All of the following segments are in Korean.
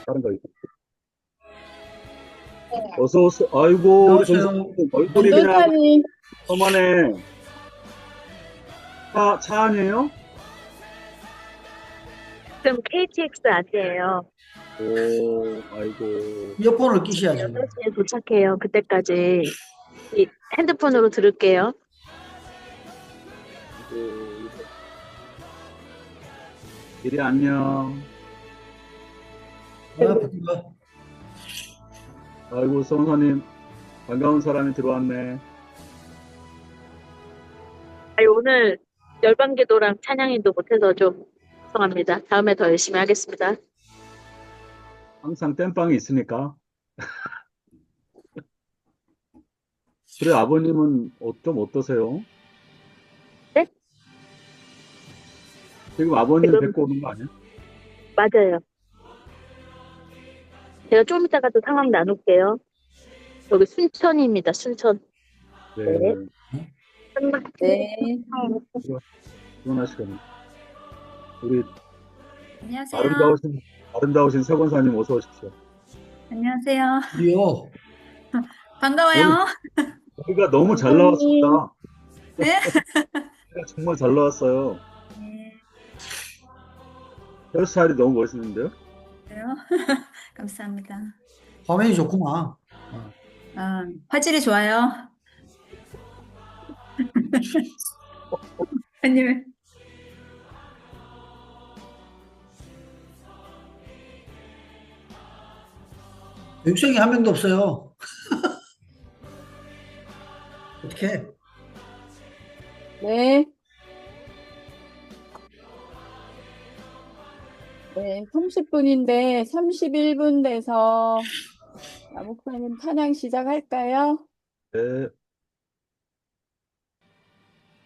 다른 거 있고. 어서 오세요. 아이고, 우리 안녕하세요. 전사님 얼굴이 그냥 안돌타님, 저만에 차 아니에요? 지금 KTX 아니에요. 오, 아이고. 이어폰을 끼셔야죠. 8시에 도착해요. 그때까지 이 핸드폰으로 들을게요. 아이고. 이리 안녕. 아, 바쁜가? 아이고, 성사님 반가운 사람이 들어왔네. 아니, 오늘 열방기도랑 찬양인도 못해서 좀 죄송합니다. 다음에 더 열심히 하겠습니다. 항상 땜빵이 있으니까. 그래, 아버님은 좀 어떠세요? 네? 지금 아버님 지금 뵙고 오는 거 아니야? 맞아요. 제가 좀 이따가 또 상황 나눌게요. 여기 순천입니다. 순천. 네. 네, 수고하시거든요. 우리 안녕하세요. 아름다우신 세권사님 어서 오십시오. 안녕하세요. 이요. 반가워요. 여기가 너무 잘 나왔습니다. 네. 정말 잘 나왔어요. 네, 헤어스타일이 너무 멋있는데요? 그래요? 감사합니다. 화면이 좋구만. 화질이 좋아요. 아니면 육성이 한 명도 없어요. 어떻게? 네. 네, 30분인데 31분 돼서 목사님 찬양 시작할까요? 네.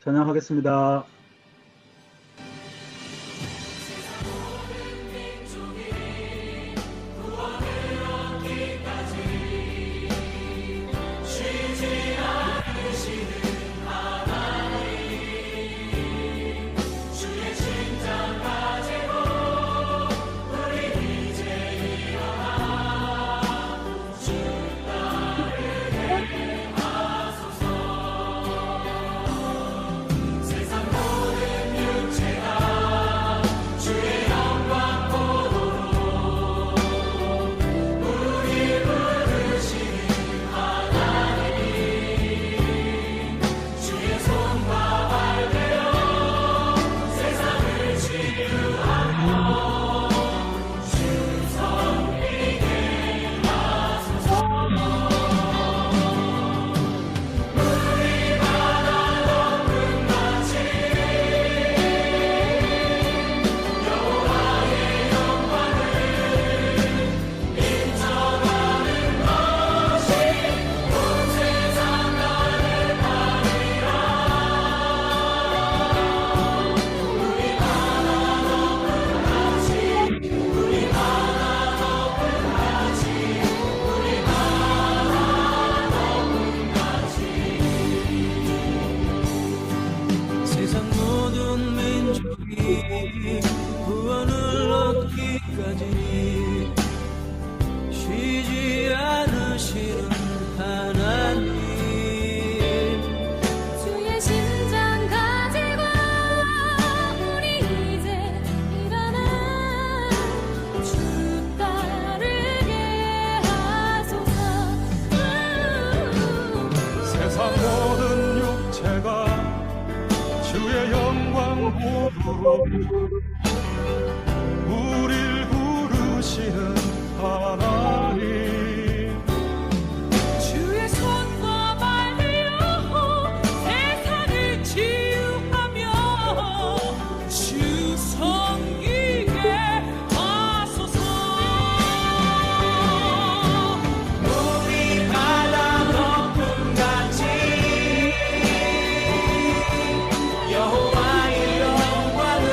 찬양하겠습니다. 세상 모든 민족이 구원을 얻기까지 쉬지 않으시는 하나님 주의 심장 가지고 우리 이제 일어나 주 따르게 하소서. 세상 모든 육체가 주의 영광 보도록 우릴 부르시는 하나님 주의 손과 발로 세상을 치유하며 주 섬기게 하소서. 우리 바다 높음 같이 여호와의 영광을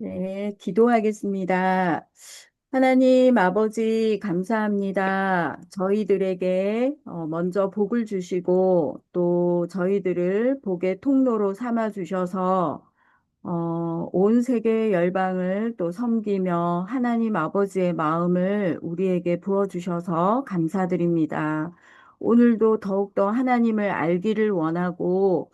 네, 기도하겠습니다. 하나님 아버지, 감사합니다. 저희들에게 먼저 복을 주시고 또 저희들을 복의 통로로 삼아 주셔서 온 세계 열방을 또 섬기며 하나님 아버지의 마음을 우리에게 부어주셔서 감사드립니다. 오늘도 더욱더 하나님을 알기를 원하고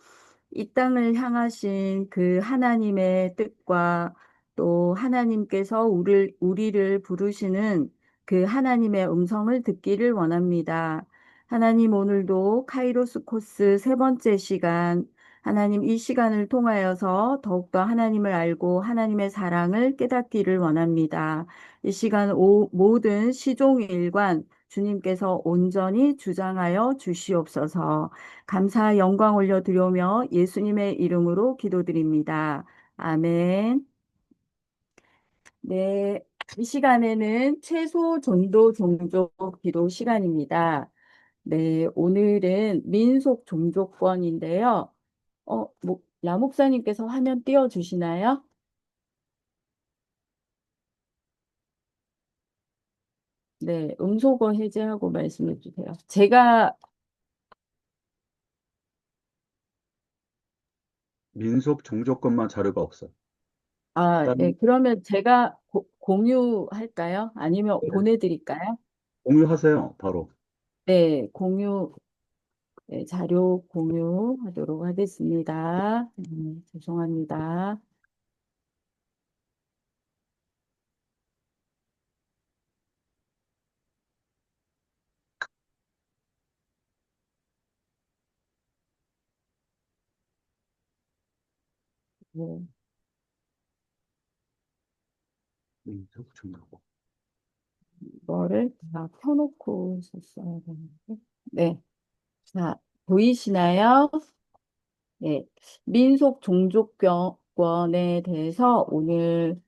이 땅을 향하신 그 하나님의 뜻과 또 하나님께서 우리를 부르시는 그 하나님의 음성을 듣기를 원합니다. 하나님 오늘도 카이로스 코스 세 번째 시간 하나님 이 시간을 통하여서 더욱더 하나님을 알고 하나님의 사랑을 깨닫기를 원합니다. 이 시간 모든 시종일관 주님께서 온전히 주장하여 주시옵소서. 감사 영광 올려드리며 예수님의 이름으로 기도드립니다. 아멘. 네, 이 시간에는 최소 전도 종족 기도 시간입니다. 네, 오늘은 민속 종족권인데요. 라 목사님께서 화면 띄워주시나요? 네, 음소거 해제하고 말씀해 주세요. 제가, 민속 종족권만 자료가 없어요. 네, 일단 그러면 제가 공유할까요? 아니면 보내드릴까요? 공유하세요, 바로. 네, 네, 자료 공유하도록 하겠습니다. 죄송합니다. 네, 민속 종족권. 이거를 다 켜놓고 있었어야 되는데. 네, 자, 보이시나요? 네, 민속 종족권에 대해서 오늘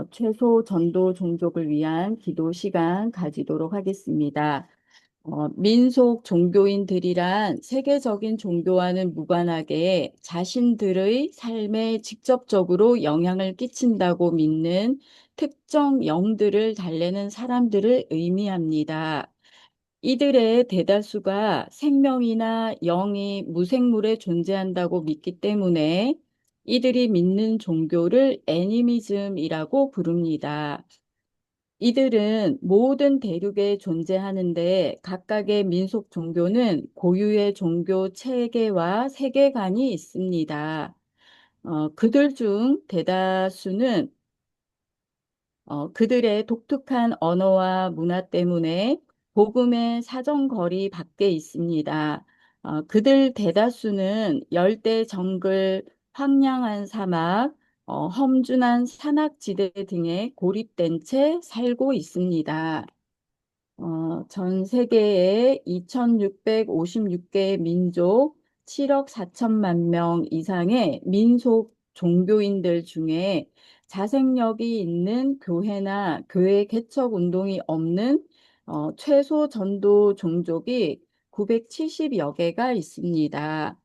최소 전도 종족을 위한 기도 시간 가지도록 하겠습니다. 민속 종교인들이란 세계적인 종교와는 무관하게 자신들의 삶에 직접적으로 영향을 끼친다고 믿는 특정 영들을 달래는 사람들을 의미합니다. 이들의 대다수가 생명이나 영이 무생물에 존재한다고 믿기 때문에 이들이 믿는 종교를 애니미즘이라고 부릅니다. 이들은 모든 대륙에 존재하는데 각각의 민속 종교는 고유의 종교 체계와 세계관이 있습니다. 그들 중 대다수는 그들의 독특한 언어와 문화 때문에 복음의 사정거리 밖에 있습니다. 그들 대다수는 열대 정글, 황량한 사막, 험준한 산악지대 등에 고립된 채 살고 있습니다. 전 세계에 2,656개의 민족, 7억 4천만 명 이상의 민속 종교인들 중에 자생력이 있는 교회나 교회 개척 운동이 없는 최소 전도 종족이 970여 개가 있습니다.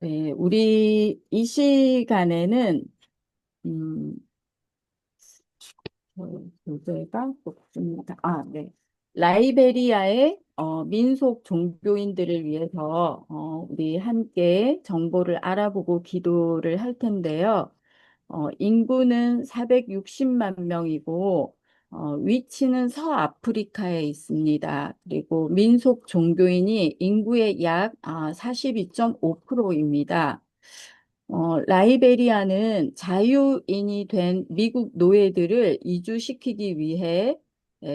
네, 우리 이 시간에는 음, 교재가 없습니다. 네. 라이베리아의 민속 종교인들을 위해서 우리 함께 정보를 알아보고 기도를 할 텐데요. 인구는 460만 명이고 위치는 서아프리카에 있습니다. 그리고 민속 종교인이 인구의 약 42.5%입니다. 라이베리아는 자유인이 된 미국 노예들을 이주시키기 위해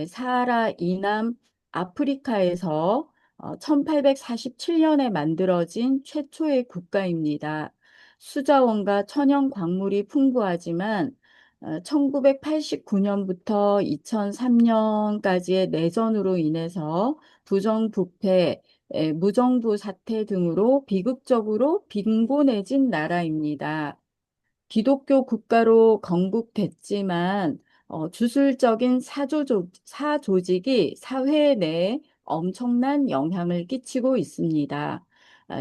사하라 이남 아프리카에서 1847년에 만들어진 최초의 국가입니다. 수자원과 천연 광물이 풍부하지만 1989년부터 2003년까지의 내전으로 인해서 부정부패, 무정부 사태 등으로 비극적으로 빈곤해진 나라입니다. 기독교 국가로 건국됐지만 주술적인 사조직이 사회 내에 엄청난 영향을 끼치고 있습니다.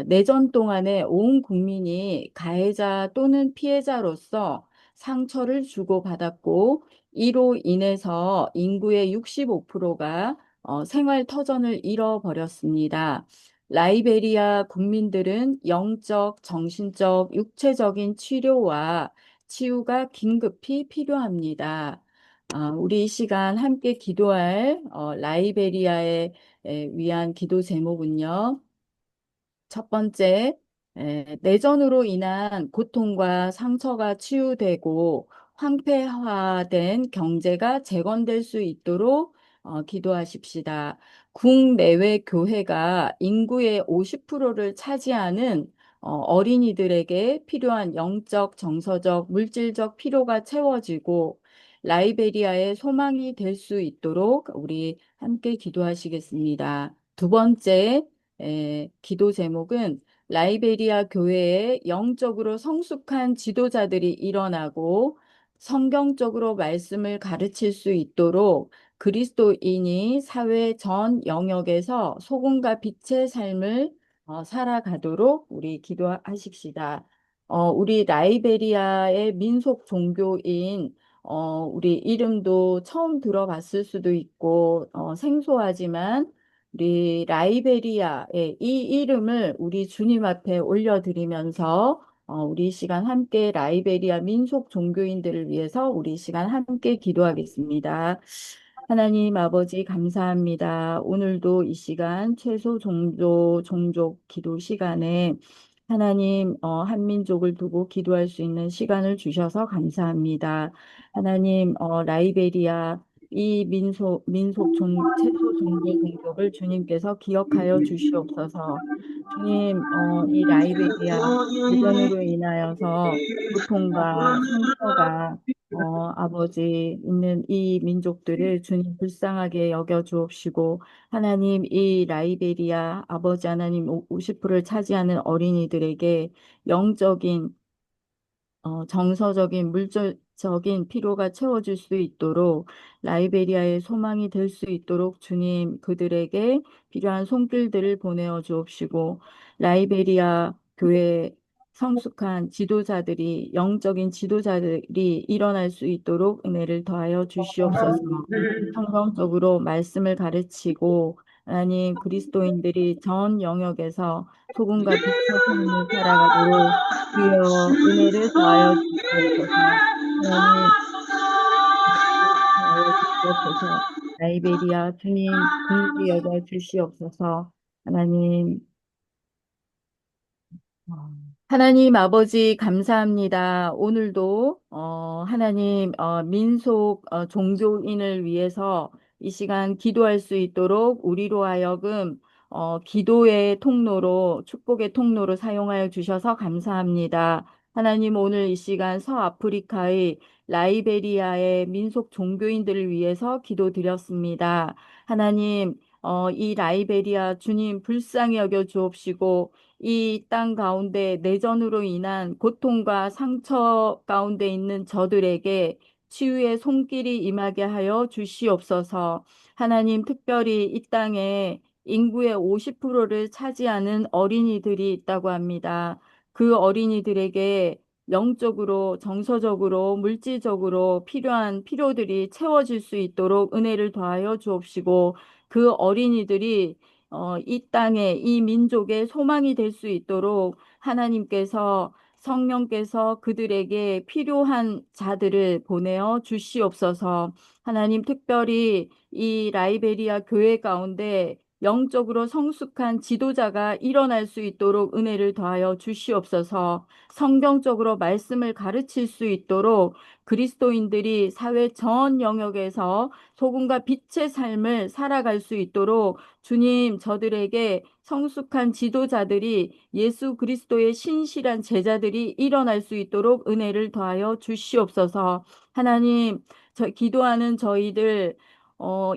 내전 동안에 온 국민이 가해자 또는 피해자로서 상처를 주고받았고, 이로 인해서 인구의 65%가 생활 터전을 잃어버렸습니다. 라이베리아 국민들은 영적, 정신적, 육체적인 치료와 치유가 긴급히 필요합니다. 우리 이 시간 함께 기도할 라이베리아에 위한 기도 제목은요. 첫 번째, 내전으로 인한 고통과 상처가 치유되고 황폐화된 경제가 재건될 수 있도록 기도하십시다. 국내외 교회가 인구의 50%를 차지하는 어린이들에게 필요한 영적, 정서적, 물질적 필요가 채워지고 라이베리아의 소망이 될 수 있도록 우리 함께 기도하시겠습니다. 두 번째, 기도 제목은 라이베리아 교회에 영적으로 성숙한 지도자들이 일어나고 성경적으로 말씀을 가르칠 수 있도록 그리스도인이 사회 전 영역에서 소금과 빛의 삶을 살아가도록 우리 기도하십시다. 우리 라이베리아의 민속 종교인 우리 이름도 처음 들어봤을 수도 있고 생소하지만 우리 라이베리아의 이 이름을 우리 주님 앞에 올려드리면서 우리 시간 함께 라이베리아 민속 종교인들을 위해서 우리 시간 함께 기도하겠습니다. 하나님 아버지 감사합니다. 오늘도 이 시간 최소 종족 기도 시간에 하나님 한민족을 두고 기도할 수 있는 시간을 주셔서 감사합니다. 하나님 라이베리아 이 최소 종교 공격을 주님께서 기억하여 주시옵소서. 주님, 이 라이베리아 내전으로 인하여서 고통과 상처가 아버지 있는 이 민족들을 주님 불쌍하게 여겨 주옵시고 하나님 이 라이베리아 아버지 하나님 50%를 차지하는 어린이들에게 영적인 정서적인, 물질적인 필요가 채워질 수 있도록 라이베리아의 소망이 될 수 있도록 주님 그들에게 필요한 손길들을 보내어 주옵시고 라이베리아 교회 성숙한 지도자들이 영적인 지도자들이 일어날 수 있도록 은혜를 더하여 주시옵소서. 성경적으로 말씀을 가르치고 하나님 그리스도인들이 전 영역에서 소금과 빛의 삶을 살아가도록 주여 은혜를 더하여 주시옵소서. 하나님 더하여 주시옵소서. 라이베리아 주님 긍휼히 여겨 주시옵소서. 하나님 하나님 아버지 감사합니다. 오늘도 하나님 민속 종교인을 위해서 이 시간 기도할 수 있도록 우리로 하여금 기도의 통로로 축복의 통로로 사용하여 주셔서 감사합니다. 하나님 오늘 이 시간 서아프리카의 라이베리아의 민속 종교인들을 위해서 기도드렸습니다. 하나님 이 라이베리아 주님 불쌍히 여겨 주옵시고 이 땅 가운데 내전으로 인한 고통과 상처 가운데 있는 저들에게 치유의 손길이 임하게 하여 주시옵소서. 하나님 특별히 이 땅에 인구의 50%를 차지하는 어린이들이 있다고 합니다. 그 어린이들에게 영적으로, 정서적으로, 물질적으로 필요한 필요들이 채워질 수 있도록 은혜를 더하여 주옵시고 그 어린이들이 이 땅에 이 민족의 소망이 될 수 있도록 하나님께서 성령께서 그들에게 필요한 자들을 보내어 주시옵소서. 하나님 특별히 이 라이베리아 교회 가운데 영적으로 성숙한 지도자가 일어날 수 있도록 은혜를 더하여 주시옵소서. 성경적으로 말씀을 가르칠 수 있도록 그리스도인들이 사회 전 영역에서 소금과 빛의 삶을 살아갈 수 있도록 주님 저들에게 성숙한 지도자들이 예수 그리스도의 신실한 제자들이 일어날 수 있도록 은혜를 더하여 주시옵소서. 하나님 기도하는 저희들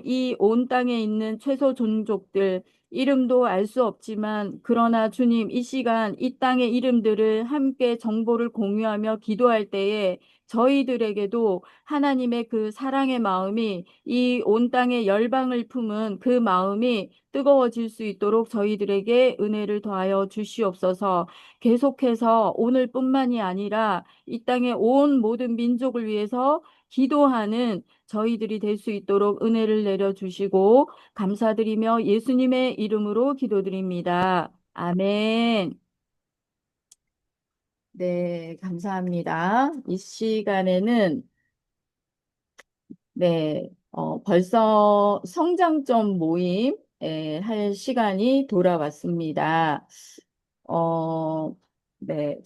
이 온 땅에 있는 최소 종족들 이름도 알 수 없지만 그러나 주님 이 시간 이 땅의 이름들을 함께 정보를 공유하며 기도할 때에 저희들에게도 하나님의 그 사랑의 마음이 이 온 땅에 열방을 품은 그 마음이 뜨거워질 수 있도록 저희들에게 은혜를 더하여 주시옵소서. 계속해서 오늘뿐만이 아니라 이 땅의 온 모든 민족을 위해서 기도하는 저희들이 될 수 있도록 은혜를 내려주시고 감사드리며 예수님의 이름으로 기도드립니다. 아멘. 네, 감사합니다. 이 시간에는 벌써 성장점 모임 할 시간이 돌아왔습니다. 어, 네,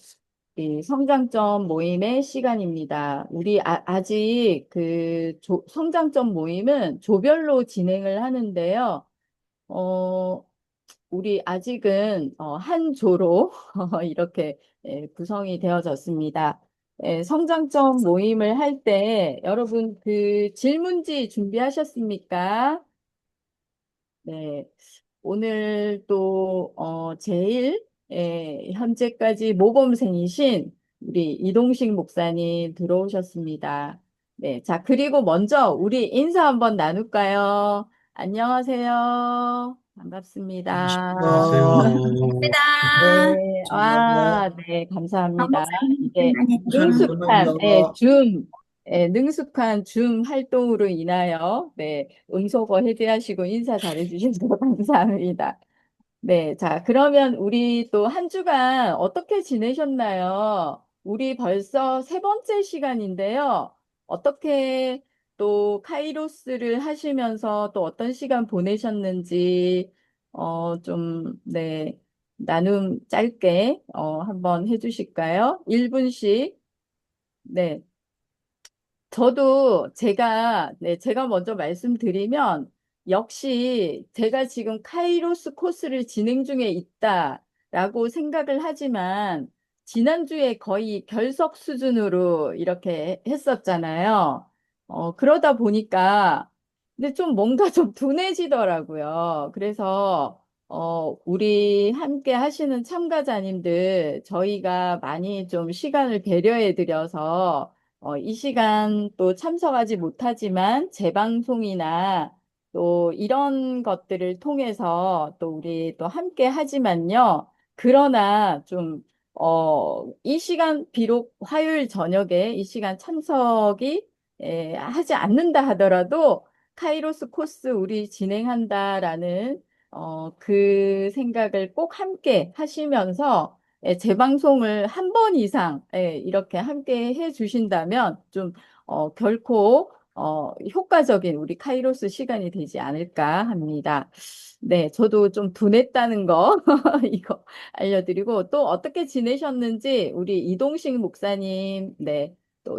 이 성장점 모임의 시간입니다. 우리 아직 그 성장점 모임은 조별로 진행을 하는데요. 우리 아직은 한 조로 이렇게 구성이 되어졌습니다. 성장점 모임을 할 때 여러분 그 질문지 준비하셨습니까? 네. 오늘 또 제일 현재까지 모범생이신 우리 이동식 목사님 들어오셨습니다. 네. 자, 그리고 먼저 우리 인사 한번 나눌까요? 안녕하세요. 반갑습니다. 감사합니다. 네, 네, 감사합니다. 이제 감사합니다. 능숙한 줌 활동으로 인하여, 응소거 해제하시고 인사 잘해주셔서 감사합니다. 네, 자, 그러면 우리 또 한 주간 어떻게 지내셨나요? 우리 벌써 세 번째 시간인데요. 어떻게 또 카이로스를 하시면서 또 어떤 시간 보내셨는지, 나눔 짧게, 한번 해주실까요? 1분씩. 네. 저도 제가 먼저 말씀드리면, 역시 제가 지금 카이로스 코스를 진행 중에 있다라고 생각을 하지만, 지난주에 거의 결석 수준으로 이렇게 했었잖아요. 그러다 보니까, 근데 좀 뭔가 좀 둔해지더라고요. 그래서, 우리 함께 하시는 참가자님들, 저희가 많이 좀 시간을 배려해 드려서, 이 시간 또 참석하지 못하지만 재방송이나 또 이런 것들을 통해서 또 우리 또 함께 하지만요. 그러나 좀, 이 시간 비록 화요일 저녁에 이 시간 참석이 하지 않는다 하더라도 카이로스 코스 우리 진행한다라는 그 생각을 꼭 함께 하시면서 재방송을 한 번 이상 이렇게 함께 해 주신다면 좀 결코 효과적인 우리 카이로스 시간이 되지 않을까 합니다. 네, 저도 좀 둔했다는 거 이거 알려드리고 또 어떻게 지내셨는지 우리 이동식 목사님 또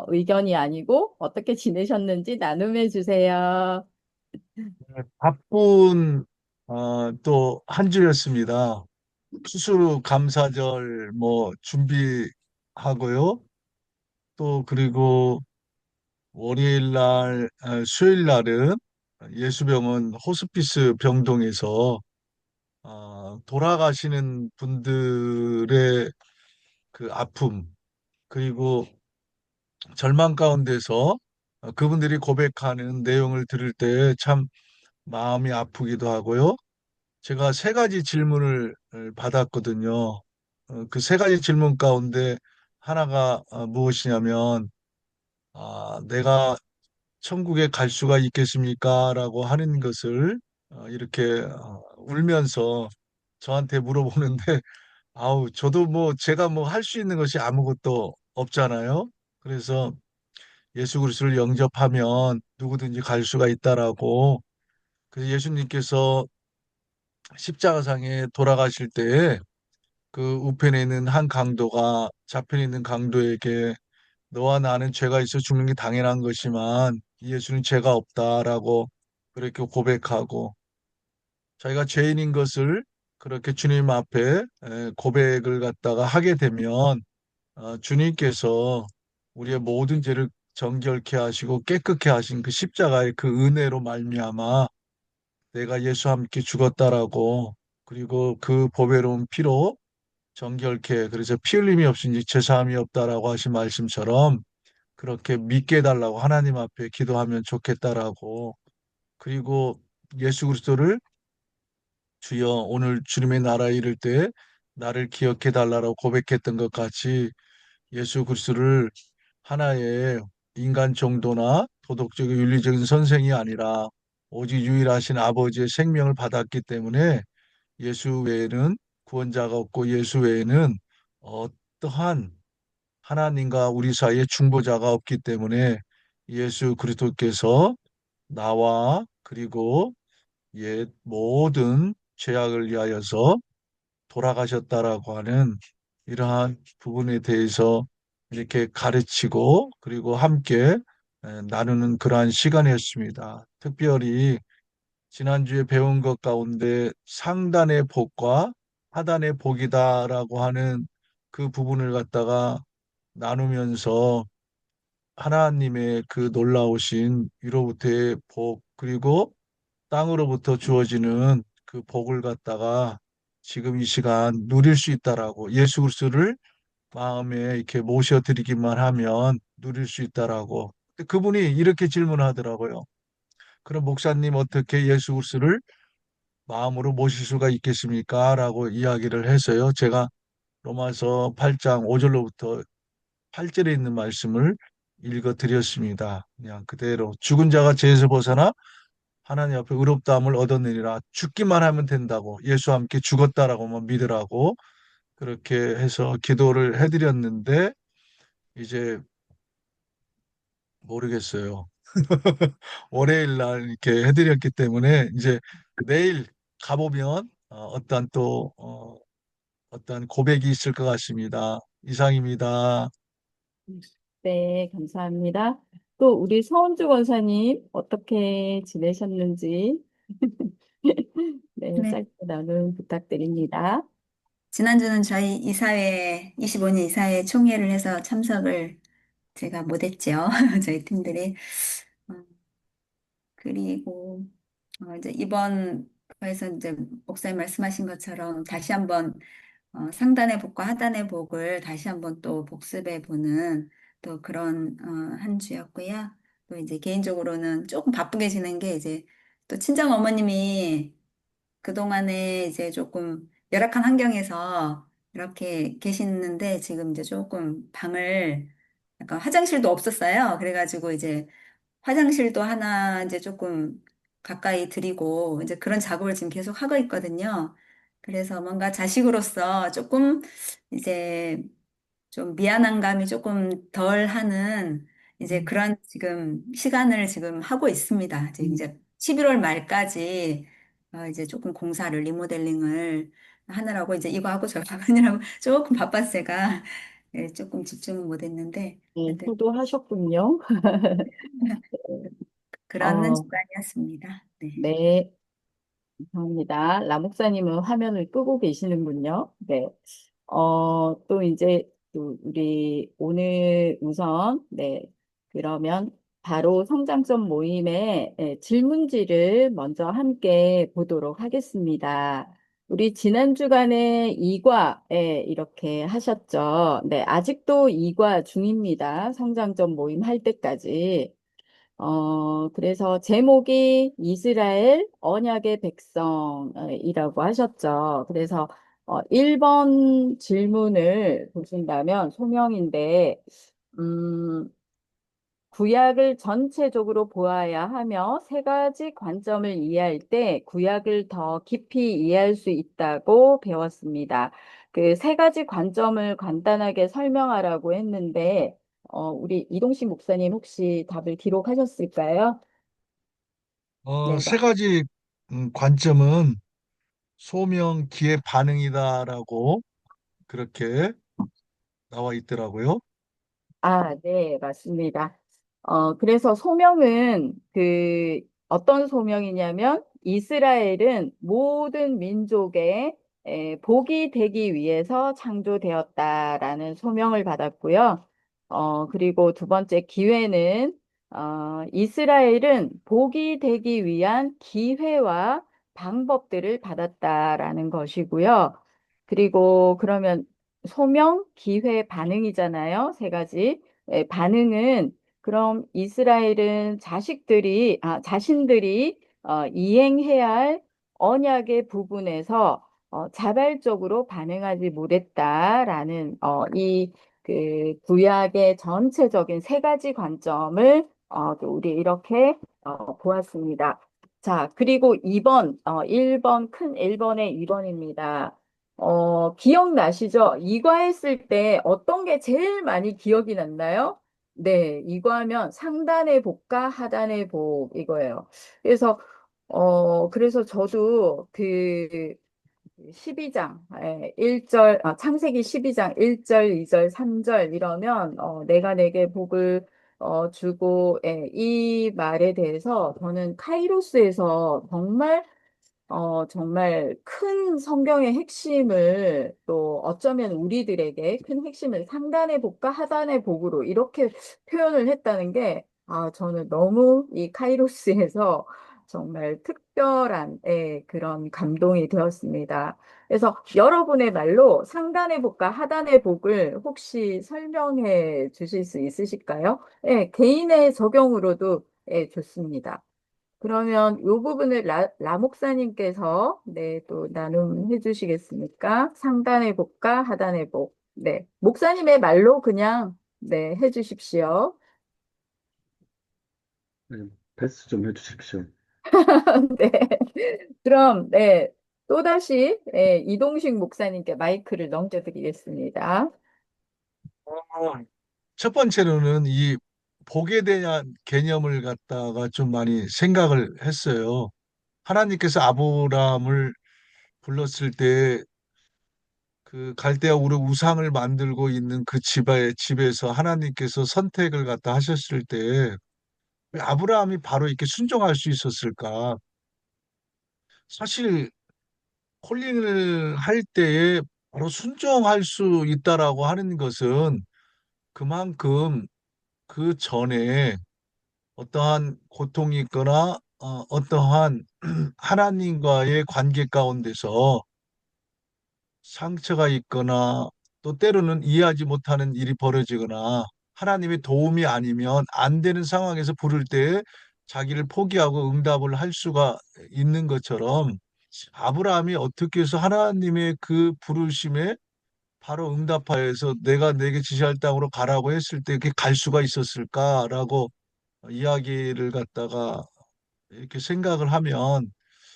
의견이 아니고 어떻게 지내셨는지 나눔해 주세요. 바쁜 또 한 주였습니다. 추수 감사절 뭐 준비하고요. 또 그리고 월요일 날, 수요일 날은 예수병원 호스피스 병동에서 돌아가시는 분들의 그 아픔 그리고 절망 가운데서 그분들이 고백하는 내용을 들을 때 참 마음이 아프기도 하고요. 제가 세 가지 질문을 받았거든요. 그 세 가지 질문 가운데 하나가 무엇이냐면, 내가 천국에 갈 수가 있겠습니까? 라고 하는 것을 이렇게 울면서 저한테 물어보는데, 아우, 저도 뭐 제가 뭐 할 수 있는 것이 아무것도 없잖아요. 그래서 예수 그리스도를 영접하면 누구든지 갈 수가 있다라고. 그래서 예수님께서 십자가상에 돌아가실 때에 그 우편에 있는 한 강도가 좌편에 있는 강도에게 너와 나는 죄가 있어 죽는 게 당연한 것이만 예수는 죄가 없다라고 그렇게 고백하고 자기가 죄인인 것을 그렇게 주님 앞에 고백을 갖다가 하게 되면 주님께서 우리의 모든 죄를 정결케 하시고 깨끗게 하신 그 십자가의 그 은혜로 말미암아 내가 예수와 함께 죽었다라고 그리고 그 보배로운 피로 정결케 그래서 피 흘림이 없으니 제사함이 없다라고 하신 말씀처럼 그렇게 믿게 해달라고 하나님 앞에 기도하면 좋겠다라고 그리고 예수 그리스도를 주여 오늘 주님의 나라에 이를 때 나를 기억해 달라고 고백했던 것 같이 예수 그리스도를 하나의 인간 정도나 도덕적인 윤리적인 선생이 아니라 오직 유일하신 아버지의 생명을 받았기 때문에 예수 외에는 구원자가 없고 예수 외에는 어떠한 하나님과 우리 사이에 중보자가 없기 때문에 예수 그리스도께서 나와 그리고 옛 모든 죄악을 위하여서 돌아가셨다라고 하는 이러한 부분에 대해서 이렇게 가르치고 그리고 함께 나누는 그러한 시간이었습니다. 특별히 지난주에 배운 것 가운데 상단의 복과 하단의 복이다라고 하는 그 부분을 갖다가 나누면서 하나님의 그 놀라우신 위로부터의 복 그리고 땅으로부터 주어지는 그 복을 갖다가 지금 이 시간 누릴 수 있다라고 예수 그리스도를 마음에 이렇게 모셔드리기만 하면 누릴 수 있다라고 그분이 이렇게 질문하더라고요. 그럼 목사님 어떻게 예수 그리스도를 마음으로 모실 수가 있겠습니까? 라고 이야기를 해서요. 제가 로마서 8장 5절로부터 8절에 있는 말씀을 읽어 드렸습니다. 그냥 그대로 죽은 자가 죄에서 벗어나 하나님 앞에 의롭다함을 얻었느니라. 죽기만 하면 된다고 예수와 함께 죽었다라고만 믿으라고 그렇게 해서 기도를 해드렸는데 이제 모르겠어요. 월요일 날 이렇게 해드렸기 때문에 이제 내일 가보면 어떤 또 어떤 고백이 있을 것 같습니다. 이상입니다. 네, 감사합니다. 또 우리 서은주 권사님 어떻게 지내셨는지 네, 네. 짧게 나눔 부탁드립니다. 지난주는 저희 이사회, 25년 이사회 총회를 해서 참석을 제가 못했죠. 저희 팀들이. 어, 그리고 이제 이번 거에서 이제 목사님 말씀하신 것처럼 다시 한번 상단의 복과 하단의 복을 다시 한번 또 복습해 보는 또 그런 한 주였고요. 또 이제 개인적으로는 조금 바쁘게 지낸 게 이제 또 친정 어머님이 그동안에 이제 조금 열악한 환경에서 이렇게 계시는데 지금 이제 조금 방을 약간 화장실도 없었어요. 그래가지고 이제 화장실도 하나 이제 조금 가까이 드리고 이제 그런 작업을 지금 계속 하고 있거든요. 그래서 뭔가 자식으로서 조금 이제 좀 미안한 감이 조금 덜 하는 이제 그런 지금 시간을 지금 하고 있습니다. 이제 11월 말까지 이제 조금 공사를 리모델링을 하느라고 이제 이거 하고 저거 하느라고 조금 바빴어요. 제가 예, 조금 집중을 못 했는데 네, 하여튼 효도하셨군요. 그런 어, 주간이었습니다. 네. 네, 감사합니다. 라 목사님은 화면을 끄고 계시는군요. 네. 또 이제 또 우리 오늘 우선 네. 그러면 바로 성장점 모임의 질문지를 먼저 함께 보도록 하겠습니다. 우리 지난 주간에 2과에 이렇게 하셨죠. 네, 아직도 2과 중입니다. 성장점 모임 할 때까지. 그래서 제목이 이스라엘 언약의 백성이라고 하셨죠. 그래서 1번 질문을 보신다면 소명인데, 음, 구약을 전체적으로 보아야 하며 세 가지 관점을 이해할 때 구약을 더 깊이 이해할 수 있다고 배웠습니다. 그 세 가지 관점을 간단하게 설명하라고 했는데, 우리 이동식 목사님 혹시 답을 기록하셨을까요? 네, 세 가지 관점은 소명 기회 반응이다라고 그렇게 나와 있더라고요. 네, 맞습니다. 그래서 소명은 어떤 소명이냐면 이스라엘은 모든 민족의 복이 되기 위해서 창조되었다라는 소명을 받았고요. 그리고 두 번째 기회는 이스라엘은 복이 되기 위한 기회와 방법들을 받았다라는 것이고요. 그리고 그러면 소명, 기회, 반응이잖아요. 세 가지. 반응은 그럼 이스라엘은 자신들이 이행해야 할 언약의 부분에서 자발적으로 반응하지 못했다라는 이 그 구약의 전체적인 세 가지 관점을 또 우리 이렇게 보았습니다. 자, 그리고 2번, 1번, 큰 1번의 2번입니다. 기억나시죠? 이과했을 때 어떤 게 제일 많이 기억이 났나요? 네, 이과하면 상단의 복과 하단의 복 이거예요. 그래서 저도 그 12장, 1절, 창세기 12장 1절, 2절, 3절 이러면 내가 내게 복을 주고 이 말에 대해서 저는 카이로스에서 정말 큰 성경의 핵심을 또 어쩌면 우리들에게 큰 핵심을 상단의 복과 하단의 복으로 이렇게 표현을 했다는 게 저는 너무 이 카이로스에서 정말 특별한 그런 감동이 되었습니다. 그래서 여러분의 말로 상단의 복과 하단의 복을 혹시 설명해 주실 수 있으실까요? 개인의 적용으로도 좋습니다. 그러면 이 부분을 라 목사님께서 또 나눔해 주시겠습니까? 상단의 복과 하단의 복. 네. 목사님의 말로 그냥 해 주십시오. 네, 패스 좀 해주십시오. 네. 그럼 또다시 이동식 목사님께 마이크를 넘겨드리겠습니다. 첫 번째로는 이 복에 대한 개념을 갖다가 좀 많이 생각을 했어요. 하나님께서 아브라함을 불렀을 때 그 갈대아 우르 우상을 만들고 있는 그 집에서 하나님께서 선택을 갖다 하셨을 때 왜 아브라함이 바로 이렇게 순종할 수 있었을까? 사실 콜링을 할 때에 바로 순종할 수 있다라고 하는 것은 그만큼 그 전에 어떠한 고통이 있거나 어떠한 하나님과의 관계 가운데서 상처가 있거나 또 때로는 이해하지 못하는 일이 벌어지거나 하나님의 도움이 아니면 안 되는 상황에서 부를 때 자기를 포기하고 응답을 할 수가 있는 것처럼 아브라함이 어떻게 해서 하나님의 그 부르심에 바로 응답하여서 내가 내게 지시할 땅으로 가라고 했을 때 그렇게 갈 수가 있었을까라고 이야기를 갖다가 이렇게 생각을 하면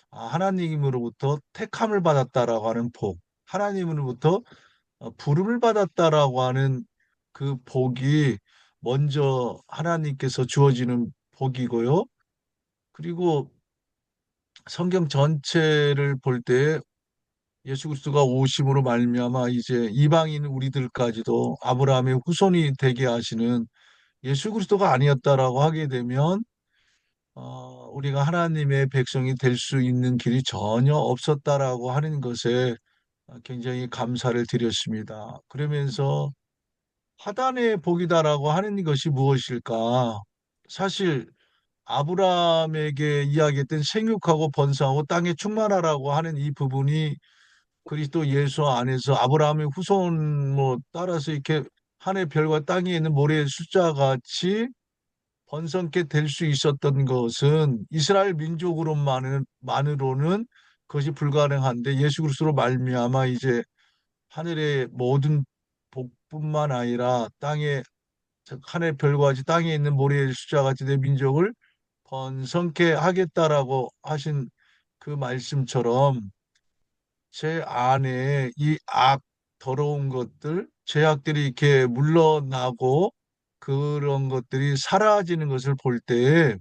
하나님으로부터 택함을 받았다라고 하는 복, 하나님으로부터 부름을 받았다라고 하는 그 복이 먼저 하나님께서 주어지는 복이고요. 그리고 성경 전체를 볼 때 예수 그리스도가 오심으로 말미암아 이제 이방인 우리들까지도 아브라함의 후손이 되게 하시는 예수 그리스도가 아니었다라고 하게 되면 우리가 하나님의 백성이 될 수 있는 길이 전혀 없었다라고 하는 것에 굉장히 감사를 드렸습니다. 그러면서 하단의 복이다라고 하는 것이 무엇일까? 사실 아브라함에게 이야기했던 생육하고 번성하고 땅에 충만하라고 하는 이 부분이 그리스도 예수 안에서 아브라함의 후손 따라서 이렇게 하늘의 별과 땅에 있는 모래의 숫자 같이 번성케 될 수 있었던 것은 이스라엘 민족으로만으로는 그것이 불가능한데 예수 그리스도로 말미암아 이제 하늘의 모든 복뿐만 아니라 땅에 하늘의 별과 같이 땅에 있는 모래의 숫자 같이 내 민족을 번성케 하겠다라고 하신 그 말씀처럼 제 안에 이 더러운 것들, 죄악들이 이렇게 물러나고 그런 것들이 사라지는 것을 볼 때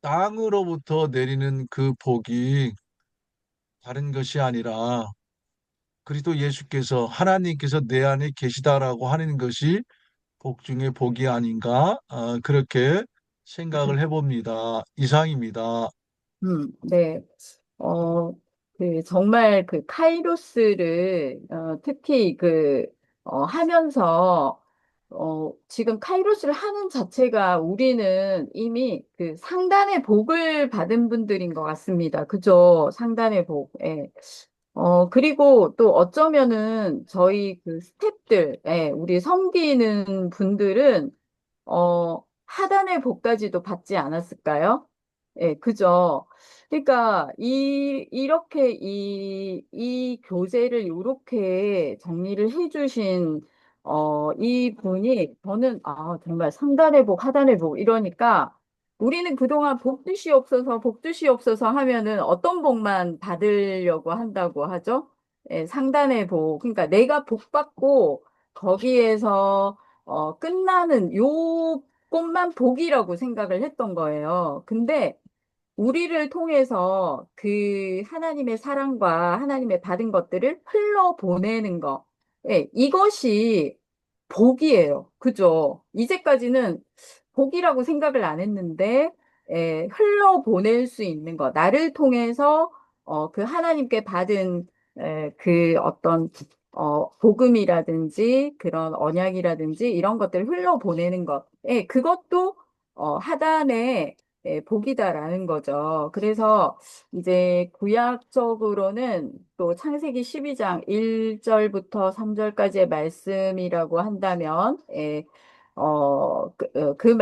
땅으로부터 내리는 그 복이 다른 것이 아니라 그리스도 예수께서 하나님께서 내 안에 계시다라고 하는 것이 복 중에 복이 아닌가 그렇게 생각을 해봅니다. 이상입니다. 네. 정말 그 카이로스를 특히 하면서 지금 카이로스를 하는 자체가 우리는 이미 그 상단의 복을 받은 분들인 것 같습니다. 그죠? 상단의 복. 예. 그리고 또 어쩌면은 저희 그 스태프들, 예, 우리 섬기는 분들은 하단의 복까지도 받지 않았을까요? 예, 그죠. 그러니까, 이 교재를 이렇게 정리를 해주신, 이 분이, 저는, 정말 상단의 복, 하단의 복, 이러니까, 우리는 그동안 복 뜻이 없어서 하면은 어떤 복만 받으려고 한다고 하죠? 예, 상단의 복. 그러니까 내가 복 받고, 거기에서 끝나는 요 것만 복이라고 생각을 했던 거예요. 근데 우리를 통해서 그 하나님의 사랑과 하나님의 받은 것들을 흘러보내는 거. 예, 이것이 복이에요. 그죠? 이제까지는 복이라고 생각을 안 했는데, 흘러보낼 수 있는 것. 나를 통해서, 그 하나님께 받은, 그 어떤, 복음이라든지 그런 언약이라든지 이런 것들을 흘러보내는 것. 그것도, 하단에 복이다라는 거죠. 그래서 이제 구약적으로는 또 창세기 12장 1절부터 3절까지의 말씀이라고 한다면, 그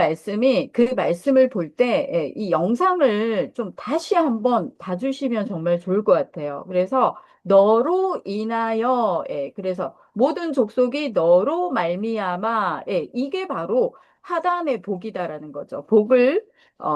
말씀을 볼 때, 이 영상을 좀 다시 한번 봐주시면 정말 좋을 것 같아요. 그래서 너로 인하여, 그래서 모든 족속이 너로 말미암아, 이게 바로 하단의 복이다라는 거죠. 복을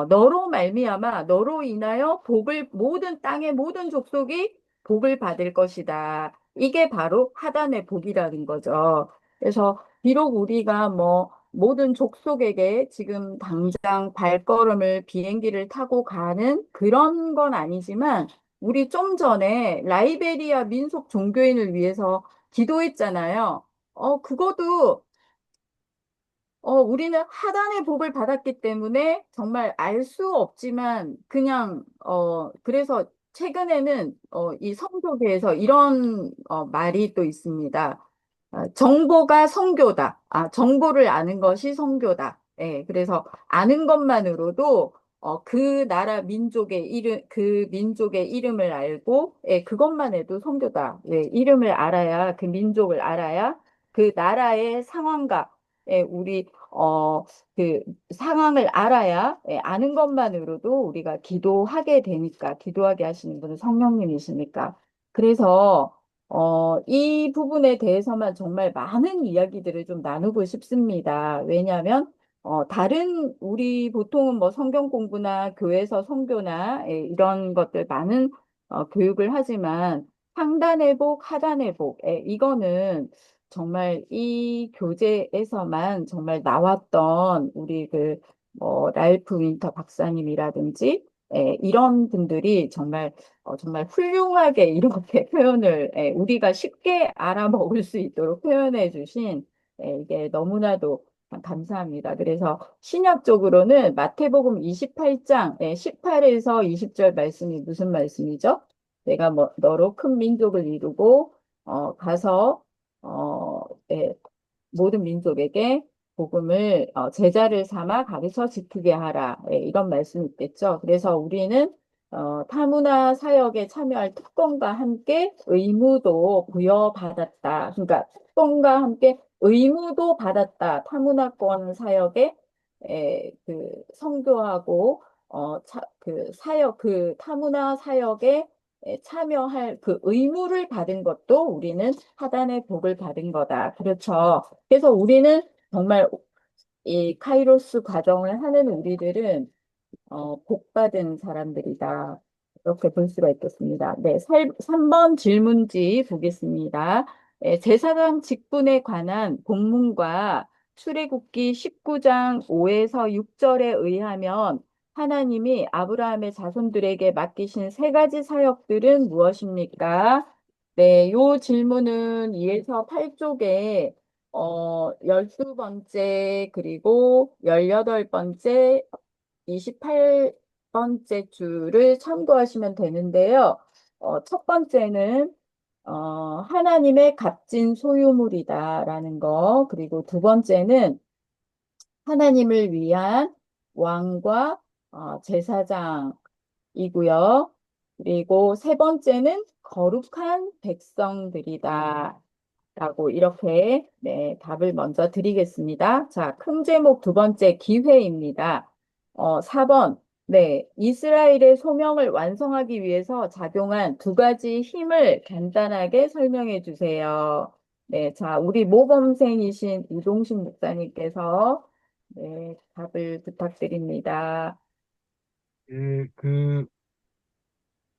너로 말미암아 너로 인하여 복을 모든 땅의 모든 족속이 복을 받을 것이다. 이게 바로 하단의 복이라는 거죠. 그래서 비록 우리가 뭐 모든 족속에게 지금 당장 발걸음을 비행기를 타고 가는 그런 건 아니지만 우리 좀 전에 라이베리아 민속 종교인을 위해서 기도했잖아요. 그것도 우리는 하단의 복을 받았기 때문에 정말 알 수 없지만 그냥, 그래서 최근에는, 이 성교계에서 이런, 말이 또 있습니다. 정보가 성교다. 정보를 아는 것이 성교다. 예, 그래서 아는 것만으로도, 그 나라 민족의 그 민족의 이름을 알고, 그것만 해도 성교다. 예, 이름을 알아야, 그 민족을 알아야 그 나라의 상황과, 우리 그 상황을 알아야 아는 것만으로도 우리가 기도하게 되니까 기도하게 하시는 분은 성령님이시니까 그래서 이 부분에 대해서만 정말 많은 이야기들을 좀 나누고 싶습니다. 왜냐하면 다른 우리 보통은 뭐 성경 공부나 교회에서 선교나 이런 것들 많은 교육을 하지만 상단의 복, 하단의 복 이거는 정말 이 교재에서만 정말 나왔던 우리 그 뭐 랄프 윈터 박사님이라든지 이런 분들이 정말 훌륭하게 이렇게 표현을 우리가 쉽게 알아먹을 수 있도록 표현해 주신 이게 너무나도 감사합니다. 그래서 신약적으로는 마태복음 28장 18에서 20절 말씀이 무슨 말씀이죠? 내가 뭐 너로 큰 민족을 이루고 가서 어, 예, 모든 민족에게 복음을 제자를 삼아 가르쳐 지키게 하라. 이런 말씀이 있겠죠. 그래서 우리는 타문화 사역에 참여할 특권과 함께 의무도 부여받았다. 그러니까 특권과 함께 의무도 받았다. 타문화권 사역에 그 선교하고 그 사역 그 타문화 사역에 참여할 그 의무를 받은 것도 우리는 하단의 복을 받은 거다. 그렇죠. 그래서 우리는 정말 이 카이로스 과정을 하는 우리들은 복 받은 사람들이다. 이렇게 볼 수가 있겠습니다. 네, 3번 질문지 보겠습니다. 제사장 직분에 관한 본문과 출애굽기 19장 5에서 6절에 의하면 하나님이 아브라함의 자손들에게 맡기신 세 가지 사역들은 무엇입니까? 네, 요 질문은 2에서 8쪽에 12번째 그리고 18번째 28번째 줄을 참고하시면 되는데요. 첫 번째는 하나님의 값진 소유물이다라는 거. 그리고 두 번째는 하나님을 위한 왕과 제사장이고요. 그리고 세 번째는 거룩한 백성들이다. 라고 이렇게 네, 답을 먼저 드리겠습니다. 자, 큰 제목 두 번째 기회입니다. 4번. 네, 이스라엘의 소명을 완성하기 위해서 작용한 두 가지 힘을 간단하게 설명해 주세요. 네, 자, 우리 모범생이신 이동식 목사님께서 네, 답을 부탁드립니다. 예, 그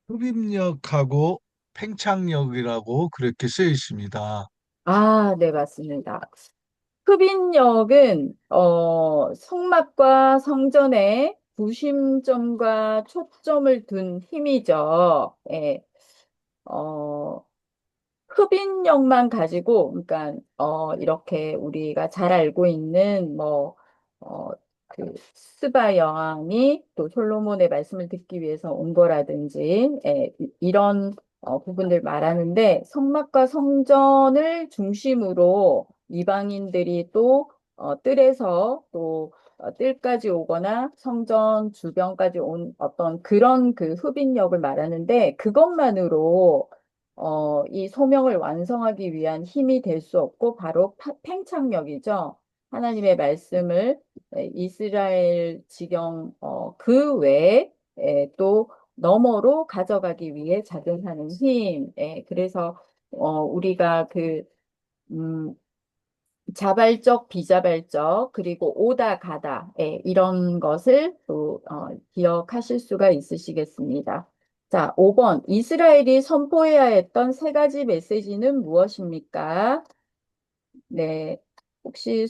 흡입력하고 팽창력이라고 그렇게 쓰여 있습니다. 아, 네, 맞습니다. 흡인력은 성막과 성전에 구심점과 초점을 둔 힘이죠. 예. 어, 흡인력만 가지고, 그러니까 이렇게 우리가 잘 알고 있는 어, 스바 여왕이 또 솔로몬의 말씀을 듣기 위해서 온 거라든지, 예, 이런 부분들 말하는데 성막과 성전을 중심으로 이방인들이 또 뜰에서 또 뜰까지 오거나 성전 주변까지 온 어떤 그런 그 흡인력을 말하는데 그것만으로 이 소명을 완성하기 위한 힘이 될 수 없고 바로 팽창력이죠. 하나님의 말씀을 이스라엘 지경 그 외에 또 너머로 가져가기 위해 작용하는 힘. 그래서 우리가 음, 자발적, 비자발적, 그리고 오다 가다 이런 것을 또 기억하실 수가 있으시겠습니다. 자, 5번. 이스라엘이 선포해야 했던 세 가지 메시지는 무엇입니까? 네. 혹시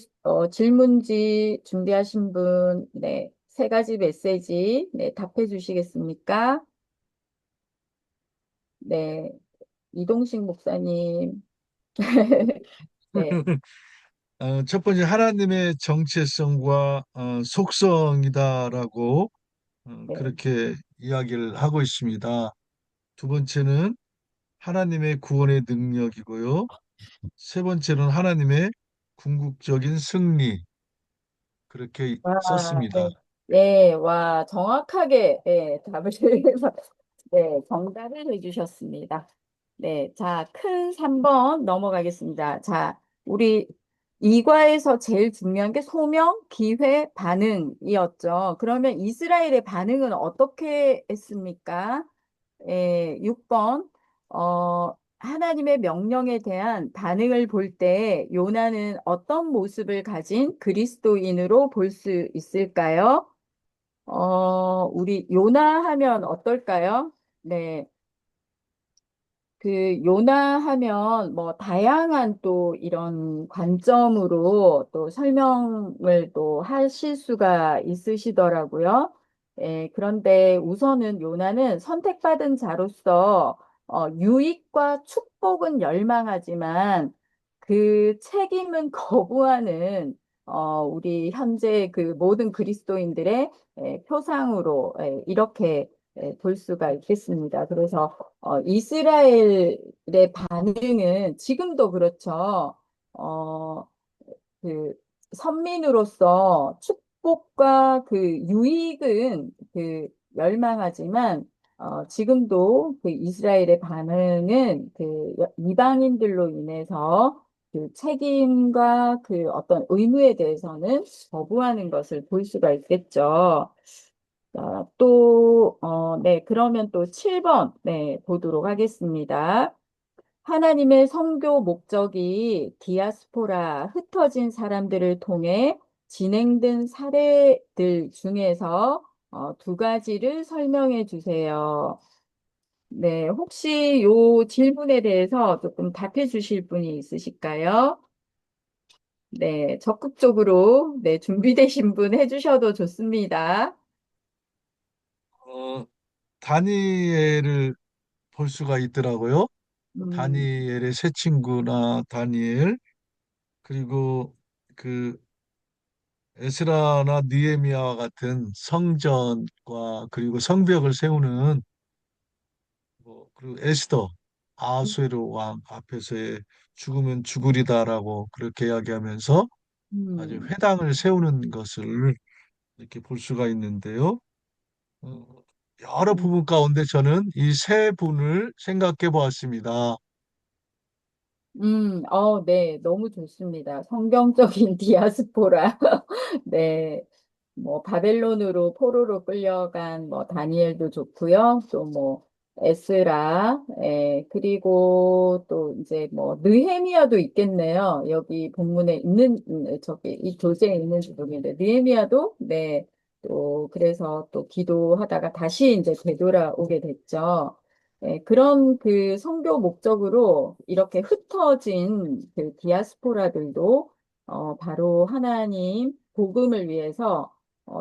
질문지 준비하신 분, 네. 세 가지 메시지, 네, 답해 주시겠습니까? 네. 이동식 목사님. 네. 첫 번째 하나님의 정체성과 속성이다라고 네. 그렇게 이야기를 하고 있습니다. 두 번째는 하나님의 구원의 능력이고요. 세 번째는 하나님의 궁극적인 승리 그렇게 와, 썼습니다. 네. 네, 와, 정확하게, 답을, 네, 정답을 해주셨습니다. 네, 자, 큰 3번 넘어가겠습니다. 자, 우리 이과에서 제일 중요한 게 소명, 기회, 반응이었죠. 그러면 이스라엘의 반응은 어떻게 했습니까? 6번, 하나님의 명령에 대한 반응을 볼 때 요나는 어떤 모습을 가진 그리스도인으로 볼 수 있을까요? 우리 요나 하면 어떨까요? 네. 요나 하면 뭐 다양한 또 이런 관점으로 또 설명을 또 하실 수가 있으시더라고요. 그런데 우선은 요나는 선택받은 자로서 유익과 축복은 열망하지만 그 책임은 거부하는 우리 현재 그 모든 그리스도인들의 표상으로 이렇게 볼 수가 있겠습니다. 그래서 이스라엘의 반응은 지금도 그렇죠. 어, 그 선민으로서 축복과 그 유익은 열망하지만 지금도 그 이스라엘의 반응은 그 이방인들로 인해서 그 책임과 그 어떤 의무에 대해서는 거부하는 것을 볼 수가 있겠죠. 자, 또, 네, 그러면 또 7번, 네, 보도록 하겠습니다. 하나님의 선교 목적이 디아스포라, 흩어진 사람들을 통해 진행된 사례들 중에서 두 가지를 설명해 주세요. 네, 혹시 요 질문에 대해서 조금 답해 주실 분이 있으실까요? 네, 적극적으로, 네, 준비되신 분 해주셔도 좋습니다. 어, 다니엘을 볼 수가 있더라고요. 음, 다니엘의 새 친구나 다니엘 그리고 그 에스라나 느헤미야와 같은 성전과 그리고 성벽을 세우는 그리고 에스더 아수에로 왕 앞에서의 죽으면 죽으리다라고 그렇게 이야기하면서 아주 회당을 세우는 것을 이렇게 볼 수가 있는데요. 어, 여러 부분 가운데 저는 이 세 분을 생각해 보았습니다. 네, 너무 좋습니다. 성경적인 디아스포라. 네, 뭐 바벨론으로 포로로 끌려간 뭐 다니엘도 좋고요. 또 뭐 에스라, 그리고 또 이제 뭐 느헤미야도 있겠네요. 여기 본문에 있는 저기 이 교재에 있는 부분인데 느헤미야도 네, 또 그래서 또 기도하다가 다시 이제 되돌아오게 됐죠. 그런 그 선교 목적으로 이렇게 흩어진 그 디아스포라들도 바로 하나님 복음을 위해서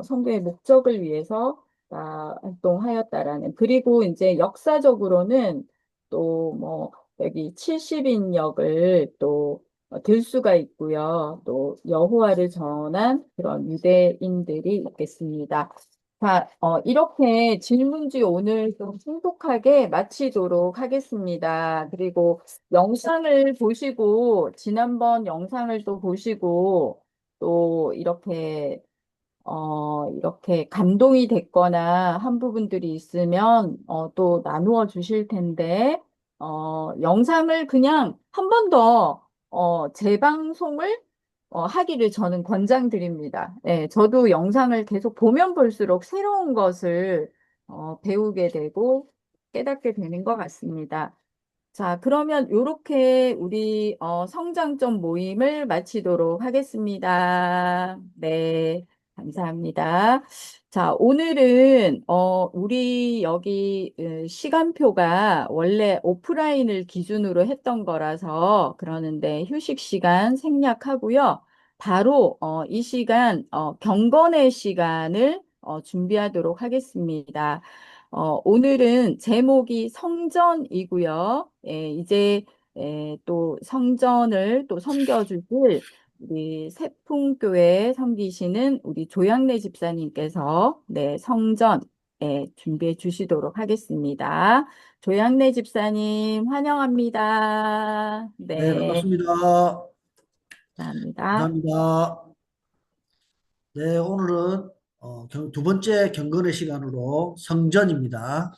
선교의 목적을 위해서 활동하였다라는. 그리고 이제 역사적으로는 또 뭐 여기 70인역을 또 들 수가 있고요. 또 여호와를 전한 그런 유대인들이 있겠습니다. 자, 이렇게 질문지 오늘 좀 풍족하게 마치도록 하겠습니다. 그리고 영상을 보시고, 지난번 영상을 또 보시고, 또 이렇게 감동이 됐거나 한 부분들이 있으면, 또 나누어 주실 텐데, 영상을 그냥 한 번 더, 재방송을 하기를 저는 권장드립니다. 네, 저도 영상을 계속 보면 볼수록 새로운 것을 배우게 되고 깨닫게 되는 것 같습니다. 자, 그러면 이렇게 우리 성장점 모임을 마치도록 하겠습니다. 네, 감사합니다. 자, 오늘은 우리 여기 시간표가 원래 오프라인을 기준으로 했던 거라서 그러는데 휴식 시간 생략하고요. 바로 이 시간 경건의 시간을 준비하도록 하겠습니다. 오늘은 제목이 성전이고요. 이제 또 성전을 또 섬겨주실 우리 세풍교회 섬기시는 우리 조양래 집사님께서 네, 성전 준비해 주시도록 하겠습니다. 조양래 집사님 환영합니다. 네, 네, 반갑습니다. 감사합니다. 감사합니다. 네, 오늘은 두 번째 경건의 시간으로 성전입니다.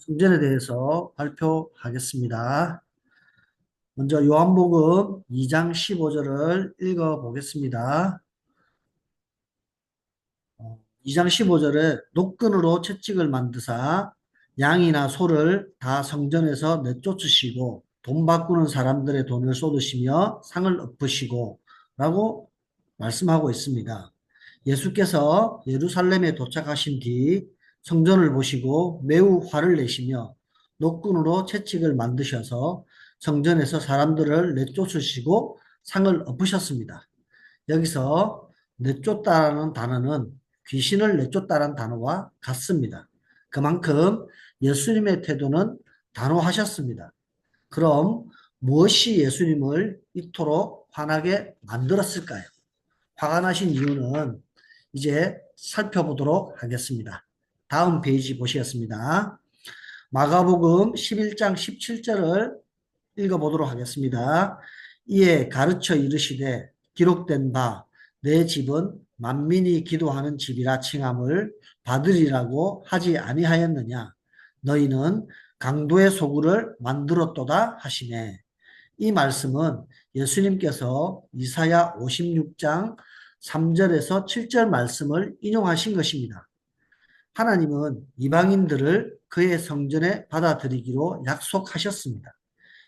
성전에 대해서 발표하겠습니다. 먼저 요한복음 2장 15절을 읽어보겠습니다. 2장 15절에 노끈으로 채찍을 만드사 양이나 소를 다 성전에서 내쫓으시고 돈 바꾸는 사람들의 돈을 쏟으시며 상을 엎으시고 라고 말씀하고 있습니다. 예수께서 예루살렘에 도착하신 뒤 성전을 보시고 매우 화를 내시며 노끈으로 채찍을 만드셔서 성전에서 사람들을 내쫓으시고 상을 엎으셨습니다. 여기서 내쫓다라는 단어는 귀신을 내쫓다라는 단어와 같습니다. 그만큼 예수님의 태도는 단호하셨습니다. 그럼 무엇이 예수님을 이토록 화나게 만들었을까요? 화가 나신 이유는 이제 살펴보도록 하겠습니다. 다음 페이지 보시겠습니다. 마가복음 11장 17절을 읽어보도록 하겠습니다. 이에 가르쳐 이르시되 기록된 바 내 집은 만민이 기도하는 집이라 칭함을 받으리라고 하지 아니하였느냐. 너희는 강도의 소굴을 만들었도다 하시네. 이 말씀은 예수님께서 이사야 56장 3절에서 7절 말씀을 인용하신 것입니다. 하나님은 이방인들을 그의 성전에 받아들이기로 약속하셨습니다.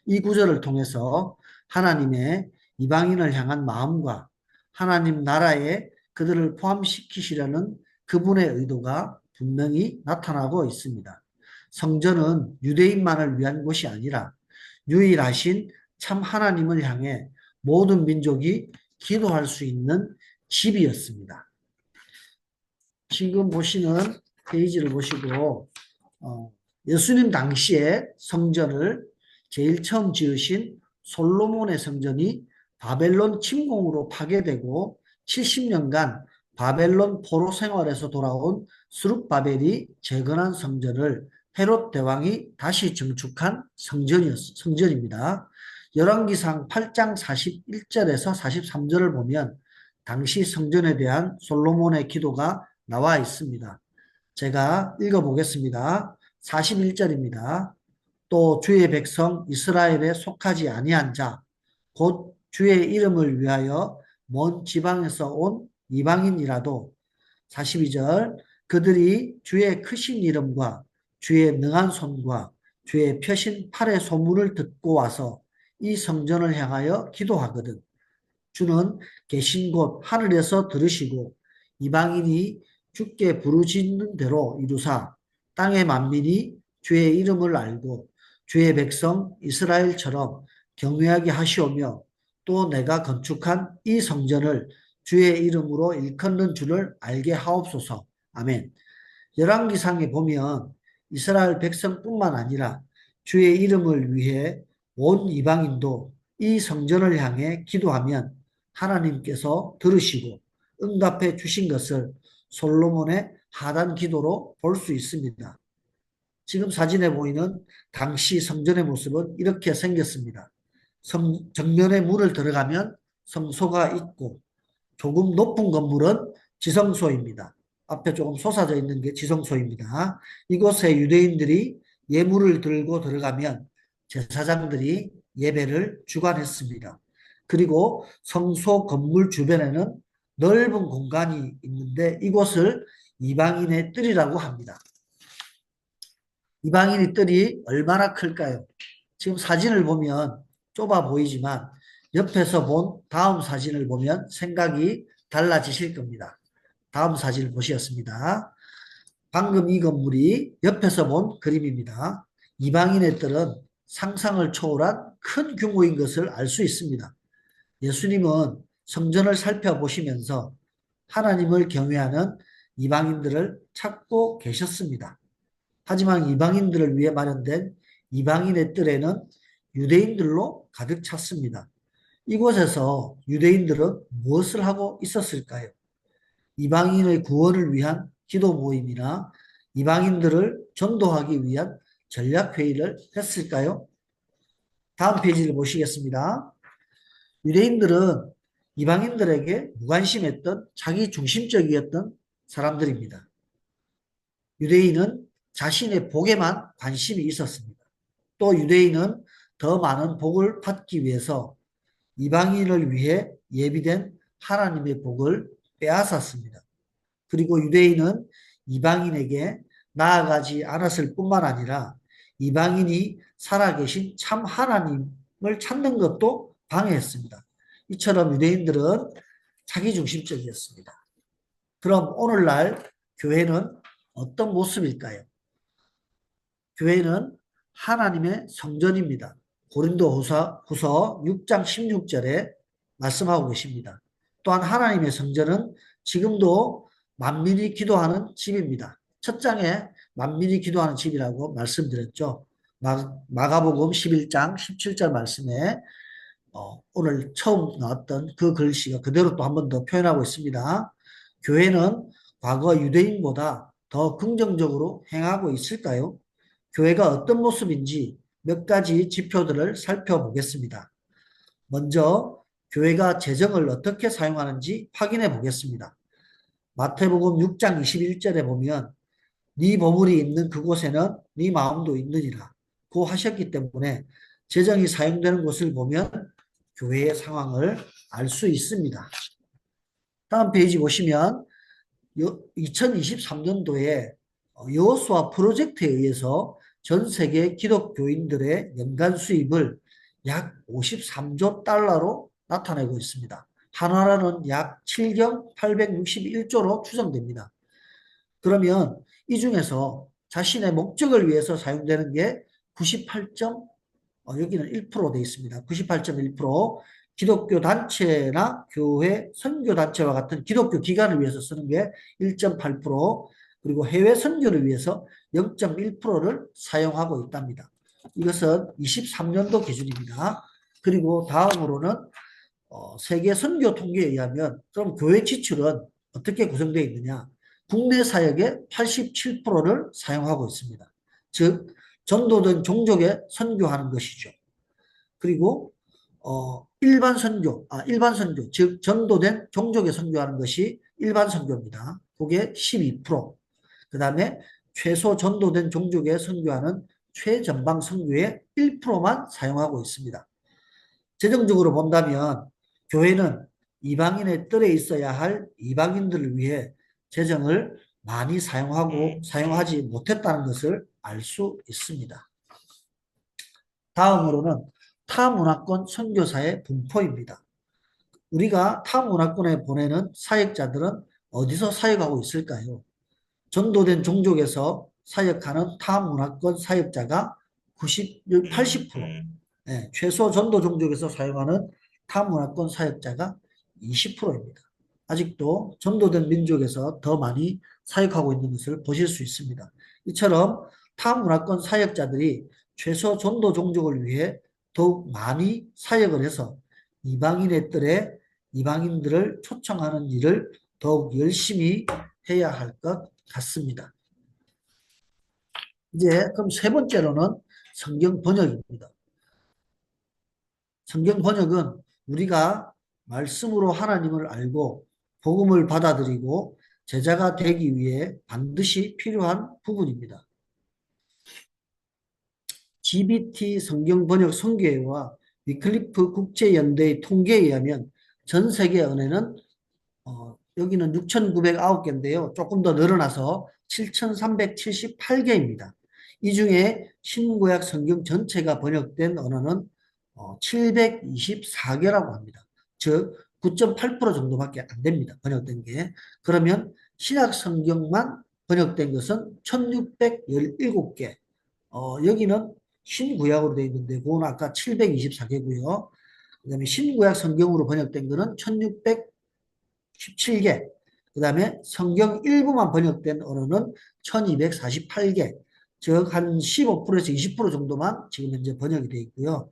이 구절을 통해서 하나님의 이방인을 향한 마음과 하나님 나라에 그들을 포함시키시려는 그분의 의도가 분명히 나타나고 있습니다. 성전은 유대인만을 위한 곳이 아니라 유일하신 참 하나님을 향해 모든 민족이 기도할 수 있는 집이었습니다. 지금 보시는 페이지를 보시고 예수님 당시에 성전을 제일 처음 지으신 솔로몬의 성전이 바벨론 침공으로 파괴되고 70년간 바벨론 포로 생활에서 돌아온 스룹바벨이 재건한 성전을 헤롯 대왕이 다시 증축한 성전입니다. 열왕기상 8장 41절에서 43절을 보면 당시 성전에 대한 솔로몬의 기도가 나와 있습니다. 제가 읽어보겠습니다. 41절입니다. 또 주의 백성 이스라엘에 속하지 아니한 자, 곧 주의 이름을 위하여 먼 지방에서 온 이방인이라도 42절 그들이 주의 크신 이름과 주의 능한 손과 주의 펴신 팔의 소문을 듣고 와서 이 성전을 향하여 기도하거든. 주는 계신 곳 하늘에서 들으시고 이방인이 주께 부르짖는 대로 이루사 땅의 만민이 주의 이름을 알고 주의 백성 이스라엘처럼 경외하게 하시오며 또 내가 건축한 이 성전을 주의 이름으로 일컫는 줄을 알게 하옵소서. 아멘. 열왕기상에 보면 이스라엘 백성뿐만 아니라 주의 이름을 위해 온 이방인도 이 성전을 향해 기도하면 하나님께서 들으시고 응답해 주신 것을 솔로몬의 하단 기도로 볼 수 있습니다. 지금 사진에 보이는 당시 성전의 모습은 이렇게 생겼습니다. 정면에 문을 들어가면 성소가 있고 조금 높은 건물은 지성소입니다. 앞에 조금 솟아져 있는 게 지성소입니다. 이곳에 유대인들이 예물을 들고 들어가면 제사장들이 예배를 주관했습니다. 그리고 성소 건물 주변에는 넓은 공간이 있는데 이곳을 이방인의 뜰이라고 합니다. 이방인의 뜰이 얼마나 클까요? 지금 사진을 보면 좁아 보이지만 옆에서 본 다음 사진을 보면 생각이 달라지실 겁니다. 다음 사진을 보시겠습니다. 방금 이 건물이 옆에서 본 그림입니다. 이방인의 뜰은 상상을 초월한 큰 규모인 것을 알 수 있습니다. 예수님은 성전을 살펴보시면서 하나님을 경외하는 이방인들을 찾고 계셨습니다. 하지만 이방인들을 위해 마련된 이방인의 뜰에는 유대인들로 가득 찼습니다. 이곳에서 유대인들은 무엇을 하고 있었을까요? 이방인의 구원을 위한 기도 모임이나 이방인들을 전도하기 위한 전략회의를 했을까요? 다음 페이지를 보시겠습니다. 유대인들은 이방인들에게 무관심했던 자기 중심적이었던 사람들입니다. 유대인은 자신의 복에만 관심이 있었습니다. 또 유대인은 더 많은 복을 받기 위해서 이방인을 위해 예비된 하나님의 복을 빼앗았습니다. 그리고 유대인은 이방인에게 나아가지 않았을 뿐만 아니라 이방인이 살아계신 참 하나님을 찾는 것도 방해했습니다. 이처럼 유대인들은 자기중심적이었습니다. 그럼 오늘날 교회는 어떤 모습일까요? 교회는 하나님의 성전입니다. 고린도후서 6장 16절에 말씀하고 계십니다. 또한 하나님의 성전은 지금도 만민이 기도하는 집입니다. 첫 장에 만민이 기도하는 집이라고 말씀드렸죠. 마가복음 11장 17절 말씀에 오늘 처음 나왔던 그 글씨가 그대로 또 한 번 더 표현하고 있습니다. 교회는 과거 유대인보다 더 긍정적으로 행하고 있을까요? 교회가 어떤 모습인지 몇 가지 지표들을 살펴보겠습니다. 먼저 교회가 재정을 어떻게 사용하는지 확인해 보겠습니다. 마태복음 6장 21절에 보면 네 보물이 있는 그곳에는 네 마음도 있느니라 고 하셨기 때문에 재정이 사용되는 곳을 보면 교회의 상황을 알 수 있습니다. 다음 페이지 보시면 2023년도에 여호수아 프로젝트에 의해서 전 세계 기독교인들의 연간 수입을 약 53조 달러로 나타내고 있습니다. 한화로는 약 7경 861조로 추정됩니다. 그러면 이 중에서 자신의 목적을 위해서 사용되는 게 98. 여기는 1% 되어 있습니다. 98.1%. 기독교 단체나 교회, 선교단체와 같은 기독교 기관을 위해서 쓰는 게 1.8%, 그리고 해외 선교를 위해서 0.1%를 사용하고 있답니다. 이것은 23년도 기준입니다. 그리고 다음으로는 세계 선교 통계에 의하면 그럼 교회 지출은 어떻게 구성되어 있느냐? 국내 사역의 87%를 사용하고 있습니다. 즉 전도된 종족에 선교하는 것이죠. 그리고 일반 선교, 즉 전도된 종족에 선교하는 것이 일반 선교입니다. 그게 12%. 그 다음에 최소 전도된 종족에 선교하는 최전방 선교의 1%만 사용하고 있습니다. 재정적으로 본다면 교회는 이방인의 뜰에 있어야 할 이방인들을 위해 재정을 많이 사용하지 못했다는 것을 알 수 있습니다. 다음으로는 타문화권 선교사의 분포입니다. 우리가 타문화권에 보내는 사역자들은 어디서 사역하고 있을까요? 전도된 종족에서 사역하는 타문화권 사역자가 80%, 최소 전도 종족에서 사용하는 타문화권 사역자가 20%입니다. 아직도 전도된 민족에서 더 많이 사역하고 있는 것을 보실 수 있습니다. 이처럼 타문화권 사역자들이 최소 전도 종족을 위해 더욱 많이 사역을 해서 이방인의 뜰에 이방인들을 초청하는 일을 더욱 열심히 해야 할 것 같습니다. 이제 그럼 세 번째로는 성경 번역입니다. 성경 번역은 우리가 말씀으로 하나님을 알고 복음을 받아들이고 제자가 되기 위해 반드시 필요한 부분입니다. GBT 성경 번역 선교회와 위클리프 국제연대의 통계에 의하면 전 세계 언어는 여기는 6,909개인데요. 조금 더 늘어나서 7,378개입니다. 이 중에 신구약 성경 전체가 번역된 언어는 724개라고 합니다. 즉 9.8% 정도밖에 안 됩니다. 번역된 게. 그러면 신약 성경만 번역된 것은 1,617개. 여기는 신구약으로 되어 있는데 그건 아까 724개고요. 그 다음에 신구약 성경으로 번역된 것은 1,617개. 그 다음에 성경 일부만 번역된 언어는 1,248개. 즉 한 15%에서 20% 정도만 지금 현재 번역이 되어 있고요.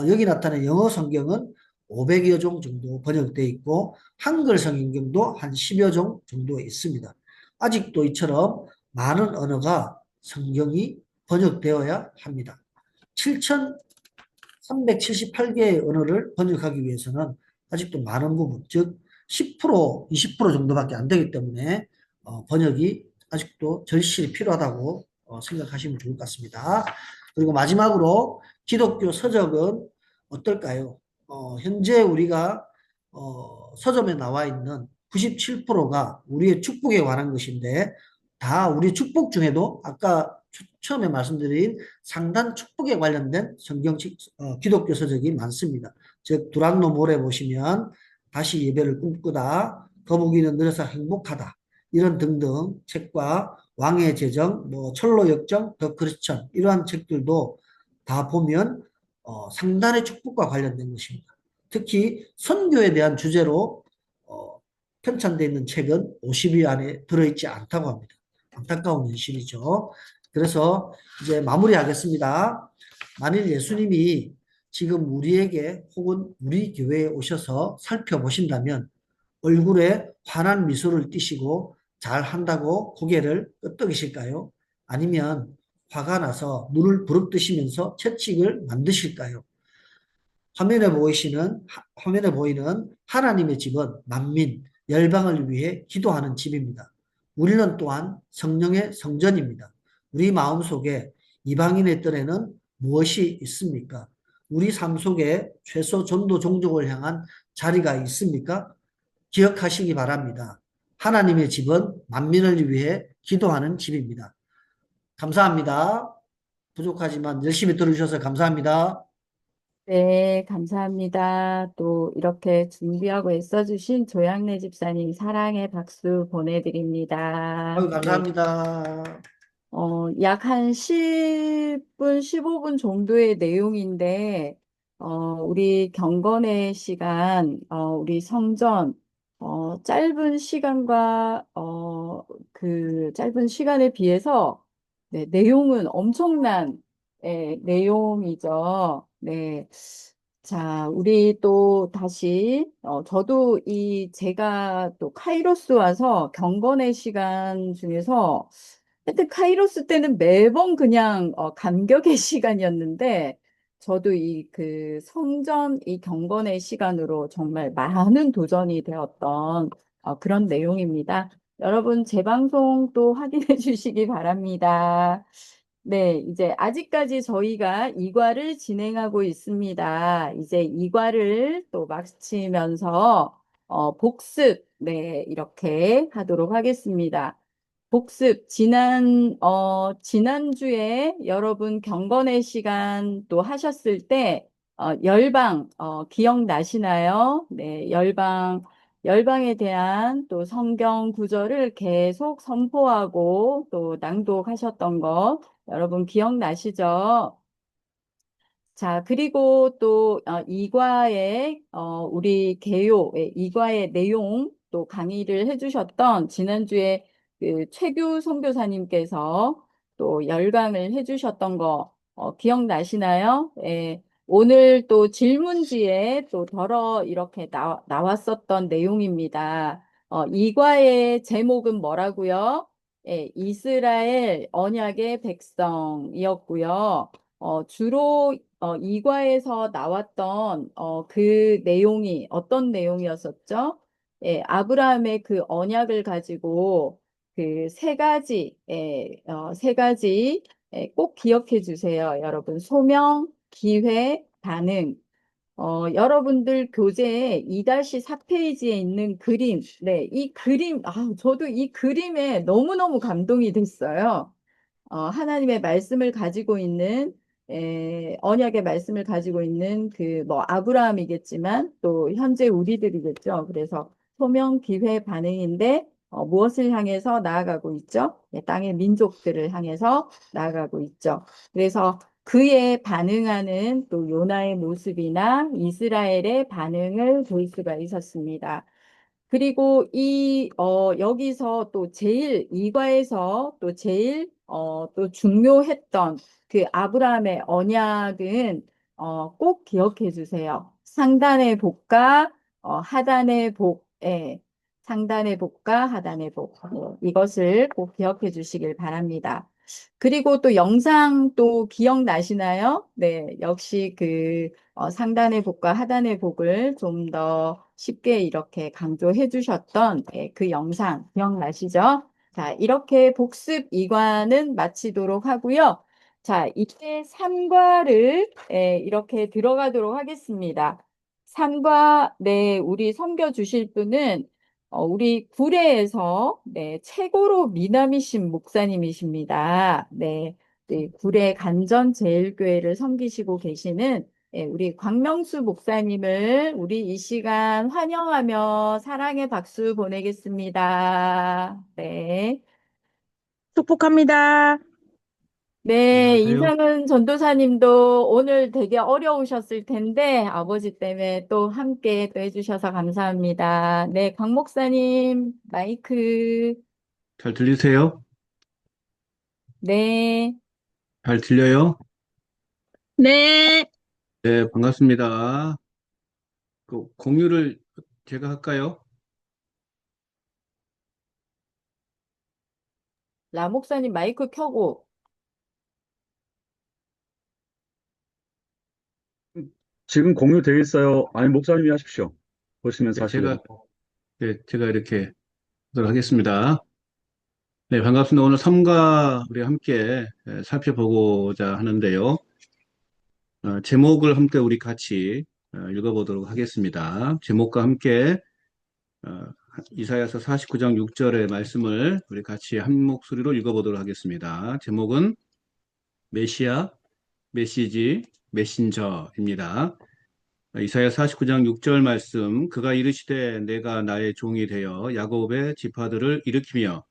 여기 나타난 영어 성경은 500여 종 정도 번역되어 있고 한글 성경도 한 10여 종 정도 있습니다. 아직도 이처럼 많은 언어가 성경이 번역되어야 합니다. 7,378개의 언어를 번역하기 위해서는 아직도 많은 부분, 즉 10%, 20% 정도밖에 안 되기 때문에 번역이 아직도 절실히 필요하다고 생각하시면 좋을 것 같습니다. 그리고 마지막으로 기독교 서적은 어떨까요? 현재 우리가 서점에 나와 있는 97%가 우리의 축복에 관한 것인데 다 우리 축복 중에도 아까 처음에 말씀드린 상단 축복에 관련된 기독교 서적이 많습니다. 즉 두랑노 몰에 보시면 다시 예배를 꿈꾸다, 거북이는 늘어서 행복하다 이런 등등 책과 왕의 제정, 철로 역정, 더 크리스천 이러한 책들도 다 보면 상단의 축복과 관련된 것입니다. 특히 선교에 대한 주제로 편찬되어 있는 책은 50위 안에 들어있지 않다고 합니다. 안타까운 현실이죠. 그래서 이제 마무리하겠습니다. 만일 예수님이 지금 우리에게 혹은 우리 교회에 오셔서 살펴보신다면 얼굴에 환한 미소를 띠시고 잘한다고 고개를 끄덕이실까요? 아니면 화가 나서 눈을 부릅뜨시면서 채찍을 만드실까요? 화면에 보이는 하나님의 집은 만민, 열방을 위해 기도하는 집입니다. 우리는 또한 성령의 성전입니다. 우리 마음속에 이방인의 뜰에는 무엇이 있습니까? 우리 삶 속에 최소 전도 종족을 향한 자리가 있습니까? 기억하시기 바랍니다. 하나님의 집은 만민을 위해 기도하는 집입니다. 감사합니다. 부족하지만 열심히 들어주셔서 감사합니다. 네, 감사합니다. 또 이렇게 준비하고 애써주신 조양래 집사님 사랑의 박수 보내드립니다. 아유, 감사합니다. 약 한 10분, 15분 정도의 내용인데, 우리 경건의 시간, 우리 성전, 짧은 시간과, 그 짧은 시간에 비해서, 네, 내용은 엄청난, 내용이죠. 네. 자, 우리 또 다시, 저도 제가 또 카이로스 와서 경건의 시간 중에서 하여튼 카이로스 때는 매번 그냥 감격의 시간이었는데 저도 그 성전 이 경건의 시간으로 정말 많은 도전이 되었던 그런 내용입니다. 여러분 재방송 또 확인해 주시기 바랍니다. 네, 이제 아직까지 저희가 이과를 진행하고 있습니다. 이제 이과를 또 마치면서 복습, 네, 이렇게 하도록 하겠습니다. 복습, 지난주에 여러분 경건의 시간 또 하셨을 때, 열방, 기억나시나요? 네, 열방에 대한 또 성경 구절을 계속 선포하고 또 낭독하셨던 거, 여러분 기억나시죠? 자, 그리고 또 이과의 우리 개요 이과의 내용 또 강의를 해주셨던 지난주에 그 최규 선교사님께서 또 열강을 해주셨던 거 기억나시나요? 예, 오늘 또 질문지에 또 덜어 이렇게 나왔었던 내용입니다. 이과의 제목은 뭐라고요? 예, 이스라엘 언약의 백성이었고요. 주로 이과에서 나왔던 그 내용이 어떤 내용이었었죠? 예, 아브라함의 그 언약을 가지고 그 세 가지 꼭 기억해 주세요. 여러분, 소명, 기회, 반응. 여러분들 교재에 2-4페이지에 있는 그림, 네, 이 그림, 저도 이 그림에 너무너무 감동이 됐어요. 하나님의 말씀을 가지고 있는 언약의 말씀을 가지고 있는 그 뭐 아브라함이겠지만 또 현재 우리들이겠죠. 그래서 소명, 기회, 반응인데 무엇을 향해서 나아가고 있죠? 네, 땅의 민족들을 향해서 나아가고 있죠. 그래서 그에 반응하는 또 요나의 모습이나 이스라엘의 반응을 볼 수가 있었습니다. 그리고 여기서 또 제일, 이과에서 또 제일, 또 중요했던 그 아브라함의 언약은, 꼭 기억해 주세요. 상단의 복과, 하단의 복, 상단의 복과 하단의 복. 이것을 꼭 기억해 주시길 바랍니다. 그리고 또 영상 또 기억나시나요? 네, 역시 그 상단의 복과 하단의 복을 좀 더 쉽게 이렇게 강조해 주셨던 그 영상 기억나시죠? 자, 이렇게 복습 2과는 마치도록 하고요. 자, 이제 3과를 이렇게 들어가도록 하겠습니다. 3과, 네, 우리 섬겨 주실 분은 우리 구례에서 네, 최고로 미남이신 목사님이십니다. 네, 네, 구례 간전제일교회를 섬기시고 계시는 우리 광명수 목사님을 우리 이 시간 환영하며 사랑의 박수 보내겠습니다. 네. 축복합니다. 네, 안녕하세요. 이상은 전도사님도 오늘 되게 어려우셨을 텐데 아버지 때문에 또 함께 또 해주셔서 감사합니다. 네, 곽 목사님 마이크. 잘 들리세요? 네, 잘 들려요? 네. 네, 반갑습니다. 그 공유를 제가 할까요? 라 목사님 마이크 켜고. 지금 공유되어 있어요. 아니, 목사님이 하십시오. 보시면서 네, 하시고. 제가 이렇게 하도록 하겠습니다. 네, 반갑습니다. 오늘 삼가 우리 함께 살펴보고자 하는데요. 제목을 함께 우리 같이 읽어보도록 하겠습니다. 제목과 함께 어, 이사야서 49장 6절의 말씀을 우리 같이 한 목소리로 읽어보도록 하겠습니다. 제목은 메시아, 메시지, 메신저입니다. 이사야 49장 6절 말씀, 그가 이르시되 내가 나의 종이 되어 야곱의 지파들을 일으키며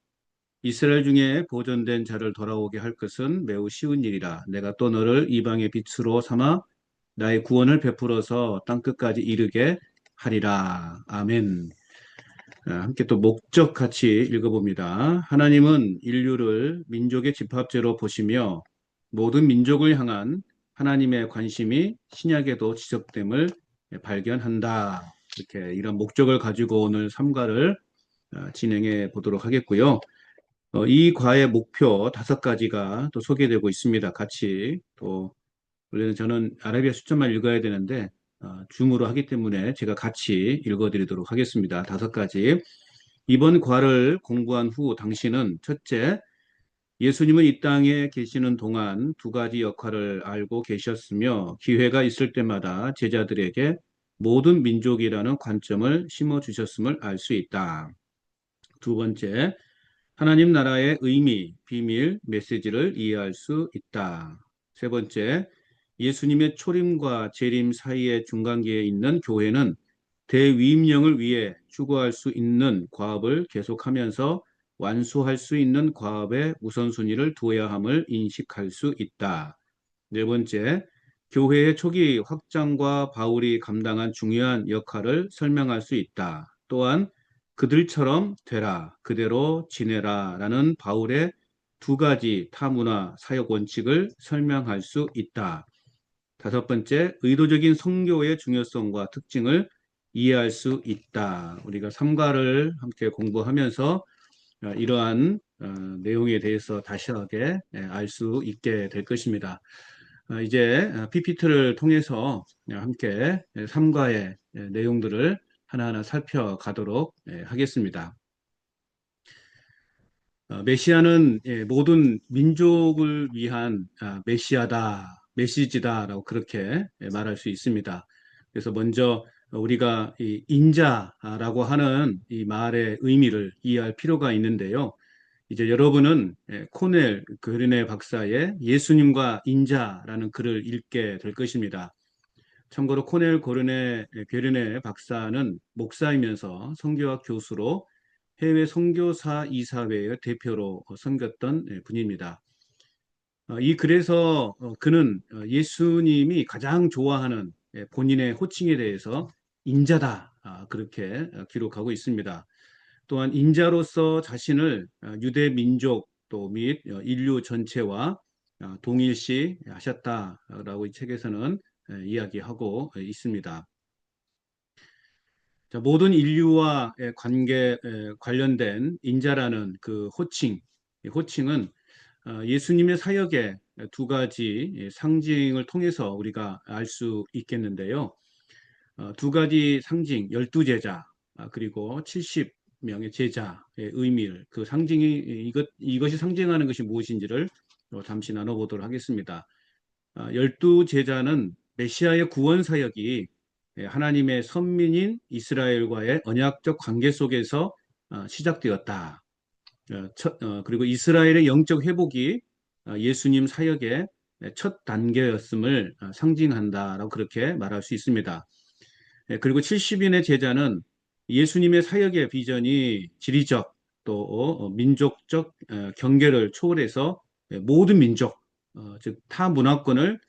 이스라엘 중에 보존된 자를 돌아오게 할 것은 매우 쉬운 일이라. 내가 또 너를 이방의 빛으로 삼아 나의 구원을 베풀어서 땅끝까지 이르게 하리라. 아멘. 함께 또 목적 같이 읽어봅니다. 하나님은 인류를 민족의 집합제로 보시며 모든 민족을 향한 하나님의 관심이 신약에도 지적됨을 발견한다. 이렇게 이런 목적을 가지고 오늘 삼가를 진행해 보도록 하겠고요. 이 과의 목표 5가지가 또 소개되고 있습니다. 같이 또 원래는 저는 아라비아 숫자만 읽어야 되는데 줌으로 하기 때문에 제가 같이 읽어드리도록 하겠습니다. 5가지. 이번 과를 공부한 후 당신은 첫째, 예수님은 이 땅에 계시는 동안 두 가지 역할을 알고 계셨으며 기회가 있을 때마다 제자들에게 모든 민족이라는 관점을 심어주셨음을 알 수 있다. 두 번째, 하나님 나라의 의미, 비밀, 메시지를 이해할 수 있다. 세 번째, 예수님의 초림과 재림 사이의 중간기에 있는 교회는 대위임령을 위해 추구할 수 있는 과업을 계속하면서 완수할 수 있는 과업에 우선순위를 두어야 함을 인식할 수 있다. 네 번째, 교회의 초기 확장과 바울이 감당한 중요한 역할을 설명할 수 있다. 또한 그들처럼 되라, 그대로 지내라 라는 바울의 두 가지 타문화 사역 원칙을 설명할 수 있다. 다섯 번째, 의도적인 선교의 중요성과 특징을 이해할 수 있다. 우리가 삼가를 함께 공부하면서 이러한 내용에 대해서 다시하게 알 수 있게 될 것입니다. 이제 PPT를 통해서 함께 삼가의 내용들을 하나하나 살펴가도록 하겠습니다. 메시아는 모든 민족을 위한 메시아다, 메시지다라고 그렇게 말할 수 있습니다. 그래서 먼저 우리가 이 인자라고 하는 이 말의 의미를 이해할 필요가 있는데요. 이제 여러분은 코넬 그르네 박사의 예수님과 인자라는 글을 읽게 될 것입니다. 참고로 코넬 게르네 박사는 목사이면서 선교학 교수로 해외 선교사 이사회의 대표로 섬겼던 분입니다. 이 글에서 그는 예수님이 가장 좋아하는 본인의 호칭에 대해서 인자다 그렇게 기록하고 있습니다. 또한 인자로서 자신을 유대 민족 또 및 인류 전체와 동일시 하셨다라고 이 책에서는 이야기하고 있습니다. 자, 모든 인류와 관련된 인자라는 그 호칭은 예수님의 사역의 두 가지 상징을 통해서 우리가 알 수 있겠는데요. 두 가지 상징, 12제자 그리고 70명의 제자의 의미를 그 상징이 이것이 상징하는 것이 무엇인지를 잠시 나눠보도록 하겠습니다. 12제자는 메시아의 구원 사역이 하나님의 선민인 이스라엘과의 언약적 관계 속에서 시작되었다. 그리고 이스라엘의 영적 회복이 예수님 사역의 첫 단계였음을 상징한다라고 그렇게 말할 수 있습니다. 그리고 70인의 제자는 예수님의 사역의 비전이 지리적 또 민족적 경계를 초월해서 모든 민족, 즉 타 문화권을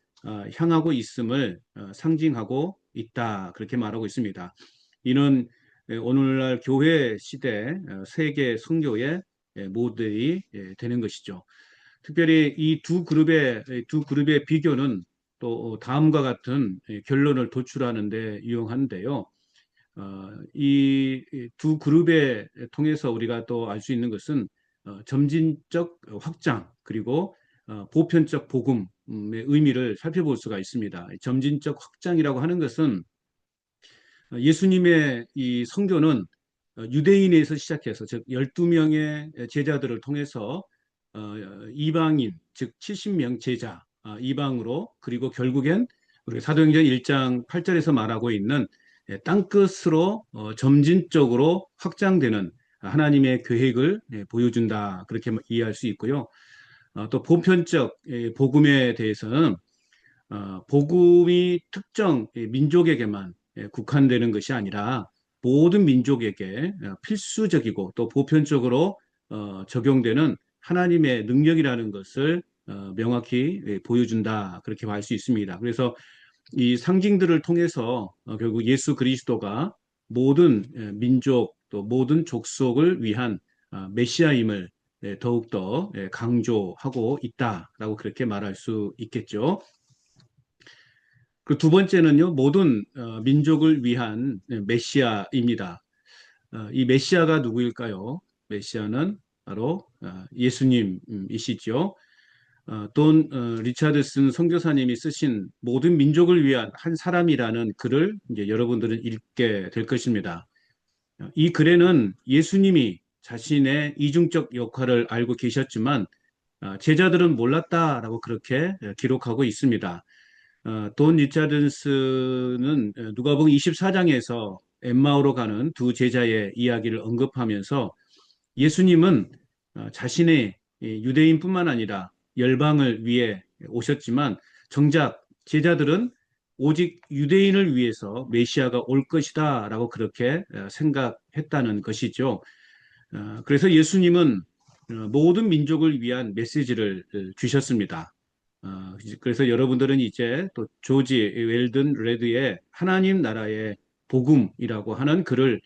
향하고 있음을 상징하고 있다. 그렇게 말하고 있습니다. 이는 오늘날 교회 시대 세계 선교의 모델이 되는 것이죠. 특별히 이 두 그룹의 비교는 또 다음과 같은 결론을 도출하는 데 유용한데요. 이 두 그룹에 통해서 우리가 또 알 수 있는 것은 점진적 확장 그리고 보편적 복음의 의미를 살펴볼 수가 있습니다. 점진적 확장이라고 하는 것은 예수님의 이 선교는 유대인에서 시작해서 즉 12명의 제자들을 통해서 이방인 즉 70명 제자 이방으로 그리고 결국엔 우리 사도행전 1장 8절에서 말하고 있는 땅끝으로 점진적으로 확장되는 하나님의 계획을 보여준다 그렇게 이해할 수 있고요. 또 보편적 복음에 대해서는 복음이 특정 민족에게만 국한되는 것이 아니라 모든 민족에게 필수적이고 또 보편적으로 적용되는 하나님의 능력이라는 것을 명확히 보여준다 그렇게 말 수 있습니다. 그래서 이 상징들을 통해서 결국 예수 그리스도가 모든 민족 또 모든 족속을 위한 메시아임을 더욱더 강조하고 있다라고 그렇게 말할 수 있겠죠. 그 두 번째는요, 모든 민족을 위한 메시아입니다. 이 메시아가 누구일까요? 메시아는 바로 예수님이시죠. 돈 리차드슨 선교사님이 쓰신 모든 민족을 위한 한 사람이라는 글을 이제 여러분들은 읽게 될 것입니다. 이 글에는 예수님이 자신의 이중적 역할을 알고 계셨지만 제자들은 몰랐다라고 그렇게 기록하고 있습니다. 돈 리차든스는 누가복음 24장에서 엠마오로 가는 두 제자의 이야기를 언급하면서 예수님은 자신의 유대인뿐만 아니라 열방을 위해 오셨지만 정작 제자들은 오직 유대인을 위해서 메시아가 올 것이다 라고 그렇게 생각했다는 것이죠. 그래서 예수님은 모든 민족을 위한 메시지를 주셨습니다. 그래서 여러분들은 이제 또 조지 웰든 레드의 하나님 나라의 복음이라고 하는 글을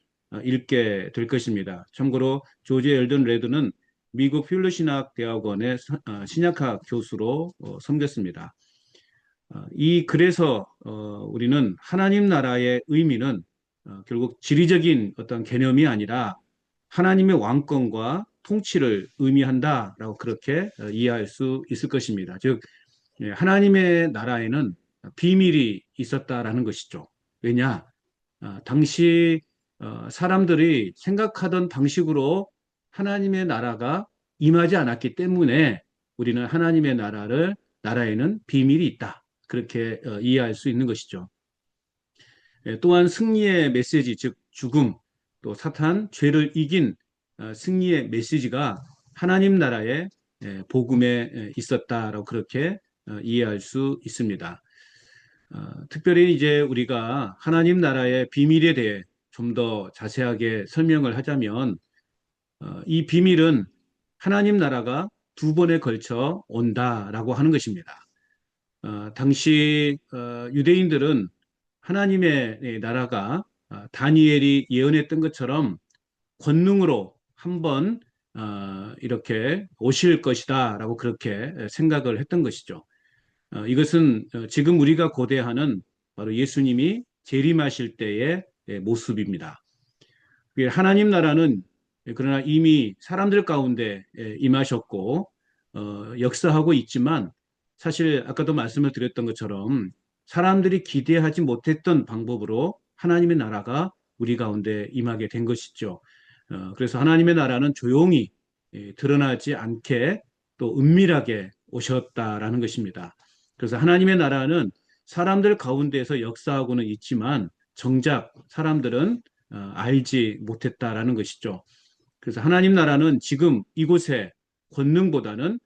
읽게 될 것입니다. 참고로 조지 웰든 레드는 미국 필로신학대학원의 신약학 교수로 섬겼습니다. 이 글에서 우리는 하나님 나라의 의미는 결국 지리적인 어떤 개념이 아니라 하나님의 왕권과 통치를 의미한다라고 그렇게 이해할 수 있을 것입니다. 즉 하나님의 나라에는 비밀이 있었다라는 것이죠. 왜냐? 당시 사람들이 생각하던 방식으로 하나님의 나라가 임하지 않았기 때문에 우리는 하나님의 나라에는 비밀이 있다. 그렇게 이해할 수 있는 것이죠. 또한 승리의 메시지, 즉 죽음, 또 사탄, 죄를 이긴 승리의 메시지가 하나님 나라의 복음에 있었다라고 그렇게 이해할 수 있습니다. 특별히 이제 우리가 하나님 나라의 비밀에 대해 좀 더 자세하게 설명을 하자면 이 비밀은 하나님 나라가 두 번에 걸쳐 온다라고 하는 것입니다. 당시 유대인들은 하나님의 나라가 다니엘이 예언했던 것처럼 권능으로 한번 이렇게 오실 것이다라고 그렇게 생각을 했던 것이죠. 이것은 지금 우리가 고대하는 바로 예수님이 재림하실 때의 모습입니다. 하나님 나라는 그러나 이미 사람들 가운데 임하셨고 역사하고 있지만 사실 아까도 말씀을 드렸던 것처럼 사람들이 기대하지 못했던 방법으로 하나님의 나라가 우리 가운데 임하게 된 것이죠. 그래서 하나님의 나라는 조용히 드러나지 않게 또 은밀하게 오셨다라는 것입니다. 그래서 하나님의 나라는 사람들 가운데에서 역사하고는 있지만 정작 사람들은 알지 못했다라는 것이죠. 그래서 하나님 나라는 지금 이곳에 권능보다는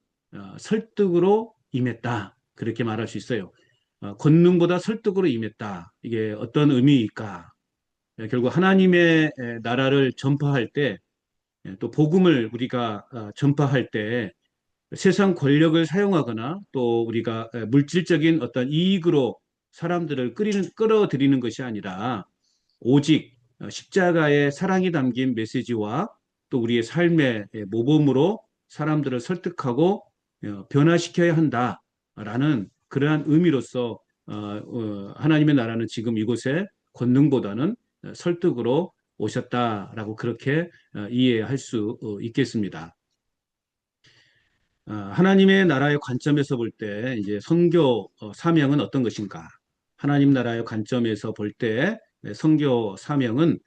설득으로 임했다. 그렇게 말할 수 있어요. 권능보다 설득으로 임했다. 이게 어떤 의미일까? 결국 하나님의 나라를 전파할 때, 또 복음을 우리가 전파할 때 세상 권력을 사용하거나 또 우리가 물질적인 어떤 이익으로 사람들을 끌어들이는 것이 아니라 오직 십자가의 사랑이 담긴 메시지와 또 우리의 삶의 모범으로 사람들을 설득하고 변화시켜야 한다라는 그러한 의미로서 하나님의 나라는 지금 이곳에 권능보다는 설득으로 오셨다라고 그렇게 이해할 수 있겠습니다. 하나님의 나라의 관점에서 볼 때 이제 선교 사명은 어떤 것인가? 하나님 나라의 관점에서 볼 때 선교 사명은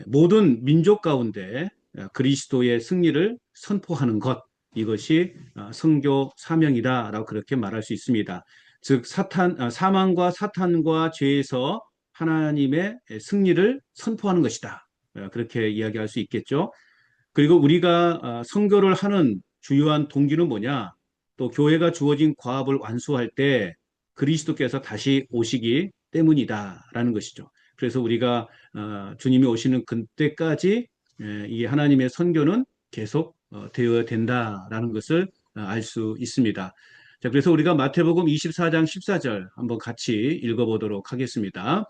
모든 민족 가운데 그리스도의 승리를 선포하는 것, 이것이 선교 사명이다라고 그렇게 말할 수 있습니다. 즉 사망과 사탄과 죄에서 하나님의 승리를 선포하는 것이다. 그렇게 이야기할 수 있겠죠. 그리고 우리가 선교를 하는 주요한 동기는 뭐냐? 또 교회가 주어진 과업을 완수할 때 그리스도께서 다시 오시기 때문이다라는 것이죠. 그래서 우리가 주님이 오시는 그때까지 이 하나님의 선교는 계속 되어야 된다라는 것을 알 수 있습니다. 자, 그래서 우리가 마태복음 24장 14절 한번 같이 읽어보도록 하겠습니다.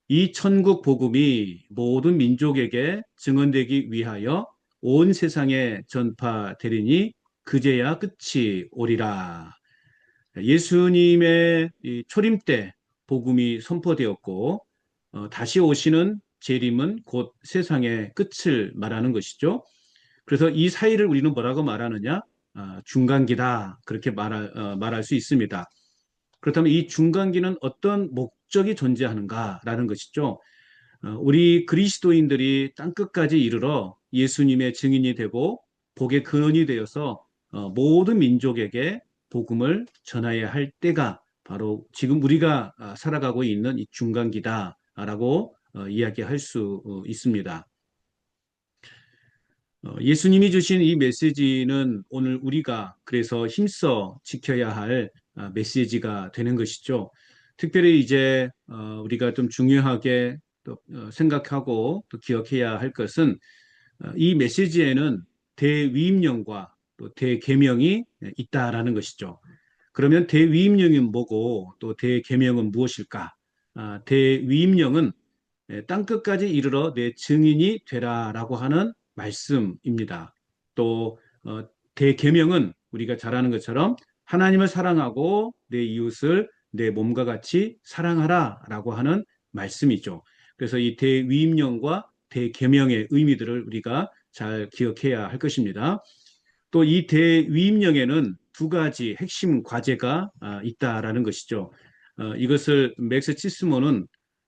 이 천국 복음이 모든 민족에게 증언되기 위하여 온 세상에 전파되리니 그제야 끝이 오리라. 예수님의 초림 때 복음이 선포되었고 다시 오시는 재림은 곧 세상의 끝을 말하는 것이죠. 그래서 이 사이를 우리는 뭐라고 말하느냐? 중간기다. 그렇게 말할 수 있습니다. 그렇다면 이 중간기는 어떤 목적이 존재하는가라는 것이죠. 우리 그리스도인들이 땅끝까지 이르러 예수님의 증인이 되고 복의 근원이 되어서 모든 민족에게 복음을 전하여야 할 때가 바로 지금 우리가 살아가고 있는 이 중간기다라고 이야기할 수 있습니다. 예수님이 주신 이 메시지는 오늘 우리가 그래서 힘써 지켜야 할 메시지가 되는 것이죠. 특별히 이제 우리가 좀 중요하게 또 생각하고 또 기억해야 할 것은 이 메시지에는 대위임령과 또 대계명이 있다라는 것이죠. 그러면 대위임령이 뭐고 또 대계명은 무엇일까? 대위임령은 땅끝까지 이르러 내 증인이 되라라고 하는 말씀입니다. 또 대계명은 우리가 잘 아는 것처럼 하나님을 사랑하고 내 이웃을 내 몸과 같이 사랑하라라고 하는 말씀이죠. 그래서 이 대위임령과 대계명의 의미들을 우리가 잘 기억해야 할 것입니다. 또 이 대위임령에는 두 가지 핵심 과제가 있다라는 것이죠. 이것을 맥스 치스모는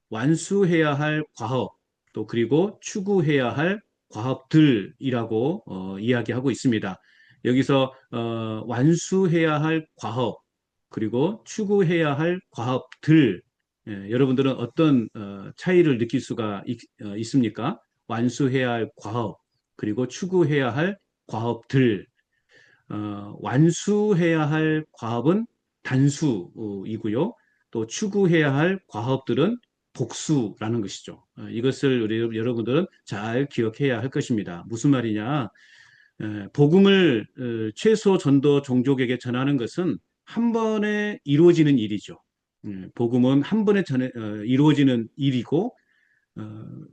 완수해야 할 과업, 또 그리고 추구해야 할 과업들이라고 이야기하고 있습니다. 여기서 완수해야 할 과업, 그리고 추구해야 할 과업들, 여러분들은 어떤 차이를 느낄 수가 있습니까? 완수해야 할 과업, 그리고 추구해야 할 과업들. 완수해야 할 과업은 단수이고요. 또 추구해야 할 과업들은 복수라는 것이죠. 이것을 여러분들은 잘 기억해야 할 것입니다. 무슨 말이냐? 복음을 최소 전도 종족에게 전하는 것은 한 번에 이루어지는 일이죠. 복음은 한 번에 이루어지는 일이고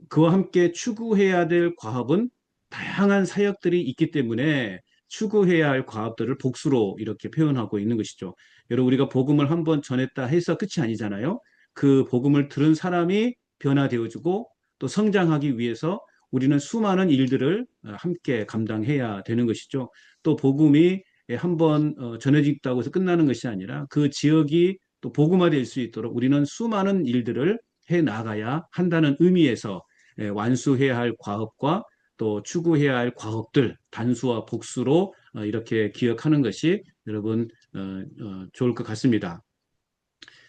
그와 함께 추구해야 될 과업은 다양한 사역들이 있기 때문에 추구해야 할 과업들을 복수로 이렇게 표현하고 있는 것이죠. 여러분 우리가 복음을 한 번 전했다 해서 끝이 아니잖아요. 그 복음을 들은 사람이 변화되어지고 또 성장하기 위해서 우리는 수많은 일들을 함께 감당해야 되는 것이죠. 또 복음이 한 번 전해졌다고 해서 끝나는 것이 아니라 그 지역이 또 복음화될 수 있도록 우리는 수많은 일들을 해 나가야 한다는 의미에서 완수해야 할 과업과 또 추구해야 할 과업들, 단수와 복수로 이렇게 기억하는 것이 여러분 좋을 것 같습니다.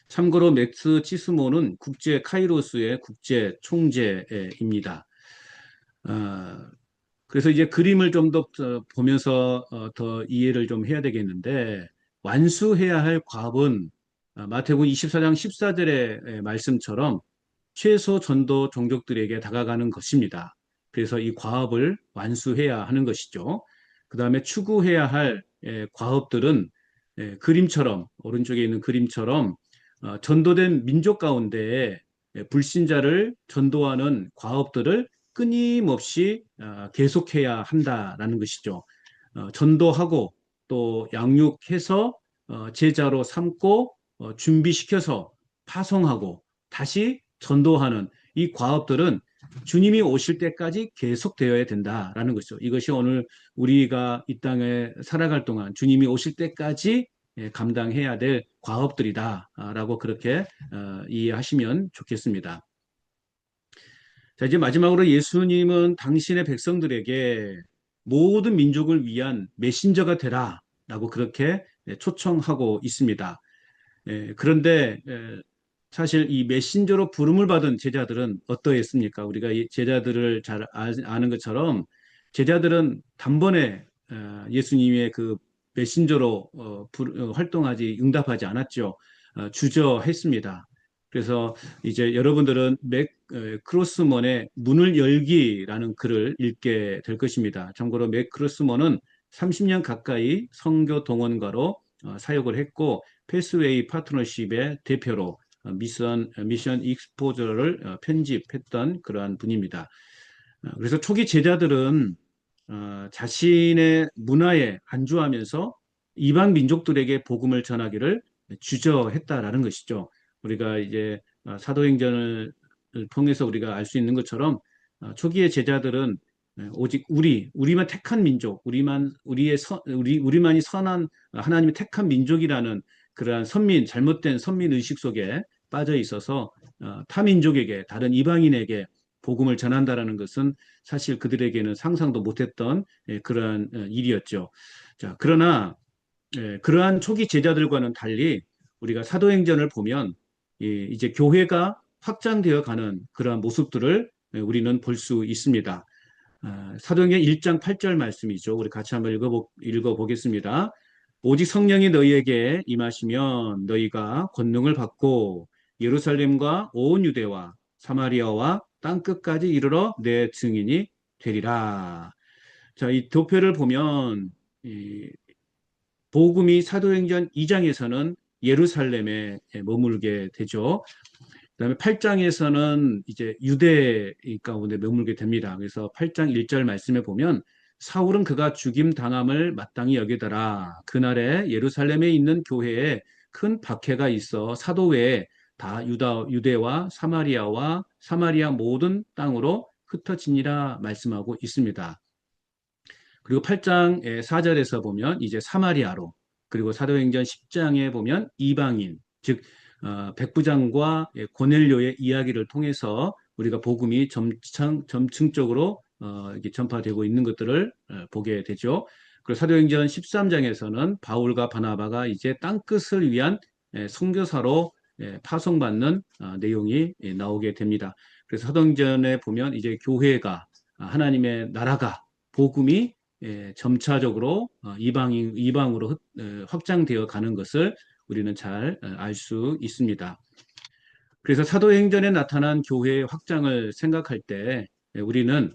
참고로 맥스 치스모는 국제 카이로스의 국제 총재입니다. 그래서 이제 그림을 좀 더 보면서 더 이해를 좀 해야 되겠는데 완수해야 할 과업은 마태복음 24장 14절의 말씀처럼 최소 전도 종족들에게 다가가는 것입니다. 그래서 이 과업을 완수해야 하는 것이죠. 그 다음에 추구해야 할 과업들은 그림처럼 오른쪽에 있는 그림처럼 전도된 민족 가운데 불신자를 전도하는 과업들을 끊임없이 계속해야 한다라는 것이죠. 전도하고 또 양육해서 제자로 삼고 준비시켜서 파송하고 다시 전도하는 이 과업들은 주님이 오실 때까지 계속되어야 된다라는 것이죠. 이것이 오늘 우리가 이 땅에 살아갈 동안 주님이 오실 때까지 감당해야 될 과업들이다라고 그렇게 이해하시면 좋겠습니다. 자, 이제 마지막으로 예수님은 당신의 백성들에게 모든 민족을 위한 메신저가 되라라고 그렇게 초청하고 있습니다. 그런데 사실 이 메신저로 부름을 받은 제자들은 어떠했습니까? 우리가 이 제자들을 잘 아는 것처럼 제자들은 단번에 예수님의 그 메신저로 활동하지 응답하지 않았죠. 주저했습니다. 그래서 이제 여러분들은 맥 크로스먼의 문을 열기라는 글을 읽게 될 것입니다. 참고로 맥 크로스먼은 30년 가까이 선교 동원가로 사역을 했고 패스웨이 파트너십의 대표로 미션 익스포저를 편집했던 그러한 분입니다. 그래서 초기 제자들은 자신의 문화에 안주하면서 이방 민족들에게 복음을 전하기를 주저했다라는 것이죠. 우리가 이제 사도행전을 통해서 우리가 알 수 있는 것처럼 초기의 제자들은 오직 우리만 택한 민족, 우리만이 선한 하나님의 택한 민족이라는 그러한 잘못된 선민 의식 속에 빠져 있어서 타 민족에게, 다른 이방인에게 복음을 전한다라는 것은 사실 그들에게는 상상도 못했던 그러한 일이었죠. 자, 그러나 그러한 초기 제자들과는 달리 우리가 사도행전을 보면 이제 교회가 확장되어 가는 그러한 모습들을 우리는 볼 수 있습니다. 사도행전 1장 8절 말씀이죠. 우리 같이 한번 읽어보겠습니다. 오직 성령이 너희에게 임하시면 너희가 권능을 받고 예루살렘과 온 유대와 사마리아와 땅끝까지 이르러 내 증인이 되리라. 자, 이 도표를 보면 복음이 사도행전 2장에서는 예루살렘에 머물게 되죠. 그다음에 8장에서는 이제 유대 가운데 머물게 됩니다. 그래서 8장 1절 말씀에 보면 사울은 그가 죽임 당함을 마땅히 여기더라. 그날에 예루살렘에 있는 교회에 큰 박해가 있어 사도 외에 다 유대와 사마리아 모든 땅으로 흩어지니라 말씀하고 있습니다. 그리고 8장 4절에서 보면 이제 사마리아로, 그리고 사도행전 10장에 보면 이방인, 즉 백부장과 고넬료의 이야기를 통해서 우리가 복음이 점층적으로 이렇게 전파되고 있는 것들을 보게 되죠. 그리고 사도행전 13장에서는 바울과 바나바가 이제 땅끝을 위한 선교사로 파송받는 내용이 나오게 됩니다. 그래서 사도행전에 보면 이제 교회가, 하나님의 나라가, 복음이 점차적으로 이방으로 확장되어 가는 것을 우리는 잘 알 수 있습니다. 그래서 사도행전에 나타난 교회의 확장을 생각할 때 우리는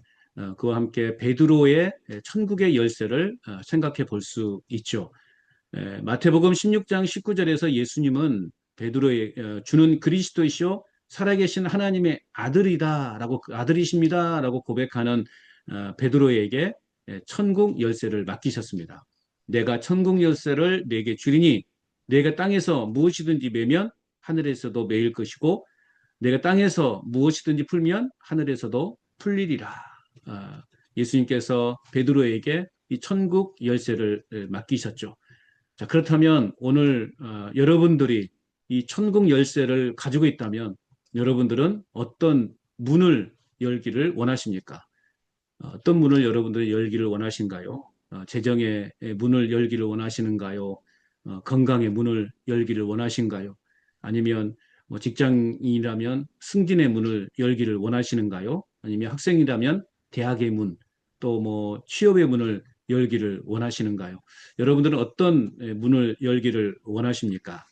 그와 함께 베드로의 천국의 열쇠를 생각해 볼 수 있죠. 마태복음 16장 19절에서 예수님은 베드로의 주는 그리스도이시요 살아계신 하나님의 아들이십니다라고 고백하는 베드로에게 천국 열쇠를 맡기셨습니다. 내가 천국 열쇠를 네게 주리니 내가 땅에서 무엇이든지 매면 하늘에서도 매일 것이고 내가 땅에서 무엇이든지 풀면 하늘에서도 풀리리라. 예수님께서 베드로에게 이 천국 열쇠를 맡기셨죠. 자, 그렇다면 오늘 여러분들이 이 천국 열쇠를 가지고 있다면 여러분들은 어떤 문을 열기를 원하십니까? 어떤 문을 여러분들이 열기를 원하신가요? 재정의 문을 열기를 원하시는가요? 건강의 문을 열기를 원하신가요? 아니면 직장인이라면 승진의 문을 열기를 원하시는가요? 아니면 학생이라면 대학의 문, 또 취업의 문을 열기를 원하시는가요? 여러분들은 어떤 문을 열기를 원하십니까?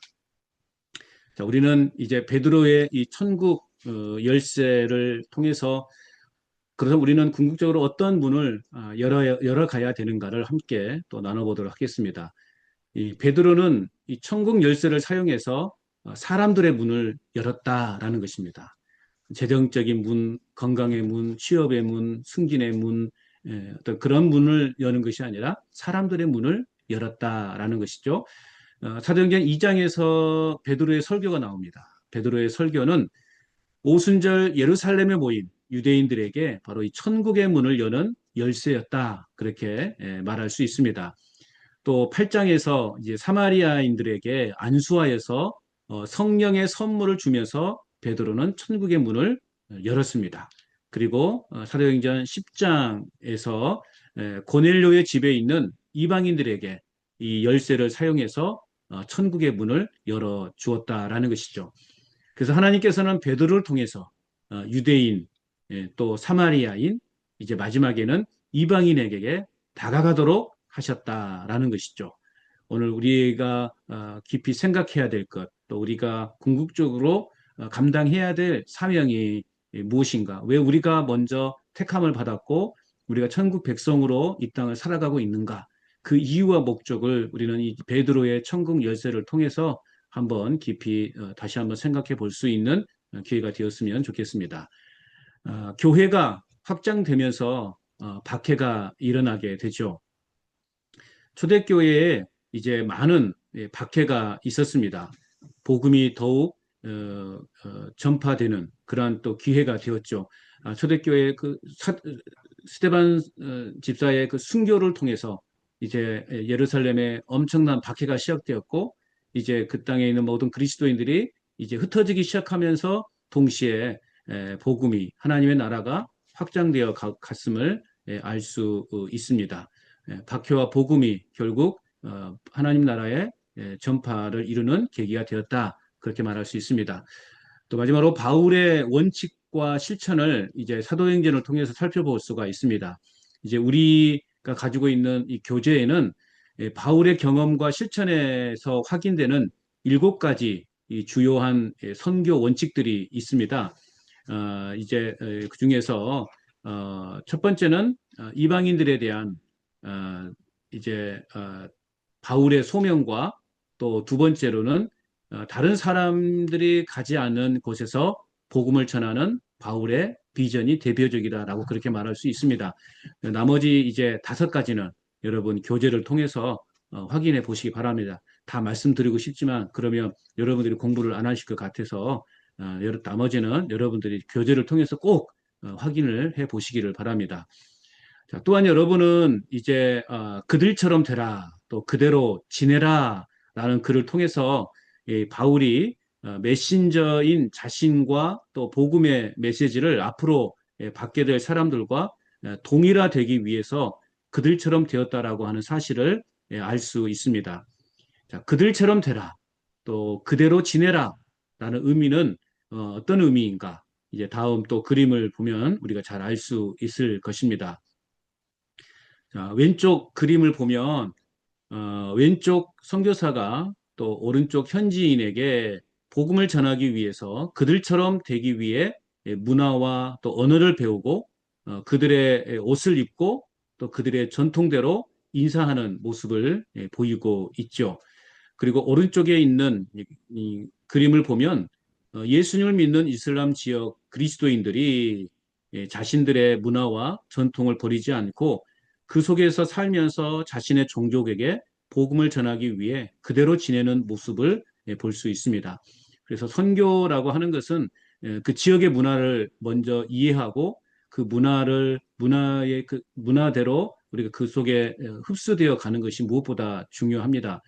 자, 우리는 이제 베드로의 이 천국 열쇠를 통해서, 그래서 우리는 궁극적으로 어떤 문을 열어가야 되는가를 함께 또 나눠보도록 하겠습니다. 이 베드로는 이 천국 열쇠를 사용해서 사람들의 문을 열었다라는 것입니다. 재정적인 문, 건강의 문, 취업의 문, 승진의 문, 어떤 그런 문을 여는 것이 아니라 사람들의 문을 열었다라는 것이죠. 사도행전 2장에서 베드로의 설교가 나옵니다. 베드로의 설교는 오순절 예루살렘에 모인 유대인들에게 바로 이 천국의 문을 여는 열쇠였다, 그렇게 말할 수 있습니다. 또 8장에서 이제 사마리아인들에게 안수하여서 성령의 선물을 주면서 베드로는 천국의 문을 열었습니다. 그리고 사도행전 10장에서 고넬료의 집에 있는 이방인들에게 이 열쇠를 사용해서 천국의 문을 열어 주었다라는 것이죠. 그래서 하나님께서는 베드로를 통해서 유대인, 또 사마리아인, 이제 마지막에는 이방인에게 다가가도록 하셨다라는 것이죠. 오늘 우리가 깊이 생각해야 될 것, 또 우리가 궁극적으로 감당해야 될 사명이 무엇인가? 왜 우리가 먼저 택함을 받았고 우리가 천국 백성으로 이 땅을 살아가고 있는가? 그 이유와 목적을 우리는 이 베드로의 천국 열쇠를 통해서 한번 깊이 다시 한번 생각해 볼 수 있는 기회가 되었으면 좋겠습니다. 교회가 확장되면서 박해가 일어나게 되죠. 초대교회에 이제 많은 박해가 있었습니다. 복음이 더욱 전파되는 그러한 또 기회가 되었죠. 초대교회 스데반 집사의 그 순교를 통해서 이제 예루살렘에 엄청난 박해가 시작되었고, 이제 그 땅에 있는 모든 그리스도인들이 이제 흩어지기 시작하면서 동시에 복음이 하나님의 나라가 확장되어 갔음을 알 수 있습니다. 박해와 복음이 결국 하나님 나라의 전파를 이루는 계기가 되었다. 그렇게 말할 수 있습니다. 또 마지막으로 바울의 원칙과 실천을 이제 사도행전을 통해서 살펴볼 수가 있습니다. 이제 우리가 가지고 있는 이 교제에는 바울의 경험과 실천에서 확인되는 7가지 이 주요한 선교 원칙들이 있습니다. 이제 그 중에서 첫 번째는 이방인들에 대한 이제 바울의 소명과 또 두 번째로는 다른 사람들이 가지 않은 곳에서 복음을 전하는 바울의 비전이 대표적이다라고 그렇게 말할 수 있습니다. 나머지 이제 5가지는 여러분 교재를 통해서 확인해 보시기 바랍니다. 다 말씀드리고 싶지만 그러면 여러분들이 공부를 안 하실 것 같아서 나머지는 여러분들이 교재를 통해서 꼭 확인을 해 보시기를 바랍니다. 자, 또한 여러분은 이제 그들처럼 되라, 또 그대로 지내라 라는 글을 통해서 바울이 메신저인 자신과 또 복음의 메시지를 앞으로 받게 될 사람들과 동일화되기 위해서 그들처럼 되었다라고 하는 사실을 알 수 있습니다. 자, 그들처럼 되라, 또 그대로 지내라 라는 의미는 어떤 의미인가? 이제 다음 또 그림을 보면 우리가 잘 알 수 있을 것입니다. 자, 왼쪽 그림을 보면 왼쪽 선교사가 또 오른쪽 현지인에게 복음을 전하기 위해서 그들처럼 되기 위해 문화와 또 언어를 배우고 그들의 옷을 입고 또 그들의 전통대로 인사하는 모습을 보이고 있죠. 그리고 오른쪽에 있는 이 그림을 보면 예수님을 믿는 이슬람 지역 그리스도인들이 자신들의 문화와 전통을 버리지 않고 그 속에서 살면서 자신의 종족에게 복음을 전하기 위해 그대로 지내는 모습을 볼 수 있습니다. 그래서 선교라고 하는 것은 그 지역의 문화를 먼저 이해하고 그 문화의 그 문화대로 우리가 그 속에 흡수되어 가는 것이 무엇보다 중요합니다.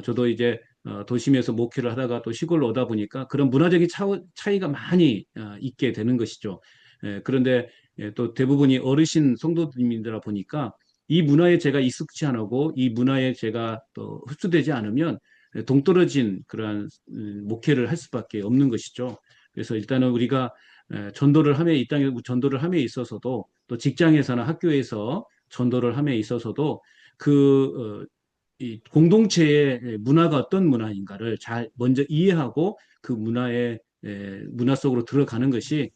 저도 이제 도심에서 목회를 하다가 또 시골로 오다 보니까 그런 문화적인 차이가 많이 있게 되는 것이죠. 그런데 또 대부분이 어르신 성도님이라 보니까 이 문화에 제가 익숙치 않고 이 문화에 제가 또 흡수되지 않으면 동떨어진 그러한 목회를 할 수밖에 없는 것이죠. 그래서 일단은 우리가 전도를 함에 이 땅에 전도를 함에 있어서도 또 직장에서나 학교에서 전도를 함에 있어서도 이 공동체의 문화가 어떤 문화인가를 잘 먼저 이해하고 그 문화 속으로 들어가는 것이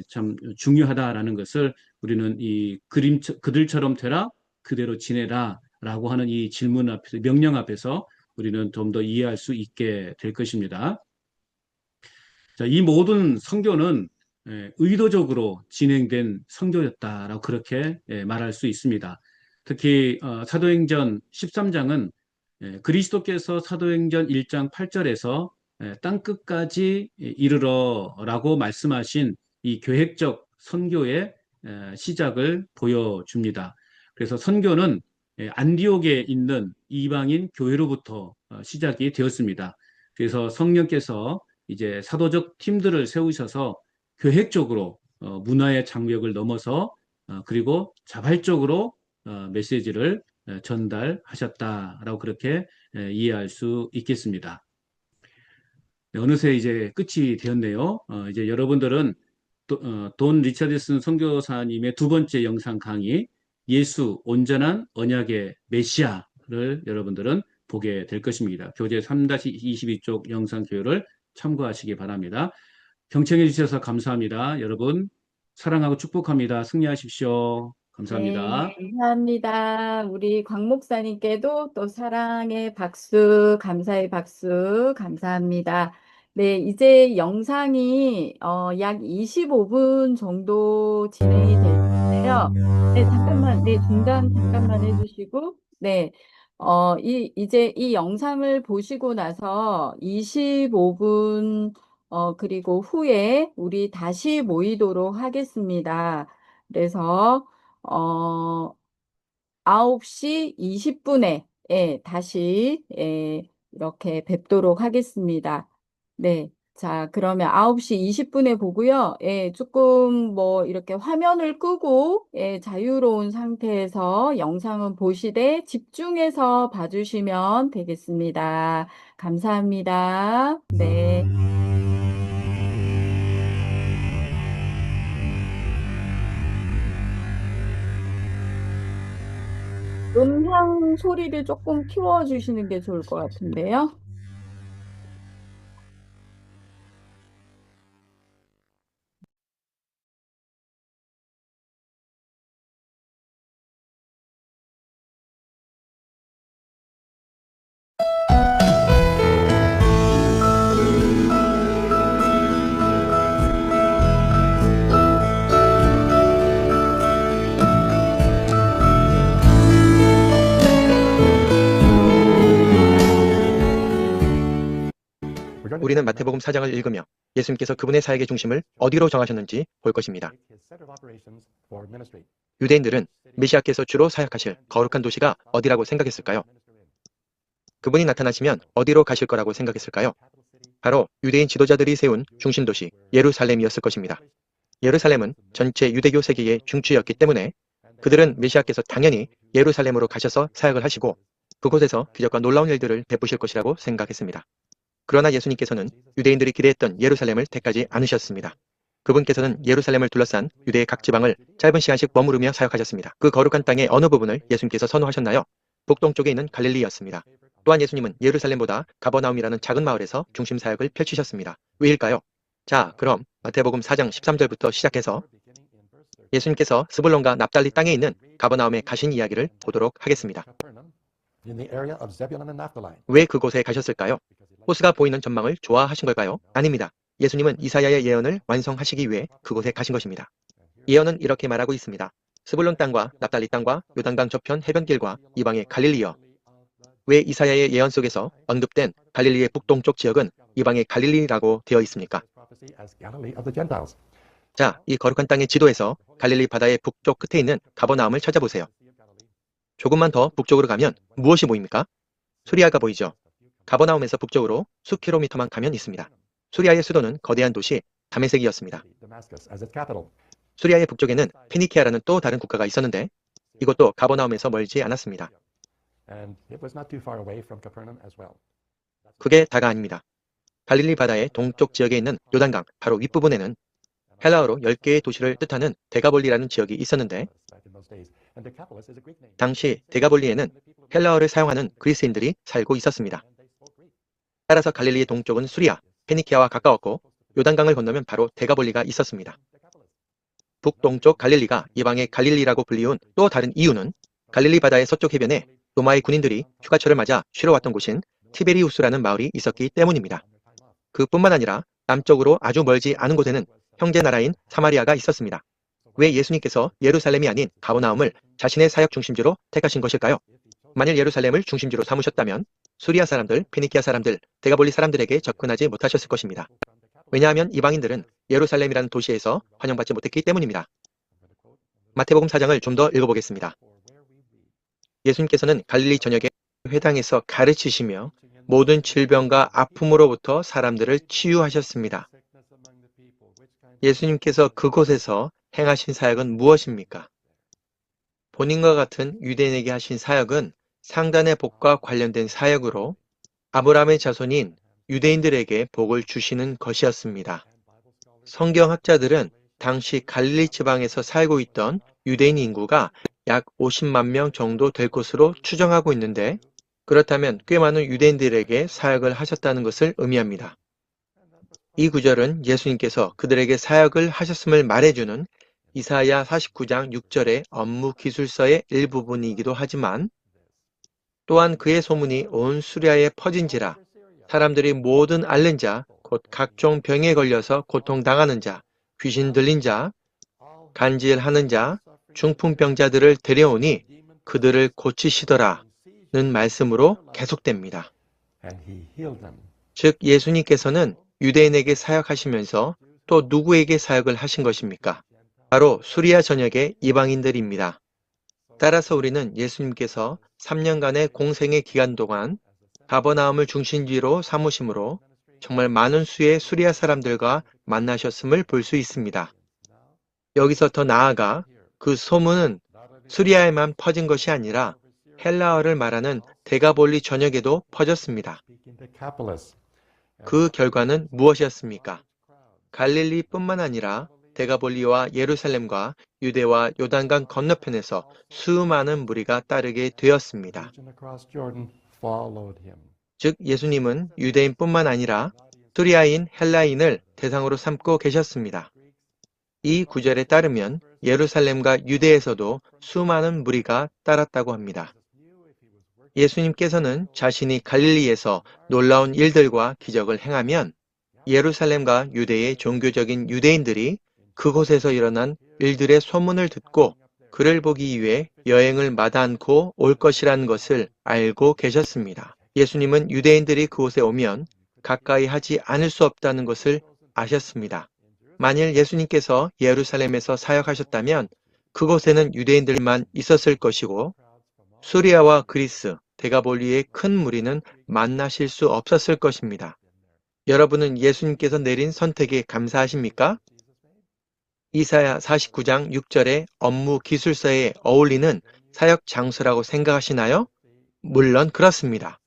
참 중요하다라는 것을 우리는 이 그들처럼 되라, 그대로 지내라 라고 하는 이 질문 앞에서, 명령 앞에서 우리는 좀 더 이해할 수 있게 될 것입니다. 자, 이 모든 선교는 의도적으로 진행된 선교였다라고 그렇게 말할 수 있습니다. 특히 사도행전 13장은 그리스도께서 사도행전 1장 8절에서 땅끝까지 이르러라고 말씀하신 이 계획적 선교의 시작을 보여줍니다. 그래서 선교는 안디옥에 있는 이방인 교회로부터 시작이 되었습니다. 그래서 성령께서 이제 사도적 팀들을 세우셔서 계획적으로 문화의 장벽을 넘어서 그리고 자발적으로 메시지를 전달하셨다라고 그렇게 이해할 수 있겠습니다. 네, 어느새 이제 끝이 되었네요. 이제 여러분들은 돈 리차드슨 선교사님의 2번째 영상 강의 예수 온전한 언약의 메시아를 여러분들은 보게 될 것입니다. 교재 3-22쪽 영상 교요를 참고하시기 바랍니다. 경청해 주셔서 감사합니다. 여러분 사랑하고 축복합니다. 승리하십시오. 감사합니다. 네, 감사합니다. 우리 곽 목사님께도 또 사랑의 박수, 감사의 박수, 감사합니다. 네, 이제 영상이 약 25분 정도 진행이 될 텐데요. 네, 잠깐만, 네, 중단 잠깐만 해주시고, 네, 이제 이 영상을 보시고 나서 25분, 그리고 후에 우리 다시 모이도록 하겠습니다. 그래서, 9시 20분에, 다시, 이렇게 뵙도록 하겠습니다. 네. 자, 그러면 9시 20분에 보고요. 예, 조금 뭐 이렇게 화면을 끄고 예, 자유로운 상태에서 영상은 보시되 집중해서 봐주시면 되겠습니다. 감사합니다. 네. 음향 소리를 조금 키워주시는 게 좋을 것 같은데요. 우리는 마태복음 4장을 읽으며 예수님께서 그분의 사역의 중심을 어디로 정하셨는지 볼 것입니다. 유대인들은 메시아께서 주로 사역하실 거룩한 도시가 어디라고 생각했을까요? 그분이 나타나시면 어디로 가실 거라고 생각했을까요? 바로 유대인 지도자들이 세운 중심 도시 예루살렘이었을 것입니다. 예루살렘은 전체 유대교 세계의 중추였기 때문에 그들은 메시아께서 당연히 예루살렘으로 가셔서 사역을 하시고 그곳에서 기적과 놀라운 일들을 베푸실 것이라고 생각했습니다. 그러나 예수님께서는 유대인들이 기대했던 예루살렘을 택하지 않으셨습니다. 그분께서는 예루살렘을 둘러싼 유대의 각 지방을 짧은 시간씩 머무르며 사역하셨습니다. 그 거룩한 땅의 어느 부분을 예수님께서 선호하셨나요? 북동쪽에 있는 갈릴리였습니다. 또한 예수님은 예루살렘보다 가버나움이라는 작은 마을에서 중심 사역을 펼치셨습니다. 왜일까요? 자, 그럼 마태복음 4장 13절부터 시작해서 예수님께서 스불론과 납달리 땅에 있는 가버나움에 가신 이야기를 보도록 하겠습니다. 왜 그곳에 가셨을까요? 호수가 보이는 전망을 좋아하신 걸까요? 아닙니다. 예수님은 이사야의 예언을 완성하시기 위해 그곳에 가신 것입니다. 예언은 이렇게 말하고 있습니다. 스불론 땅과 납달리 땅과 요단강 저편 해변길과 이방의 갈릴리여. 왜 이사야의 예언 속에서 언급된 갈릴리의 북동쪽 지역은 이방의 갈릴리라고 되어 있습니까? 자, 이 거룩한 땅의 지도에서 갈릴리 바다의 북쪽 끝에 있는 가버나움을 찾아보세요. 조금만 더 북쪽으로 가면 무엇이 보입니까? 수리아가 보이죠. 가버나움에서 북쪽으로 수킬로미터만 가면 있습니다. 수리아의 수도는 거대한 도시 다메섹이었습니다. 수리아의 북쪽에는 페니키아라는 또 다른 국가가 있었는데 이것도 가버나움에서 멀지 않았습니다. 그게 다가 아닙니다. 갈릴리 바다의 동쪽 지역에 있는 요단강 바로 윗부분에는 헬라어로 10개의 도시를 뜻하는 데가볼리라는 지역이 있었는데 당시 데가볼리에는 헬라어를 사용하는 그리스인들이 살고 있었습니다. 따라서 갈릴리의 동쪽은 수리아, 페니키아와 가까웠고 요단강을 건너면 바로 데가볼리가 있었습니다. 북동쪽 갈릴리가 이방의 갈릴리라고 불리운 또 다른 이유는 갈릴리 바다의 서쪽 해변에 로마의 군인들이 휴가철을 맞아 쉬러 왔던 곳인 티베리우스라는 마을이 있었기 때문입니다. 그뿐만 아니라 남쪽으로 아주 멀지 않은 곳에는 형제 나라인 사마리아가 있었습니다. 왜 예수님께서 예루살렘이 아닌 가버나움을 자신의 사역 중심지로 택하신 것일까요? 만일 예루살렘을 중심지로 삼으셨다면 수리아 사람들, 페니키아 사람들, 데가볼리 사람들에게 접근하지 못하셨을 것입니다. 왜냐하면 이방인들은 예루살렘이라는 도시에서 환영받지 못했기 때문입니다. 마태복음 4장을 좀 더 읽어보겠습니다. 예수님께서는 갈릴리 전역의 회당에서 가르치시며 모든 질병과 아픔으로부터 사람들을 치유하셨습니다. 예수님께서 그곳에서 행하신 사역은 무엇입니까? 본인과 같은 유대인에게 하신 사역은 상단의 복과 관련된 사역으로 아브라함의 자손인 유대인들에게 복을 주시는 것이었습니다. 성경학자들은 당시 갈릴리 지방에서 살고 있던 유대인 인구가 약 50만 명 정도 될 것으로 추정하고 있는데 그렇다면 꽤 많은 유대인들에게 사역을 하셨다는 것을 의미합니다. 이 구절은 예수님께서 그들에게 사역을 하셨음을 말해주는 이사야 49장 6절의 업무 기술서의 일부분이기도 하지만 또한 그의 소문이 온 수리아에 퍼진지라 사람들이 모든 앓는 자, 곧 각종 병에 걸려서 고통당하는 자, 귀신 들린 자, 간질하는 자, 중풍병자들을 데려오니 그들을 고치시더라는 말씀으로 계속됩니다. 즉 예수님께서는 유대인에게 사역하시면서 또 누구에게 사역을 하신 것입니까? 바로 수리아 전역의 이방인들입니다. 따라서 우리는 예수님께서 3년간의 공생의 기간 동안 가버나움을 중심지로 삼으심으로 정말 많은 수의 수리아 사람들과 만나셨음을 볼 수 있습니다. 여기서 더 나아가 그 소문은 수리아에만 퍼진 것이 아니라 헬라어를 말하는 데가볼리 전역에도 퍼졌습니다. 그 결과는 무엇이었습니까? 갈릴리뿐만 아니라 데가볼리와 예루살렘과 유대와 요단강 건너편에서 수많은 무리가 따르게 되었습니다. 즉 예수님은 유대인뿐만 아니라 수리아인 헬라인을 대상으로 삼고 계셨습니다. 이 구절에 따르면 예루살렘과 유대에서도 수많은 무리가 따랐다고 합니다. 예수님께서는 자신이 갈릴리에서 놀라운 일들과 기적을 행하면 예루살렘과 유대의 종교적인 유대인들이 그곳에서 일어난 일들의 소문을 듣고 그를 보기 위해 여행을 마다 않고 올 것이라는 것을 알고 계셨습니다. 예수님은 유대인들이 그곳에 오면 가까이 하지 않을 수 없다는 것을 아셨습니다. 만일 예수님께서 예루살렘에서 사역하셨다면 그곳에는 유대인들만 있었을 것이고 수리아와 그리스, 데가볼리의 큰 무리는 만나실 수 없었을 것입니다. 여러분은 예수님께서 내린 선택에 감사하십니까? 이사야 49장 6절의 업무 기술서에 어울리는 사역 장소라고 생각하시나요? 물론 그렇습니다.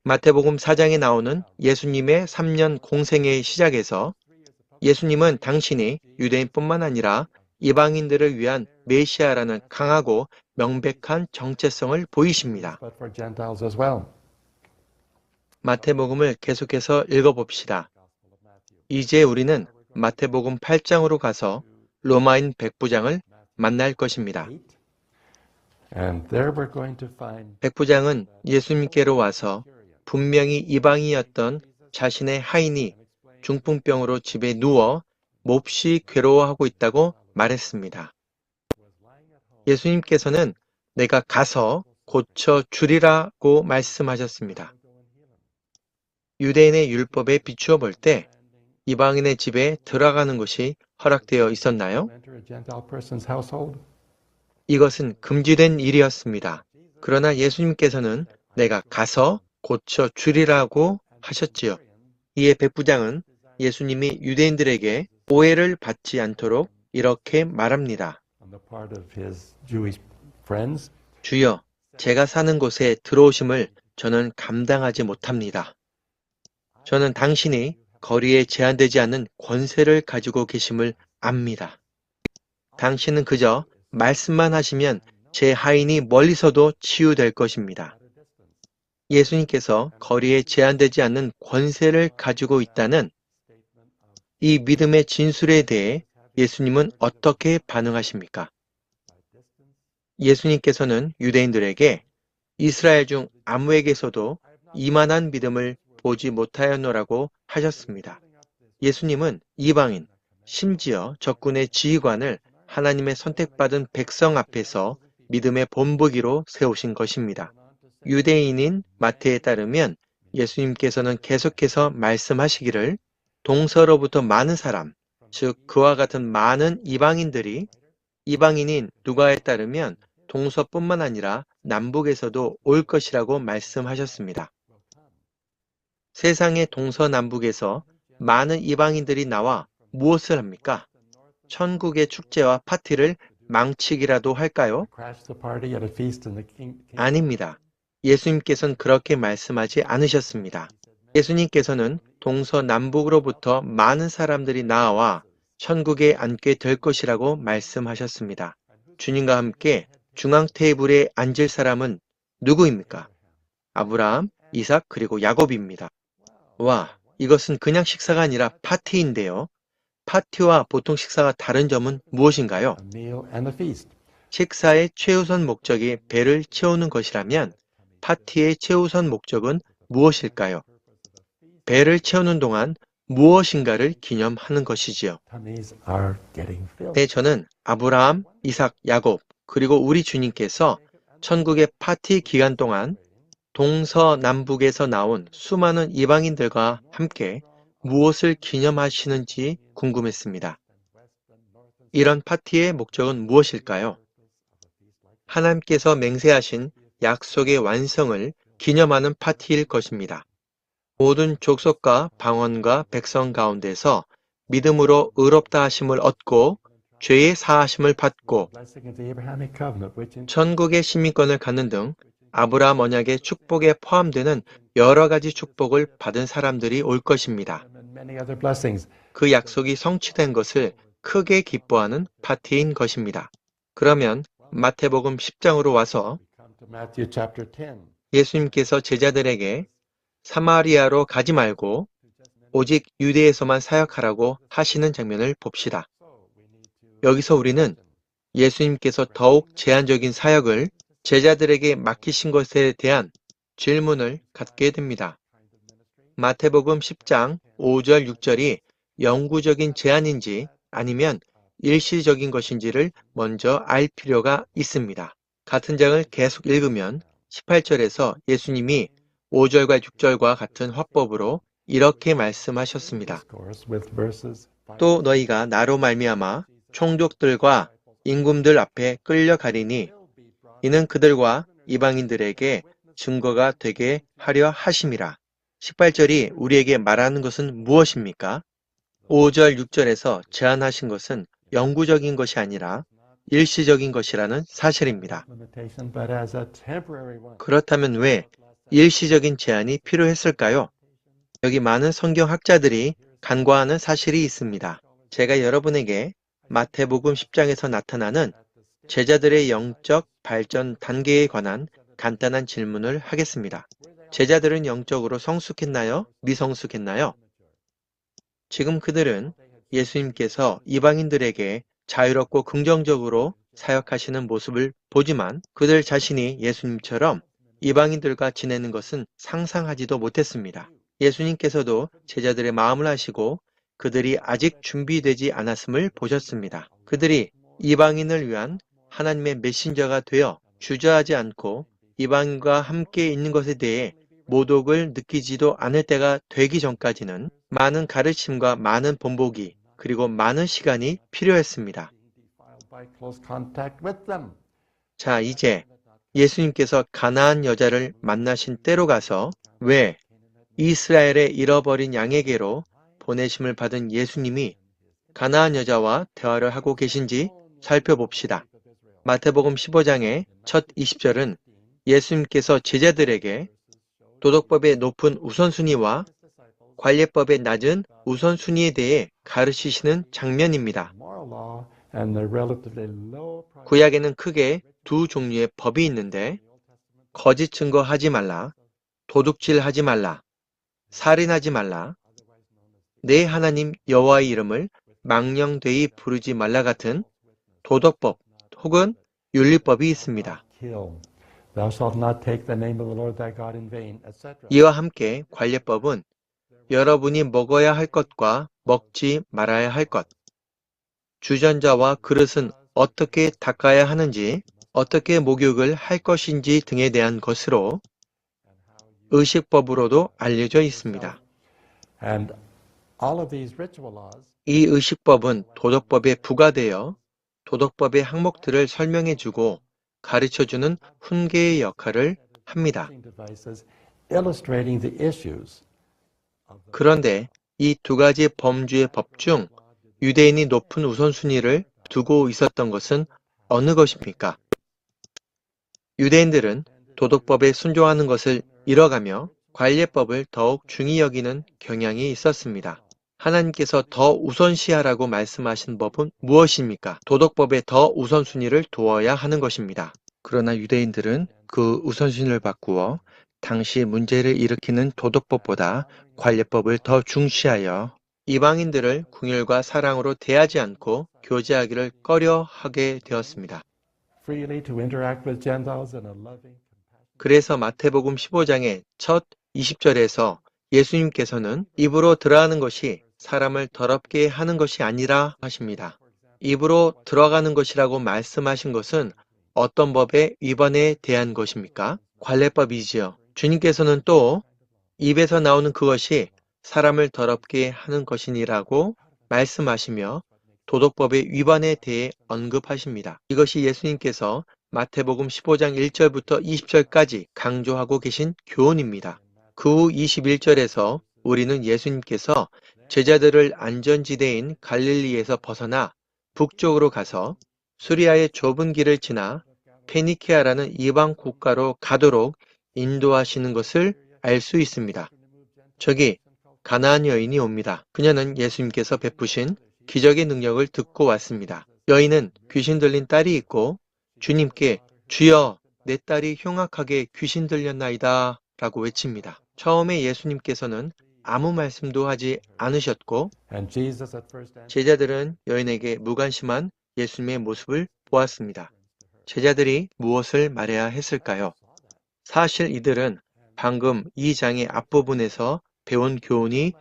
마태복음 4장에 나오는 예수님의 3년 공생애의 시작에서 예수님은 당신이 유대인뿐만 아니라 이방인들을 위한 메시아라는 강하고 명백한 정체성을 보이십니다. 마태복음을 계속해서 읽어봅시다. 이제 우리는 마태복음 8장으로 가서 로마인 백부장을 만날 것입니다. 백부장은 예수님께로 와서 분명히 이방인이었던 자신의 하인이 중풍병으로 집에 누워 몹시 괴로워하고 있다고 말했습니다. 예수님께서는 내가 가서 고쳐 주리라고 말씀하셨습니다. 유대인의 율법에 비추어 볼 때 이방인의 집에 들어가는 것이 허락되어 있었나요? 이것은 금지된 일이었습니다. 그러나 예수님께서는 내가 가서 고쳐 주리라고 하셨지요. 이에 백부장은 예수님이 유대인들에게 오해를 받지 않도록 이렇게 말합니다. 주여, 제가 사는 곳에 들어오심을 저는 감당하지 못합니다. 저는 당신이 거리에 제한되지 않는 권세를 가지고 계심을 압니다. 당신은 그저 말씀만 하시면 제 하인이 멀리서도 치유될 것입니다. 예수님께서 거리에 제한되지 않는 권세를 가지고 있다는 이 믿음의 진술에 대해 예수님은 어떻게 반응하십니까? 예수님께서는 유대인들에게 이스라엘 중 아무에게서도 이만한 믿음을 보지 못하였노라고 하셨습니다. 예수님은 이방인, 심지어 적군의 지휘관을 하나님의 선택받은 백성 앞에서 믿음의 본보기로 세우신 것입니다. 유대인인 마태에 따르면 예수님께서는 계속해서 말씀하시기를 동서로부터 많은 사람, 즉 그와 같은 많은 이방인들이 이방인인 누가에 따르면 동서뿐만 아니라 남북에서도 올 것이라고 말씀하셨습니다. 세상의 동서남북에서 많은 이방인들이 나와 무엇을 합니까? 천국의 축제와 파티를 망치기라도 할까요? 아닙니다. 예수님께서는 그렇게 말씀하지 않으셨습니다. 예수님께서는 동서남북으로부터 많은 사람들이 나와 천국에 앉게 될 것이라고 말씀하셨습니다. 주님과 함께 중앙 테이블에 앉을 사람은 누구입니까? 아브라함, 이삭, 그리고 야곱입니다. 와, 이것은 그냥 식사가 아니라 파티인데요. 파티와 보통 식사가 다른 점은 무엇인가요? 식사의 최우선 목적이 배를 채우는 것이라면 파티의 최우선 목적은 무엇일까요? 배를 채우는 동안 무엇인가를 기념하는 것이지요. 네, 저는 아브라함, 이삭, 야곱, 그리고 우리 주님께서 천국의 파티 기간 동안 동서남북에서 나온 수많은 이방인들과 함께 무엇을 기념하시는지 궁금했습니다. 이런 파티의 목적은 무엇일까요? 하나님께서 맹세하신 약속의 완성을 기념하는 파티일 것입니다. 모든 족속과 방언과 백성 가운데서 믿음으로 의롭다 하심을 얻고 죄의 사하심을 받고 천국의 시민권을 갖는 등 아브라함 언약의 축복에 포함되는 여러 가지 축복을 받은 사람들이 올 것입니다. 그 약속이 성취된 것을 크게 기뻐하는 파티인 것입니다. 그러면 마태복음 10장으로 와서 예수님께서 제자들에게 사마리아로 가지 말고 오직 유대에서만 사역하라고 하시는 장면을 봅시다. 여기서 우리는 예수님께서 더욱 제한적인 사역을 제자들에게 맡기신 것에 대한 질문을 갖게 됩니다. 마태복음 10장 5절 6절이 영구적인 제한인지 아니면 일시적인 것인지를 먼저 알 필요가 있습니다. 같은 장을 계속 읽으면 18절에서 예수님이 5절과 6절과 같은 화법으로 이렇게 말씀하셨습니다. 또 너희가 나로 말미암아 총독들과 임금들 앞에 끌려가리니 이는 그들과 이방인들에게 증거가 되게 하려 하심이라. 18절이 우리에게 말하는 것은 무엇입니까? 5절, 6절에서 제한하신 것은 영구적인 것이 아니라 일시적인 것이라는 사실입니다. 그렇다면 왜 일시적인 제한이 필요했을까요? 여기 많은 성경학자들이 간과하는 사실이 있습니다. 제가 여러분에게 마태복음 10장에서 나타나는 제자들의 영적 발전 단계에 관한 간단한 질문을 하겠습니다. 제자들은 영적으로 성숙했나요? 미성숙했나요? 지금 그들은 예수님께서 이방인들에게 자유롭고 긍정적으로 사역하시는 모습을 보지만 그들 자신이 예수님처럼 이방인들과 지내는 것은 상상하지도 못했습니다. 예수님께서도 제자들의 마음을 아시고 그들이 아직 준비되지 않았음을 보셨습니다. 그들이 이방인을 위한 하나님의 메신저가 되어 주저하지 않고 이방인과 함께 있는 것에 대해 모독을 느끼지도 않을 때가 되기 전까지는 많은 가르침과 많은 본보기 그리고 많은 시간이 필요했습니다. 자, 이제 예수님께서 가나안 여자를 만나신 때로 가서 왜 이스라엘의 잃어버린 양에게로 보내심을 받은 예수님이 가나안 여자와 대화를 하고 계신지 살펴봅시다. 마태복음 15장의 첫 20절은 예수님께서 제자들에게 도덕법의 높은 우선순위와 관례법의 낮은 우선순위에 대해 가르치시는 장면입니다. 구약에는 크게 두 종류의 법이 있는데 거짓 증거하지 말라, 도둑질하지 말라, 살인하지 말라, 내 하나님 여호와의 이름을 망령되이 부르지 말라 같은 도덕법 혹은 윤리법이 있습니다. 이와 함께 관례법은 여러분이 먹어야 할 것과 먹지 말아야 할 것, 주전자와 그릇은 어떻게 닦아야 하는지, 어떻게 목욕을 할 것인지 등에 대한 것으로 의식법으로도 알려져 있습니다. 이 의식법은 도덕법에 부과되어 도덕법의 항목들을 설명해주고 가르쳐주는 훈계의 역할을 합니다. 그런데 이 두 가지 범주의 법 중 유대인이 높은 우선순위를 두고 있었던 것은 어느 것입니까? 유대인들은 도덕법에 순종하는 것을 잃어가며 관례법을 더욱 중히 여기는 경향이 있었습니다. 하나님께서 더 우선시하라고 말씀하신 법은 무엇입니까? 도덕법에 더 우선순위를 두어야 하는 것입니다. 그러나 유대인들은 그 우선순위를 바꾸어 당시 문제를 일으키는 도덕법보다 관례법을 더 중시하여 이방인들을 긍휼과 사랑으로 대하지 않고 교제하기를 꺼려하게 되었습니다. 그래서 마태복음 15장의 첫 20절에서 예수님께서는 입으로 들어가는 것이 사람을 더럽게 하는 것이 아니라 하십니다. 입으로 들어가는 것이라고 말씀하신 것은 어떤 법의 위반에 대한 것입니까? 관례법이지요. 주님께서는 또 입에서 나오는 그것이 사람을 더럽게 하는 것이니라고 말씀하시며 도덕법의 위반에 대해 언급하십니다. 이것이 예수님께서 마태복음 15장 1절부터 20절까지 강조하고 계신 교훈입니다. 그 후 21절에서 우리는 예수님께서 제자들을 안전지대인 갈릴리에서 벗어나 북쪽으로 가서 수리아의 좁은 길을 지나 페니케아라는 이방 국가로 가도록 인도하시는 것을 알 수 있습니다. 저기 가나안 여인이 옵니다. 그녀는 예수님께서 베푸신 기적의 능력을 듣고 왔습니다. 여인은 귀신 들린 딸이 있고 주님께 주여 내 딸이 흉악하게 귀신 들렸나이다 라고 외칩니다. 처음에 예수님께서는 아무 말씀도 하지 않으셨고 제자들은 여인에게 무관심한 예수님의 모습을 보았습니다. 제자들이 무엇을 말해야 했을까요? 사실 이들은 방금 이 장의 앞부분에서 배운 교훈이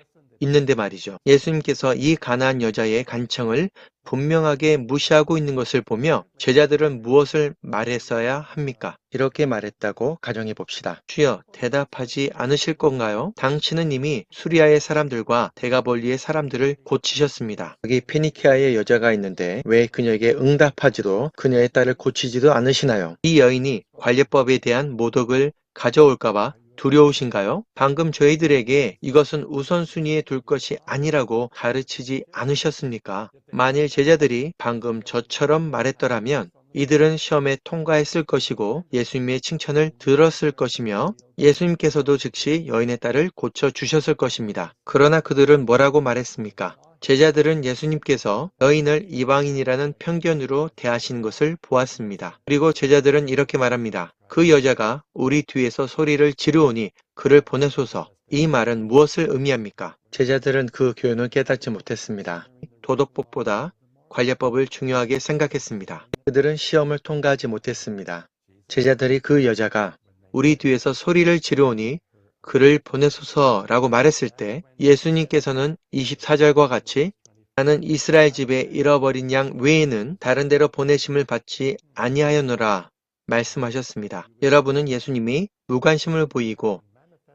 있는데 말이죠. 예수님께서 이 가나안 여자의 간청을 분명하게 무시하고 있는 것을 보며 제자들은 무엇을 말했어야 합니까? 이렇게 말했다고 가정해 봅시다. 주여 대답하지 않으실 건가요? 당신은 이미 수리아의 사람들과 데가볼리의 사람들을 고치셨습니다. 여기 페니케아의 여자가 있는데 왜 그녀에게 응답하지도 그녀의 딸을 고치지도 않으시나요? 이 여인이 관례법에 대한 모독을 가져올까봐 두려우신가요? 방금 저희들에게 이것은 우선순위에 둘 것이 아니라고 가르치지 않으셨습니까? 만일 제자들이 방금 저처럼 말했더라면 이들은 시험에 통과했을 것이고 예수님의 칭찬을 들었을 것이며 예수님께서도 즉시 여인의 딸을 고쳐주셨을 것입니다. 그러나 그들은 뭐라고 말했습니까? 제자들은 예수님께서 여인을 이방인이라는 편견으로 대하시는 것을 보았습니다. 그리고 제자들은 이렇게 말합니다. 그 여자가 우리 뒤에서 소리를 지르오니 그를 보내소서. 이 말은 무엇을 의미합니까? 제자들은 그 교훈을 깨닫지 못했습니다. 도덕법보다 관례법을 중요하게 생각했습니다. 그들은 시험을 통과하지 못했습니다. 제자들이 그 여자가 우리 뒤에서 소리를 지르오니 그를 보내소서라고 말했을 때 예수님께서는 24절과 같이 나는 이스라엘 집에 잃어버린 양 외에는 다른 데로 보내심을 받지 아니하였노라 말씀하셨습니다. 여러분은 예수님이 무관심을 보이고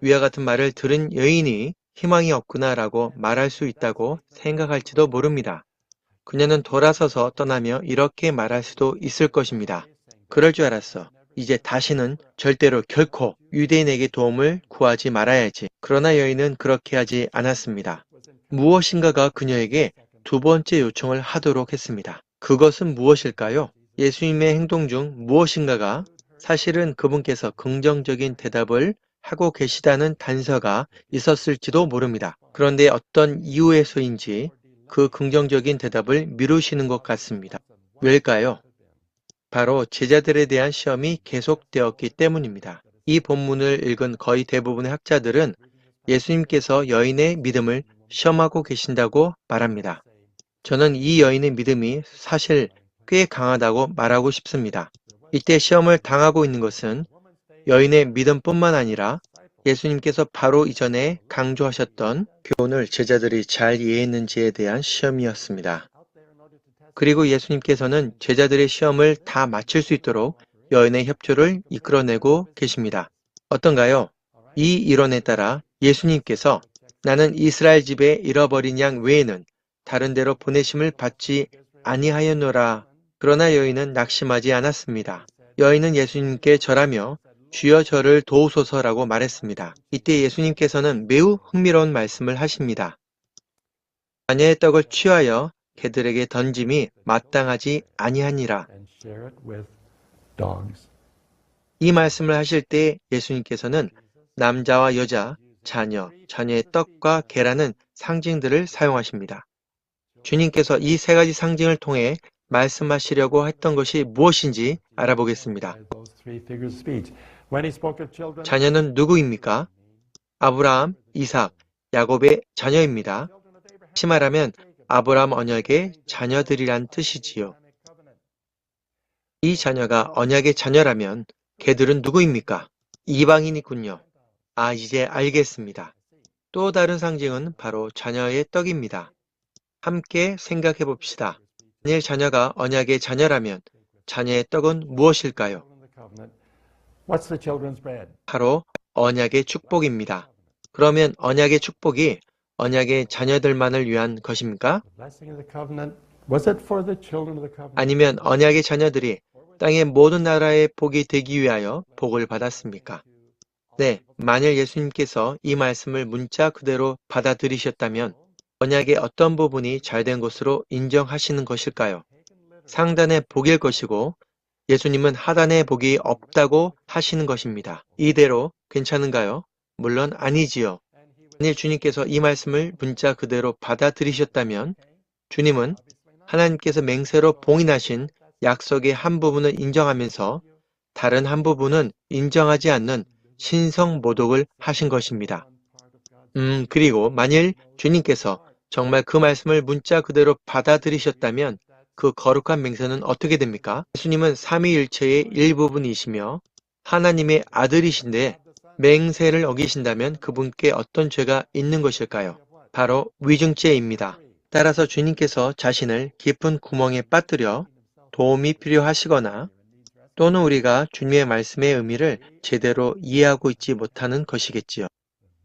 위와 같은 말을 들은 여인이 희망이 없구나라고 말할 수 있다고 생각할지도 모릅니다. 그녀는 돌아서서 떠나며 이렇게 말할 수도 있을 것입니다. 그럴 줄 알았어. 이제 다시는 절대로 결코 유대인에게 도움을 구하지 말아야지. 그러나 여인은 그렇게 하지 않았습니다. 무엇인가가 그녀에게 두 번째 요청을 하도록 했습니다. 그것은 무엇일까요? 예수님의 행동 중 무엇인가가 사실은 그분께서 긍정적인 대답을 하고 계시다는 단서가 있었을지도 모릅니다. 그런데 어떤 이유에서인지 그 긍정적인 대답을 미루시는 것 같습니다. 왜일까요? 바로 제자들에 대한 시험이 계속되었기 때문입니다. 이 본문을 읽은 거의 대부분의 학자들은 예수님께서 여인의 믿음을 시험하고 계신다고 말합니다. 저는 이 여인의 믿음이 사실 꽤 강하다고 말하고 싶습니다. 이때 시험을 당하고 있는 것은 여인의 믿음뿐만 아니라 예수님께서 바로 이전에 강조하셨던 교훈을 제자들이 잘 이해했는지에 대한 시험이었습니다. 그리고 예수님께서는 제자들의 시험을 다 마칠 수 있도록 여인의 협조를 이끌어내고 계십니다. 어떤가요? 이 이론에 따라 예수님께서 나는 이스라엘 집에 잃어버린 양 외에는 다른 데로 보내심을 받지 아니하였노라. 그러나 여인은 낙심하지 않았습니다. 여인은 예수님께 절하며 주여 저를 도우소서라고 말했습니다. 이때 예수님께서는 매우 흥미로운 말씀을 하십니다. 자녀의 떡을 취하여 개들에게 던짐이 마땅하지 아니하니라. 이 말씀을 하실 때 예수님께서는 남자와 여자, 자녀, 자녀의 떡과 개라는 상징들을 사용하십니다. 주님께서 이 세 가지 상징을 통해 말씀하시려고 했던 것이 무엇인지 알아보겠습니다. 자녀는 누구입니까? 아브라함, 이삭, 야곱의 자녀입니다. 다시 말하면 아브라함 언약의 자녀들이란 뜻이지요. 이 자녀가 언약의 자녀라면 개들은 누구입니까? 이방인이군요. 아, 이제 알겠습니다. 또 다른 상징은 바로 자녀의 떡입니다. 함께 생각해 봅시다. 만일 자녀가 언약의 자녀라면 자녀의 떡은 무엇일까요? 바로 언약의 축복입니다. 그러면 언약의 축복이 언약의 자녀들만을 위한 것입니까? 아니면 언약의 자녀들이 땅의 모든 나라의 복이 되기 위하여 복을 받았습니까? 네, 만일 예수님께서 이 말씀을 문자 그대로 받아들이셨다면 언약의 어떤 부분이 잘된 것으로 인정하시는 것일까요? 상단의 복일 것이고 예수님은 하단의 복이 없다고 하시는 것입니다. 이대로 괜찮은가요? 물론 아니지요. 만일 주님께서 이 말씀을 문자 그대로 받아들이셨다면 주님은 하나님께서 맹세로 봉인하신 약속의 한 부분을 인정하면서 다른 한 부분은 인정하지 않는 신성모독을 하신 것입니다. 그리고 만일 주님께서 정말 그 말씀을 문자 그대로 받아들이셨다면 그 거룩한 맹세는 어떻게 됩니까? 예수님은 삼위일체의 일부분이시며 하나님의 아들이신데 맹세를 어기신다면 그분께 어떤 죄가 있는 것일까요? 바로 위증죄입니다. 따라서 주님께서 자신을 깊은 구멍에 빠뜨려 도움이 필요하시거나 또는 우리가 주님의 말씀의 의미를 제대로 이해하고 있지 못하는 것이겠지요.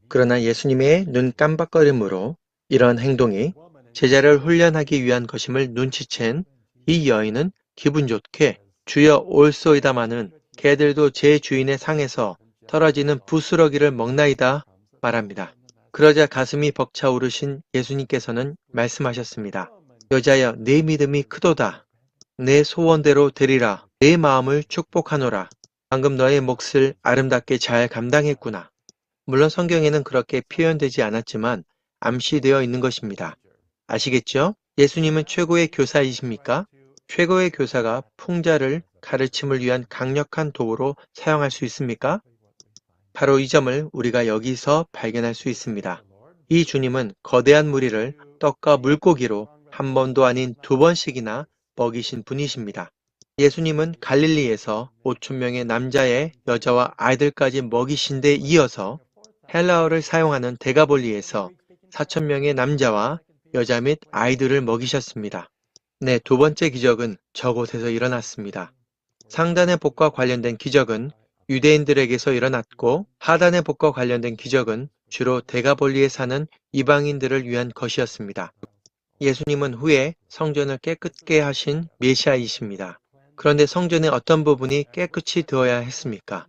그러나 예수님의 눈 깜박거림으로 이런 행동이 제자를 훈련하기 위한 것임을 눈치챈 이 여인은 기분 좋게 주여 올소이다마는 개들도 제 주인의 상에서 떨어지는 부스러기를 먹나이다 말합니다. 그러자 가슴이 벅차오르신 예수님께서는 말씀하셨습니다. 여자여 내 믿음이 크도다. 내 소원대로 되리라. 내 마음을 축복하노라. 방금 너의 몫을 아름답게 잘 감당했구나. 물론 성경에는 그렇게 표현되지 않았지만 암시되어 있는 것입니다. 아시겠죠? 예수님은 최고의 교사이십니까? 최고의 교사가 풍자를 가르침을 위한 강력한 도구로 사용할 수 있습니까? 바로 이 점을 우리가 여기서 발견할 수 있습니다. 이 주님은 거대한 무리를 떡과 물고기로 한 번도 아닌 두 번씩이나 먹이신 분이십니다. 예수님은 갈릴리에서 5천 명의 남자의 여자와 아이들까지 먹이신 데 이어서 헬라어를 사용하는 데가볼리에서 4천 명의 남자와 여자 및 아이들을 먹이셨습니다. 네, 두 번째 기적은 저곳에서 일어났습니다. 상단의 복과 관련된 기적은 유대인들에게서 일어났고 하단의 복과 관련된 기적은 주로 데가볼리에 사는 이방인들을 위한 것이었습니다. 예수님은 후에 성전을 깨끗게 하신 메시아이십니다. 그런데 성전의 어떤 부분이 깨끗이 되어야 했습니까?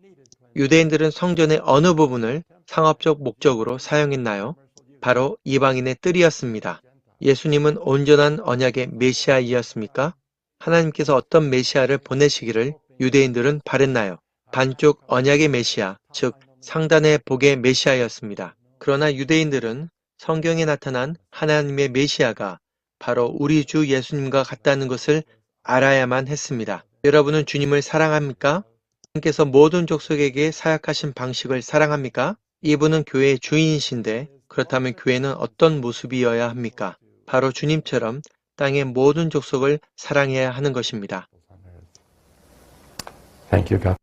유대인들은 성전의 어느 부분을 상업적 목적으로 사용했나요? 바로 이방인의 뜰이었습니다. 예수님은 온전한 언약의 메시아이었습니까? 하나님께서 어떤 메시아를 보내시기를 유대인들은 바랬나요? 반쪽 언약의 메시아, 즉 상단의 복의 메시아였습니다. 그러나 유대인들은 성경에 나타난 하나님의 메시아가 바로 우리 주 예수님과 같다는 것을 알아야만 했습니다. 여러분은 주님을 사랑합니까? 주님께서 모든 족속에게 사역하신 방식을 사랑합니까? 이분은 교회의 주인이신데 그렇다면 교회는 어떤 모습이어야 합니까? 바로 주님처럼 땅의 모든 족속을 사랑해야 하는 것입니다. Thank you, God.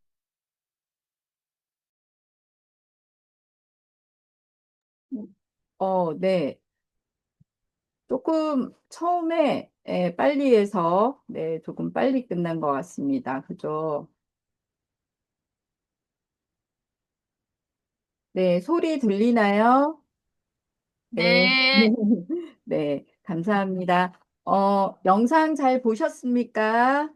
네. 조금 처음에 빨리 해서 조금 빨리 끝난 것 같습니다. 그죠? 네, 소리 들리나요? 네. 네. 네, 감사합니다. 영상 잘 보셨습니까?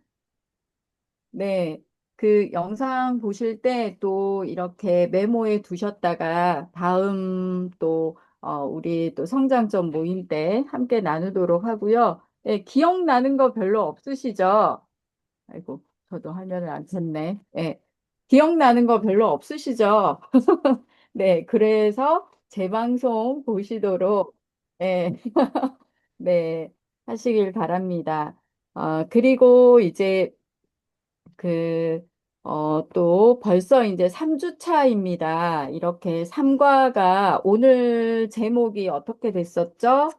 네, 그 영상 보실 때 또 이렇게 메모해 두셨다가 다음 또 우리 또 성장점 모임 때 함께 나누도록 하고요. 네, 기억나는 거 별로 없으시죠? 아이고, 저도 화면을 안 켰네. 네, 기억나는 거 별로 없으시죠? 네, 그래서 재방송 보시도록 네, 네, 하시길 바랍니다. 그리고 이제 또 벌써 이제 3주 차입니다. 이렇게 삼과가 오늘 제목이 어떻게 됐었죠?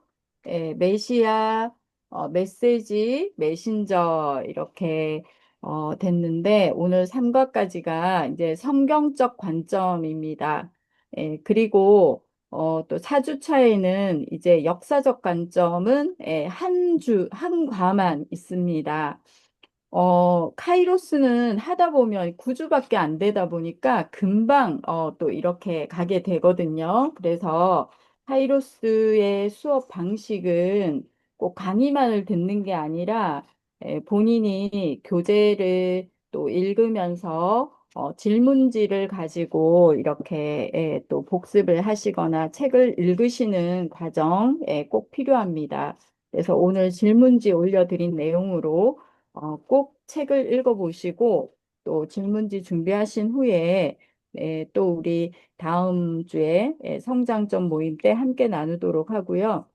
메시아, 메시지, 메신저 이렇게 됐는데 오늘 3과까지가 이제 성경적 관점입니다. 그리고 또 4주 차에는 이제 역사적 관점은 한 과만 있습니다. 카이로스는 하다 보면 9주밖에 안 되다 보니까 금방 또 이렇게 가게 되거든요. 그래서 카이로스의 수업 방식은 꼭 강의만을 듣는 게 아니라 본인이 교재를 또 읽으면서 질문지를 가지고 이렇게 또 복습을 하시거나 책을 읽으시는 과정 꼭 필요합니다. 그래서 오늘 질문지 올려드린 내용으로 꼭 책을 읽어보시고 또 질문지 준비하신 후에 또 우리 다음 주에 성장점 모임 때 함께 나누도록 하고요.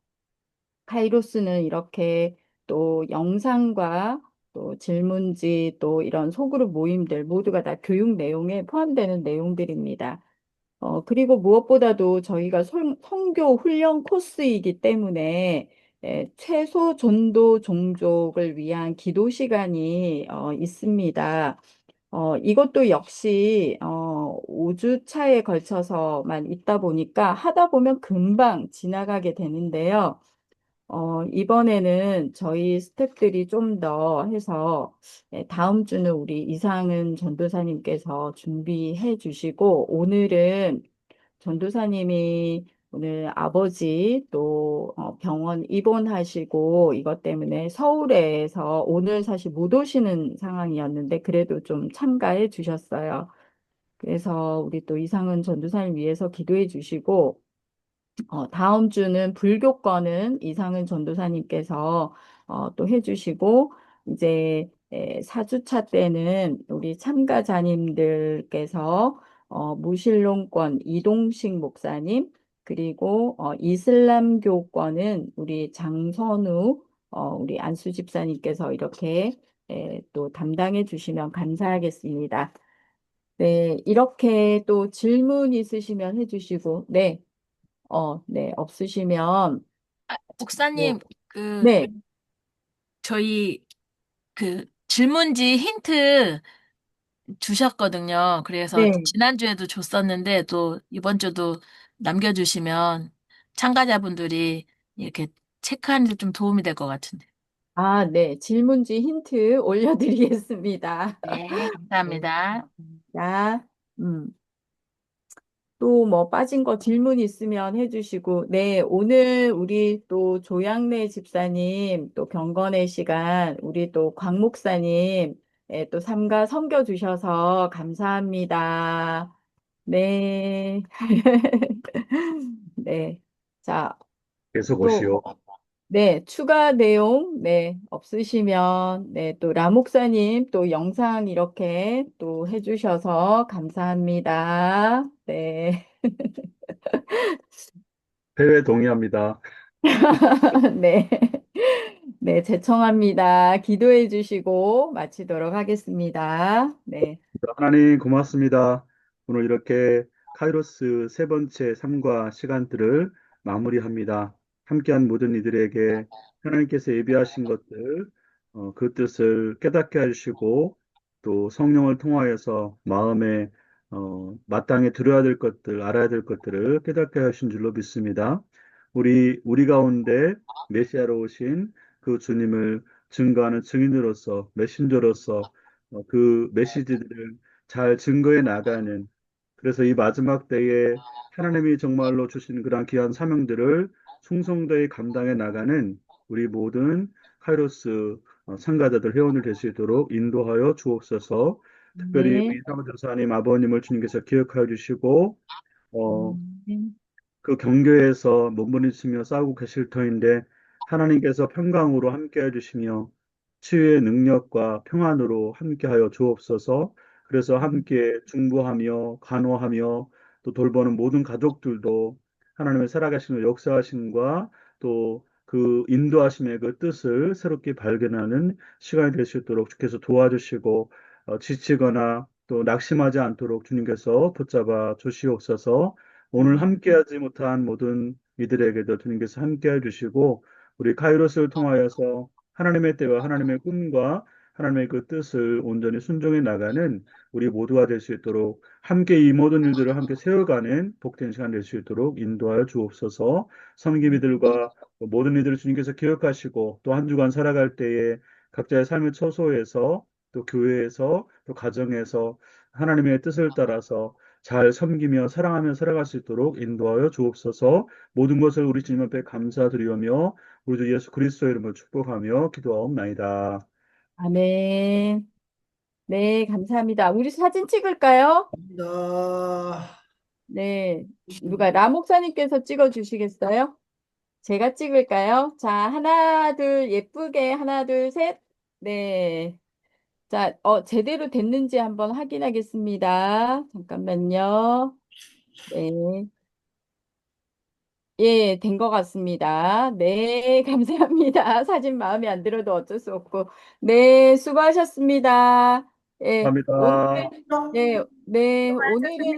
카이로스는 이렇게 또 영상과 또 질문지 또 이런 소그룹 모임들 모두가 다 교육 내용에 포함되는 내용들입니다. 그리고 무엇보다도 저희가 선교 훈련 코스이기 때문에 최소 전도 종족을 위한 기도 시간이 있습니다. 이것도 역시 5주 차에 걸쳐서만 있다 보니까 하다 보면 금방 지나가게 되는데요. 이번에는 저희 스태프들이 좀 더 해서 다음 주는 우리 이상은 전도사님께서 준비해 주시고 오늘은 전도사님이 오늘 아버지 또 병원 입원하시고 이것 때문에 서울에서 오늘 사실 못 오시는 상황이었는데 그래도 좀 참가해 주셨어요. 그래서 우리 또 이상은 전도사님 위해서 기도해 주시고 다음 주는 불교권은 이상은 전도사님께서 또 해주시고 이제 4주차 때는 우리 참가자님들께서 무신론권 이동식 목사님 그리고 이슬람교권은 우리 장선우 우리 안수 집사님께서 이렇게 또 담당해 주시면 감사하겠습니다. 네, 이렇게 또 질문 있으시면 해주시고, 네. 네, 없으시면, 목사님, 네, 저희 질문지 힌트 주셨거든요. 그래서 네. 지난주에도 줬었는데 또 이번 주도 남겨주시면 참가자분들이 이렇게 체크하는 데 좀 도움이 될 것 같은데. 아, 네. 질문지 힌트 올려드리겠습니다. 네, 네. 감사합니다. 자, 또 뭐 빠진 거 질문 있으면 해주시고, 네. 오늘 우리 또 조양래 집사님, 또 경건의 시간, 우리 또 광 목사님, 또 삼가 섬겨주셔서 감사합니다. 네. 네. 자, 계속 또, 오시오. 네, 추가 내용, 네, 없으시면, 네, 또 라목사님 또 영상 이렇게 또 해주셔서 감사합니다. 네, 회회 동의합니다. 네, 네, 제청합니다. 기도해 주시고 마치도록 하겠습니다. 네. 하나님 고맙습니다. 오늘 이렇게 카이로스 세 번째 삶과 시간들을 마무리합니다. 함께한 모든 이들에게 하나님께서 예비하신 것들, 그 뜻을 깨닫게 해주시고 또 성령을 통하여서 마음에 마땅히 들어야 될 것들, 알아야 될 것들을 깨닫게 하신 줄로 믿습니다. 우리 가운데 메시아로 오신 그 주님을 증거하는 증인으로서 메신저로서 그 메시지들을 잘 증거해 나가는 그래서 이 마지막 때에 하나님이 정말로 주신 그런 귀한 사명들을 충성되이 감당해 나가는 우리 모든 카이로스 참가자들 회원을 될 수 있도록 인도하여 주옵소서. 특별히 네. 우리 사모조사님 아버님을 주님께서 기억하여 주시고 네. 그 경계에서 몸부림치며 싸우고 계실 터인데 하나님께서 평강으로 함께해 주시며 치유의 능력과 평안으로 함께하여 주옵소서. 그래서 함께 중보하며 간호하며 또 돌보는 모든 가족들도 하나님의 살아가시는 역사하심과 또 그 인도하심의 그 뜻을 새롭게 발견하는 시간이 될 수 있도록 주께서 도와주시고 지치거나 또 낙심하지 않도록 주님께서 붙잡아 주시옵소서. 오늘 함께하지 못한 모든 이들에게도 주님께서 함께해 주시고 우리 카이로스를 통하여서 하나님의 때와 하나님의 꿈과 하나님의 그 뜻을 온전히 순종해 나가는 우리 모두가 될 수 있도록 함께 이 모든 일들을 함께 세워가는 복된 시간 될 수 있도록 인도하여 주옵소서. 섬김이들과 모든 이들을 주님께서 기억하시고 또 한 주간 살아갈 때에 각자의 삶의 처소에서 또 교회에서 또 가정에서 하나님의 뜻을 따라서 잘 섬기며 사랑하며 살아갈 수 있도록 인도하여 주옵소서. 모든 것을 우리 주님 앞에 감사드리오며 우리 주 예수 그리스도의 이름으로 축복하며 기도하옵나이다. 아멘. 네, 감사합니다. 우리 사진 찍을까요? 감사합니다. 네, 누가 라 목사님께서 찍어 주시겠어요? 제가 찍을까요? 자, 하나, 둘, 예쁘게, 하나, 둘, 셋. 네. 자, 제대로 됐는지 한번 확인하겠습니다. 잠깐만요. 네. 예, 된 것 같습니다. 네, 감사합니다. 사진 마음에 안 들어도 어쩔 수 없고. 네, 수고하셨습니다. 예, 감사합니다. 오늘은, 네, 오늘은 스크린